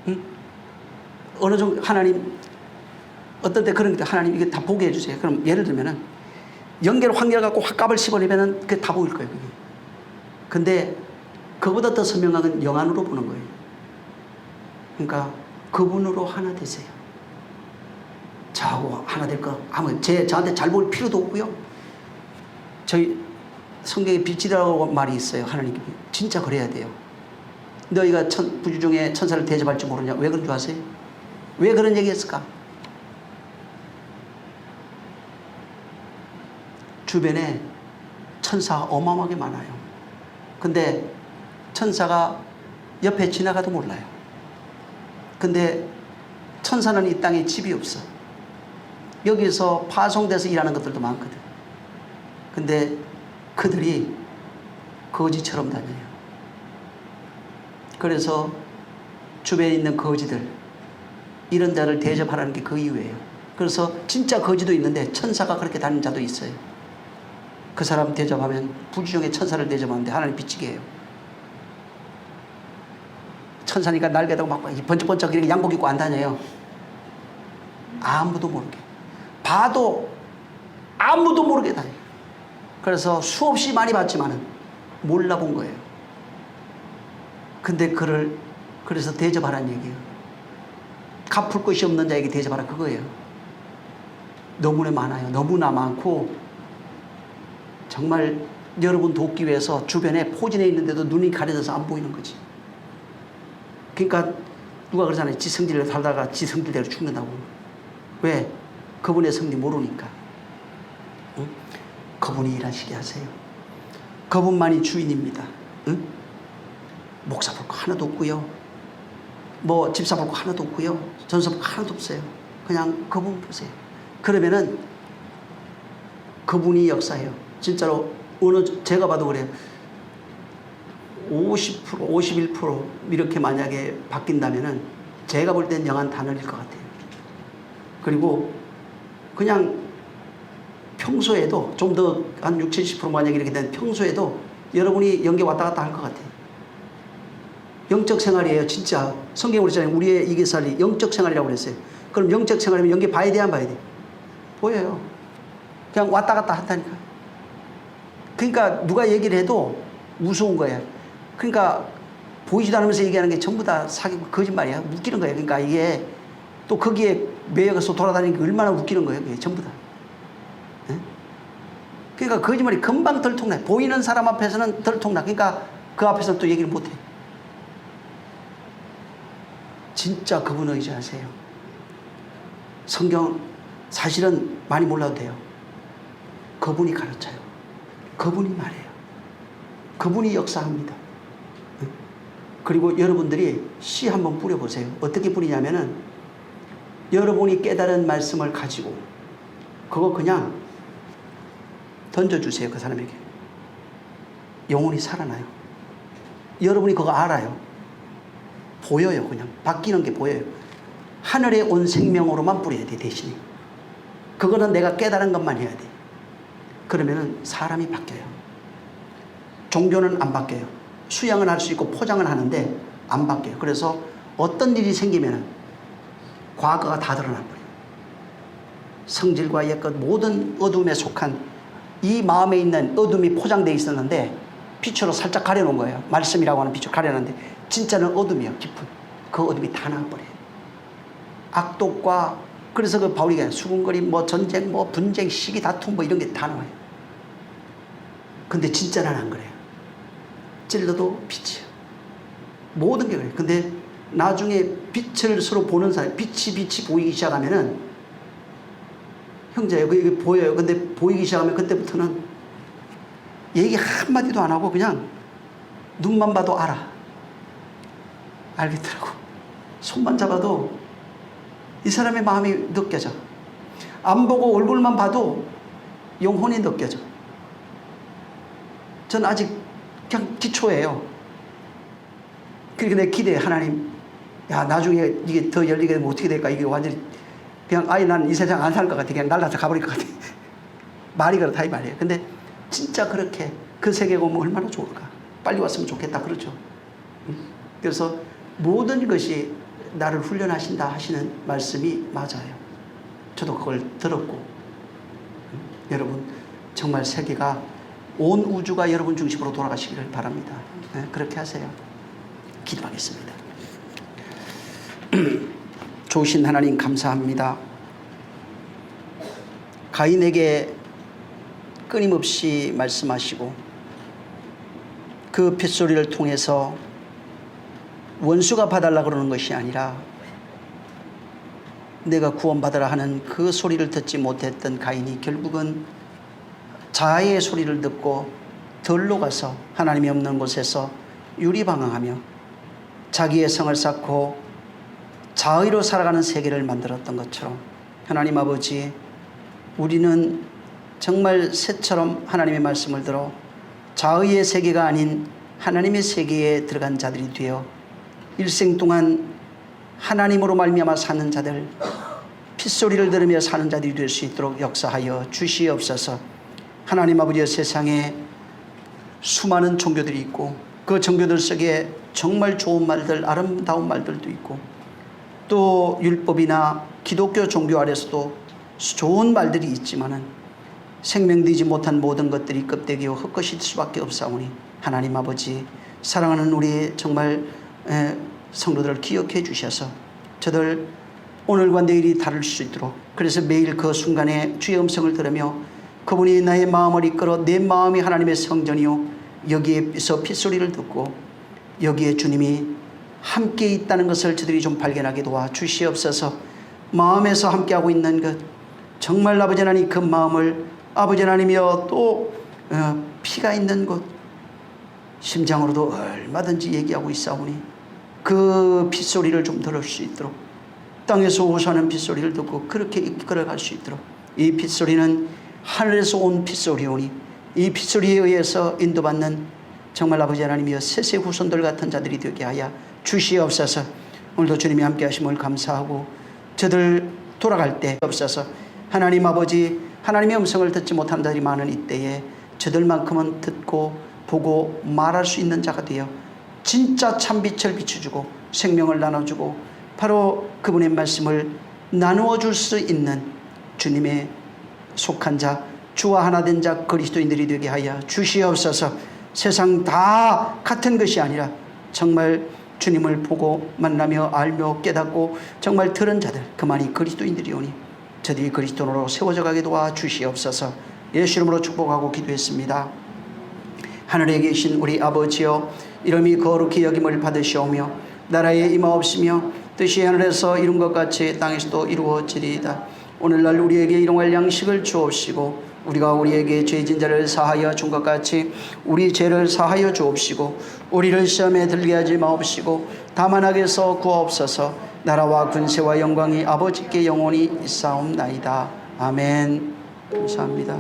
응? 어느 정도 하나님 어떤 때 그런 게 하나님 이게 다 보게 해주세요. 그럼 예를 들면은 연계를 확률 갖고 확값을 씹어내면은 그게 다 보일 거예요. 그게. 근데 그보다 더 선명한 건 영안으로 보는 거예요. 그러니까 그분으로 하나 되세요. 저하고 하나 될 거 아무 저한테 잘 볼 필요도 없고요. 저희 성경에 빛이라고 말이 있어요. 하나님께 진짜 그래야 돼요. 너희가 부주중에 천사를 대접할 줄 모르냐? 왜 그런 줄 아세요? 왜 그런 얘기했을까? 주변에 천사가 어마어마하게 많아요. 근데 천사가 옆에 지나가도 몰라요. 근데 천사는 이 땅에 집이 없어. 여기서 파송돼서 일하는 것들도 많거든. 근데 그들이 거지처럼 다녀요. 그래서 주변에 있는 거지들, 이런 자를 대접하라는 게 그 이유예요. 그래서 진짜 거지도 있는데 천사가 그렇게 다니는 자도 있어요. 그 사람 대접하면 부주중에 천사를 대접하는데 하나님 비치게 해요. 천사니까 날개다고 막 번쩍번쩍 이렇게 양복 입고 안 다녀요. 아무도 모르게. 봐도 아무도 모르게 다녀요. 그래서 수없이 많이 봤지만은 몰라본 거예요. 근데 그래서 대접하라는 얘기예요. 갚을 것이 없는 자에게 대접하라 그거예요. 너무나 많아요. 너무나 많고 정말 여러분 돕기 위해서 주변에 포진해 있는데도 눈이 가려져서 안 보이는 거지. 그러니까 누가 그러잖아요. 지 성질을 살다가 지 성질대로 죽는다고. 왜? 그분의 성질 모르니까. 응? 그분이 일하시게 하세요. 그분만이 주인입니다. 응? 목사 볼 거 하나도 없고요. 뭐 집사 볼 거 하나도 없고요. 전사 볼 거 하나도 없어요. 그냥 그분 보세요. 그러면은 그분이 역사해요. 진짜로 제가 봐도 그래요. 50%, 51% 이렇게 만약에 바뀐다면은 제가 볼 땐 영한 단어일 것 같아요. 그리고 그냥 평소에도 좀 더 한 60, 70% 만약에 이렇게 되면 평소에도 여러분이 연계 왔다 갔다 할 것 같아요. 영적 생활이에요. 진짜 성경에 그랬잖아요. 우리의 이게 살이 영적 생활이라고 그랬어요. 그럼 영적 생활이면 연계 봐야 돼, 안 봐야 돼? 보여요. 그냥 왔다 갔다 한다니까. 그러니까 누가 얘기를 해도 무서운 거예요. 그러니까 보이지도 않으면서 얘기하는 게 전부 다 사기고 거짓말이야. 웃기는 거예요. 그러니까 이게 또 거기에 매여서 돌아다니는 게 얼마나 웃기는 거예요. 그게 전부 다. 네? 그러니까 거짓말이 금방 들통나. 보이는 사람 앞에서는 들통나. 그러니까 그 앞에서는 또 얘기를 못해. 진짜 그분 의지하세요. 성경 사실은 많이 몰라도 돼요. 그분이 가르쳐요. 그분이 말해요. 그분이 역사합니다. 그리고 여러분들이 씨 한번 뿌려보세요. 어떻게 뿌리냐면은 여러분이 깨달은 말씀을 가지고 그거 그냥 던져주세요. 그 사람에게. 영혼이 살아나요. 여러분이 그거 알아요. 보여요. 그냥 바뀌는 게 보여요. 하늘에 온 생명으로만 뿌려야 돼. 대신에 그거는 내가 깨달은 것만 해야 돼. 그러면은 사람이 바뀌어요. 종교는 안 바뀌어요. 수양은 할 수 있고 포장은 하는데 안 바뀌어요. 그래서 어떤 일이 생기면은 과거가 다 드러나 버려요. 성질과 옛것 모든 어둠에 속한 이 마음에 있는 어둠이 포장되어 있었는데 빛으로 살짝 가려놓은 거예요. 말씀이라고 하는 빛으로 가려놨는데 진짜는 어둠이에요. 깊은 그 어둠이 다 나와버려요. 악독과 그래서 그 바울이 그냥 수군거림 뭐 전쟁 뭐 분쟁 시기 다툼 뭐 이런 게 다 나와요. 근데 진짜는 안 그래요. 찔러도 빛이에요. 모든 게 그래요. 근데 나중에 빛을 서로 보는 사람, 빛이 보이기 시작하면은 형제예요. 그게 보여요. 근데 보이기 시작하면 그때부터는 얘기 한마디도 안 하고 그냥 눈만 봐도 알아. 알겠더라고. 손만 잡아도 이 사람의 마음이 느껴져. 안 보고 얼굴만 봐도 영혼이 느껴져. 전 아직 그냥 기초예요. 그러니까 내 기대해. 하나님, 야 나중에 이게 더 열리게 되면 어떻게 될까? 이게 완전히 그냥 아예 난 이 세상 안 살 것 같아. 그냥 날라서 가버릴 것 같아. 말이 그렇다 이 말이에요. 근데 진짜 그렇게 그 세계가 오면 얼마나 좋을까? 빨리 왔으면 좋겠다. 그렇죠? 그래서 모든 것이 나를 훈련하신다 하시는 말씀이 맞아요. 저도 그걸 들었고 여러분 정말 세계가 온 우주가 여러분 중심으로 돌아가시기를 바랍니다. 그렇게 하세요. 기도하겠습니다. 좋으신 하나님 감사합니다. 가인에게 끊임없이 말씀하시고 그 핏소리를 통해서 원수가 봐달라고 그러는 것이 아니라 내가 구원받으라 하는 그 소리를 듣지 못했던 가인이 결국은 자아의 소리를 듣고 들로 가서 하나님이 없는 곳에서 유리방황하며 자기의 성을 쌓고 자의로 살아가는 세계를 만들었던 것처럼 하나님 아버지 우리는 정말 새처럼 하나님의 말씀을 들어 자의의 세계가 아닌 하나님의 세계에 들어간 자들이 되어 일생 동안 하나님으로 말미암아 사는 자들 핏소리를 들으며 사는 자들이 될 수 있도록 역사하여 주시옵소서. 하나님 아버지의 세상에 수많은 종교들이 있고 그 종교들 속에 정말 좋은 말들 아름다운 말들도 있고 또 율법이나 기독교 종교 아래서도 좋은 말들이 있지만은 생명되지 못한 모든 것들이 껍데기요 헛것일 수밖에 없사오니 하나님 아버지 사랑하는 우리 정말 성도들을 기억해 주셔서 저들 오늘과 내일이 다를 수 있도록 그래서 매일 그 순간에 주의 음성을 들으며 그분이 나의 마음을 이끌어 내 마음이 하나님의 성전이요 여기에서 핏소리를 듣고 여기에 주님이 함께 있다는 것을 저들이 좀 발견하게 도와 주시옵소서. 마음에서 함께하고 있는 것 정말 아버지 하나님 그 마음을 아버지 하나님이여 또 피가 있는 곳 심장으로도 얼마든지 얘기하고 있사오니 그 핏소리를 좀 들을 수 있도록 땅에서 호소하는 핏소리를 듣고 그렇게 이끌어갈 수 있도록 이 핏소리는 하늘에서 온 핏소리오니 이 핏소리에 의해서 인도받는 정말 아버지 하나님이여 셋의 후손들 같은 자들이 되게 하여 주시옵소서. 오늘도 주님이 함께 하심을 감사하고 저들 돌아갈 때 없어서 하나님 아버지 하나님의 음성을 듣지 못한 자들이 많은 이때에 저들만큼은 듣고 보고 말할 수 있는 자가 되어 진짜 참빛을 비춰주고 생명을 나눠주고 바로 그분의 말씀을 나누어 줄 수 있는 주님의 속한 자 주와 하나 된 자 그리스도인들이 되게 하여 주시옵소서. 세상 다 같은 것이 아니라 정말 주님을 보고 만나며 알며 깨닫고 정말 들은 자들 그만이 그리스도인들이오니 저들이 그리스도로 세워져 가게 도와 주시옵소서. 예수 이름으로 축복하고 기도했습니다. 하늘에 계신 우리 아버지여 이름이 거룩히 여김을 받으시오며 나라에 임하옵시며 뜻이 하늘에서 이룬 것 같이 땅에서도 이루어지리이다. 오늘날 우리에게 일용할 양식을 주옵시고 우리가 우리에게 죄진 자를 사하여 준 것 같이 우리 죄를 사하여 주옵시고 우리를 시험에 들게 하지 마옵시고 다만 악에서 구하옵소서. 나라와 군세와 영광이 아버지께 영원히 있사옵나이다. 아멘. 감사합니다.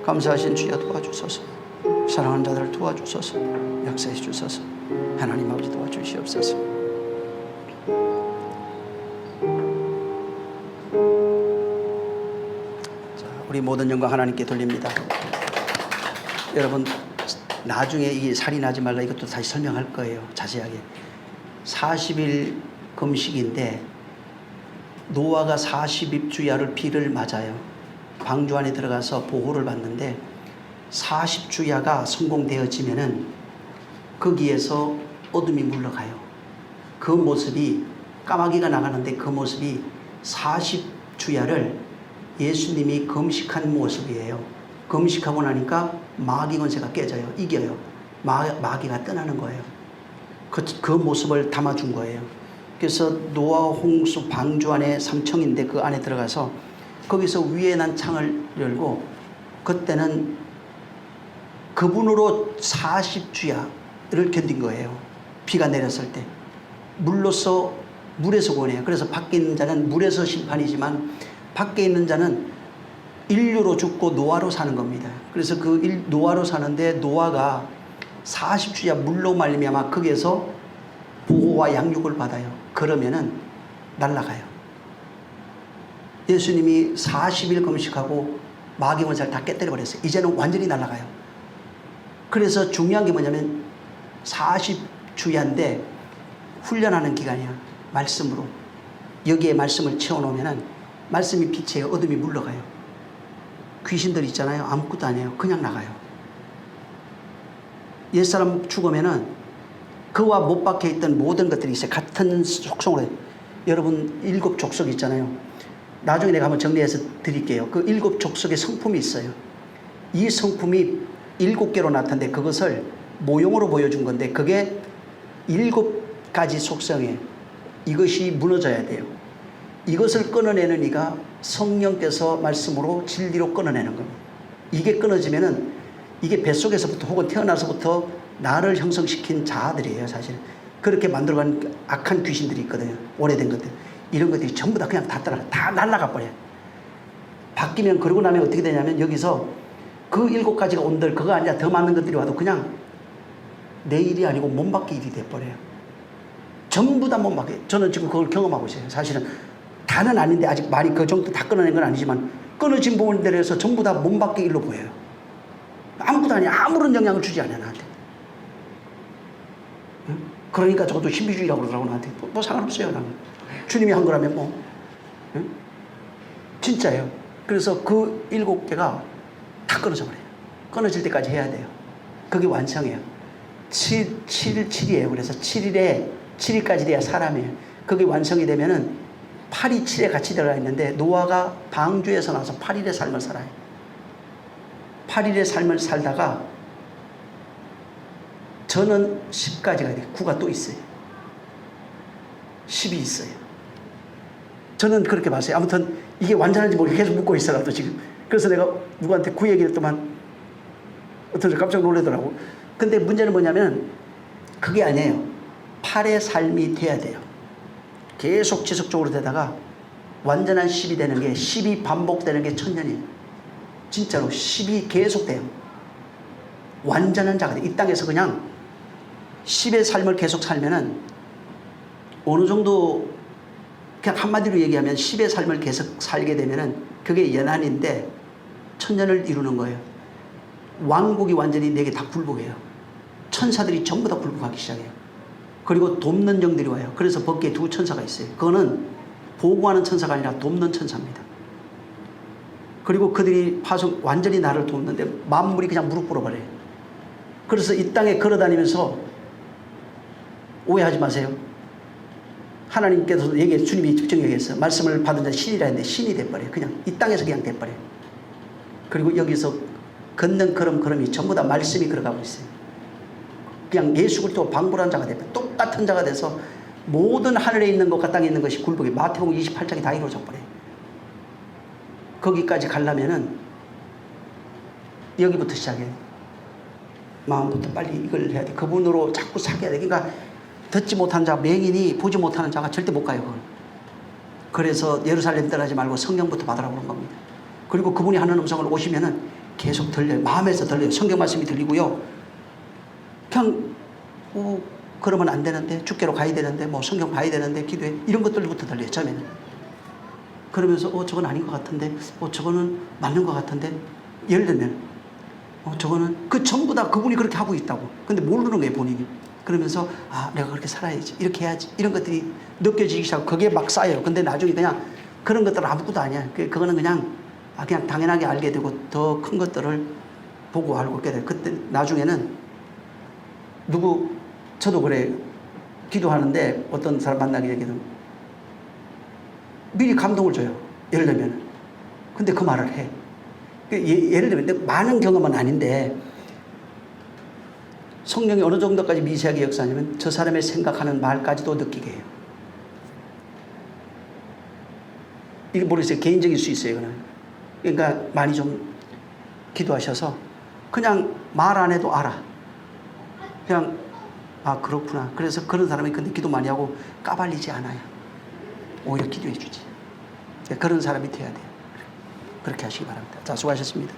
감사하신 주여 도와주소서. 사랑하는 자들을 도와주소서. 역사해 주소서. 하나님 아버지 도와주시옵소서. 자, 우리 모든 영광 하나님께 돌립니다. 여러분 나중에 이 살이 나지 말라 이것도 다시 설명할 거예요. 자세하게. 40일 금식인데 노아가 40입주야를 비를 맞아요. 방주 안에 들어가서 보호를 받는데 40주야가 성공되어지면은 거기에서 어둠이 물러가요. 그 모습이 까마귀가 나가는데 그 모습이 40주야를 예수님이 금식한 모습이에요. 금식하고 나니까 마귀 권세가 깨져요. 이겨요. 마귀가 떠나는 거예요. 그 모습을 담아준 거예요. 그래서 노아 홍수 방주 안에 삼청인데 그 안에 들어가서 거기서 위에 난 창을 열고 그때는 그분으로 40주야를 견딘 거예요. 비가 내렸을 때 물에서 구원해요. 그래서 밖에 있는 자는 물에서 심판이지만 밖에 있는 자는 인류로 죽고 노아로 사는 겁니다. 그래서 노아로 사는데 노아가 40주야 물로 말미암아 거기에서 보호와 양육을 받아요. 그러면은 날아가요. 예수님이 40일 금식하고 마귀 권세를 다 깨뜨려 버렸어요. 이제는 완전히 날아가요. 그래서 중요한 게 뭐냐면 40주야인데 훈련하는 기간이야. 말씀으로. 여기에 말씀을 채워놓으면은 말씀이 빛이에요. 어둠이 물러가요. 귀신들 있잖아요. 아무것도 안 해요. 그냥 나가요. 옛사람 죽으면은 그와 못 박혀 있던 모든 것들이 있어요. 같은 속성으로 해요. 여러분 7 족속 있잖아요. 나중에 내가 한번 정리해서 드릴게요. 그 7 족속의 성품이 있어요. 이 성품이 7개로 나타나는데 그것을 모형으로 보여준 건데 그게 7가지 속성에 이것이 무너져야 돼요. 이것을 끊어내는 이가 성령께서 말씀으로 진리로 끊어내는 겁니다. 이게 끊어지면은 이게 뱃속에서부터 혹은 태어나서부터 나를 형성시킨 자아들이에요. 사실 그렇게 만들어간 악한 귀신들이 있거든요. 오래된 것들 이런 것들이 전부 다 그냥 다 날아가 버려요. 바뀌면 그러고 나면 어떻게 되냐면 여기서 그 7가지가 온들 그거 아니라 더 많은 것들이 와도 그냥 내 일이 아니고 몸밖에 일이 돼버려요. 전부 다 몸밖에. 저는 지금 그걸 경험하고 있어요. 사실은 다는 아닌데 아직 많이 그 정도 다 끊어낸 건 아니지만 끊어진 부분들에 서 전부 다 몸밖에 일로 보여요. 아무것도 아니야. 아무런 영향을 주지 않아요. 나한테. 응? 그러니까 저도 신비주의라고 그러더라고 나한테. 뭐 상관없어요. 나는. 주님이 한 거라면 뭐. 응? 진짜예요. 그래서 그 7개가 다 끊어져 버려요. 끊어질 때까지 해야 돼요. 그게 완성이에요. 7이에요. 그래서 7일까지 돼야 사람이에요. 그게 완성이 되면은 8이 7에 같이 들어가 있는데 노아가 방주에서 나와서 8일의 삶을 살아요. 8일의 삶을 살다가 저는 10까지가 돼요. 9가 또 있어요. 10이 있어요. 저는 그렇게 봤어요. 아무튼 이게 완전한지 모르게 계속 묻고 있어가지고 지금. 그래서 내가 누구한테 9 얘기를 했더만 어떤 사람 깜짝 놀라더라고. 근데 문제는 뭐냐면 그게 아니에요. 8의 삶이 돼야 돼요. 계속 지속적으로 되다가 완전한 10이 되는 게 10이 반복되는 게 1000년이에요. 진짜로 10이 계속 돼요. 완전한 자가 돼. 이 땅에서 그냥 10의 삶을 계속 살면은 어느 정도 그냥 한마디로 얘기하면 10의 삶을 계속 살게 되면은 그게 연한인데 천년을 이루는 거예요. 왕국이 완전히 내게 다 굴복해요. 천사들이 전부 다 굴복하기 시작해요. 그리고 돕는 영들이 와요. 그래서 법계에 두 천사가 있어요. 그거는 보고하는 천사가 아니라 돕는 천사입니다. 그리고 그들이 완전히 나를 돕는데 만물이 그냥 무릎 꿇어버려요. 그래서 이 땅에 걸어다니면서 오해하지 마세요. 하나님께서 주님이 직접 얘기했어요. 말씀을 받은 자 신이라 했는데 신이 돼버려요. 그냥 이 땅에서 그냥 돼버려요. 그리고 여기서 걷는 걸음이 전부 다 말씀이 걸어가고 있어요. 그냥 예수 그리스도 방불한 자가 돼버려요. 똑같은 자가 돼서 모든 하늘에 있는 것과 땅에 있는 것이 굴복이 마태복음 28장이 다 이루어져 버려요. 거기까지 가려면은 여기부터 시작해요. 마음부터 빨리 이걸 해야 돼. 그분으로 자꾸 사귀어야 돼. 그러니까 듣지 못한 자, 맹인이 보지 못하는 자가 절대 못 가요. 그건. 그래서 예루살렘 떠나지 말고 성경부터 받으라고 그런 겁니다. 그리고 그분이 하는 음성을 오시면은 계속 들려요. 마음에서 들려요. 성경 말씀이 들리고요. 그냥 그러면 안 되는데, 주께로 가야 되는데, 뭐 성경 봐야 되는데, 기도해. 이런 것들부터 들려요. 처음에는. 그러면서 저건 아닌 것 같은데, 저거는 맞는 것 같은데, 예를 들면 저거는 전부 다 그분이 그렇게 하고 있다고. 근데 모르는 거예요, 본인이. 그러면서 내가 그렇게 살아야지, 이렇게 해야지, 이런 것들이 느껴지기 시작하고 그게 막 쌓여요. 근데 나중에 그냥 그런 것들은 아무것도 아니야. 그거는 그냥 당연하게 알게 되고 더 큰 것들을 보고 알고 있게 돼요. 그때 나중에는 저도 그래. 기도하는데 어떤 사람 만나게 되면 미리 감동을 줘요. 예를 들면. 근데 그 말을 해. 예를 들면 많은 경험은 아닌데 성령이 어느 정도까지 미세하게 역사하냐면 저 사람의 생각하는 말까지도 느끼게 해요. 이게 모르겠어요. 개인적일 수 있어요. 그러니까 많이 좀 기도하셔서 그냥 말 안 해도 알아. 그냥 그렇구나. 그래서 그런 사람이 근데 기도 많이 하고 까발리지 않아요. 오히려 기도해 주지. 그런 사람이 돼야 돼요. 그렇게 하시기 바랍니다. 자, 수고하셨습니다.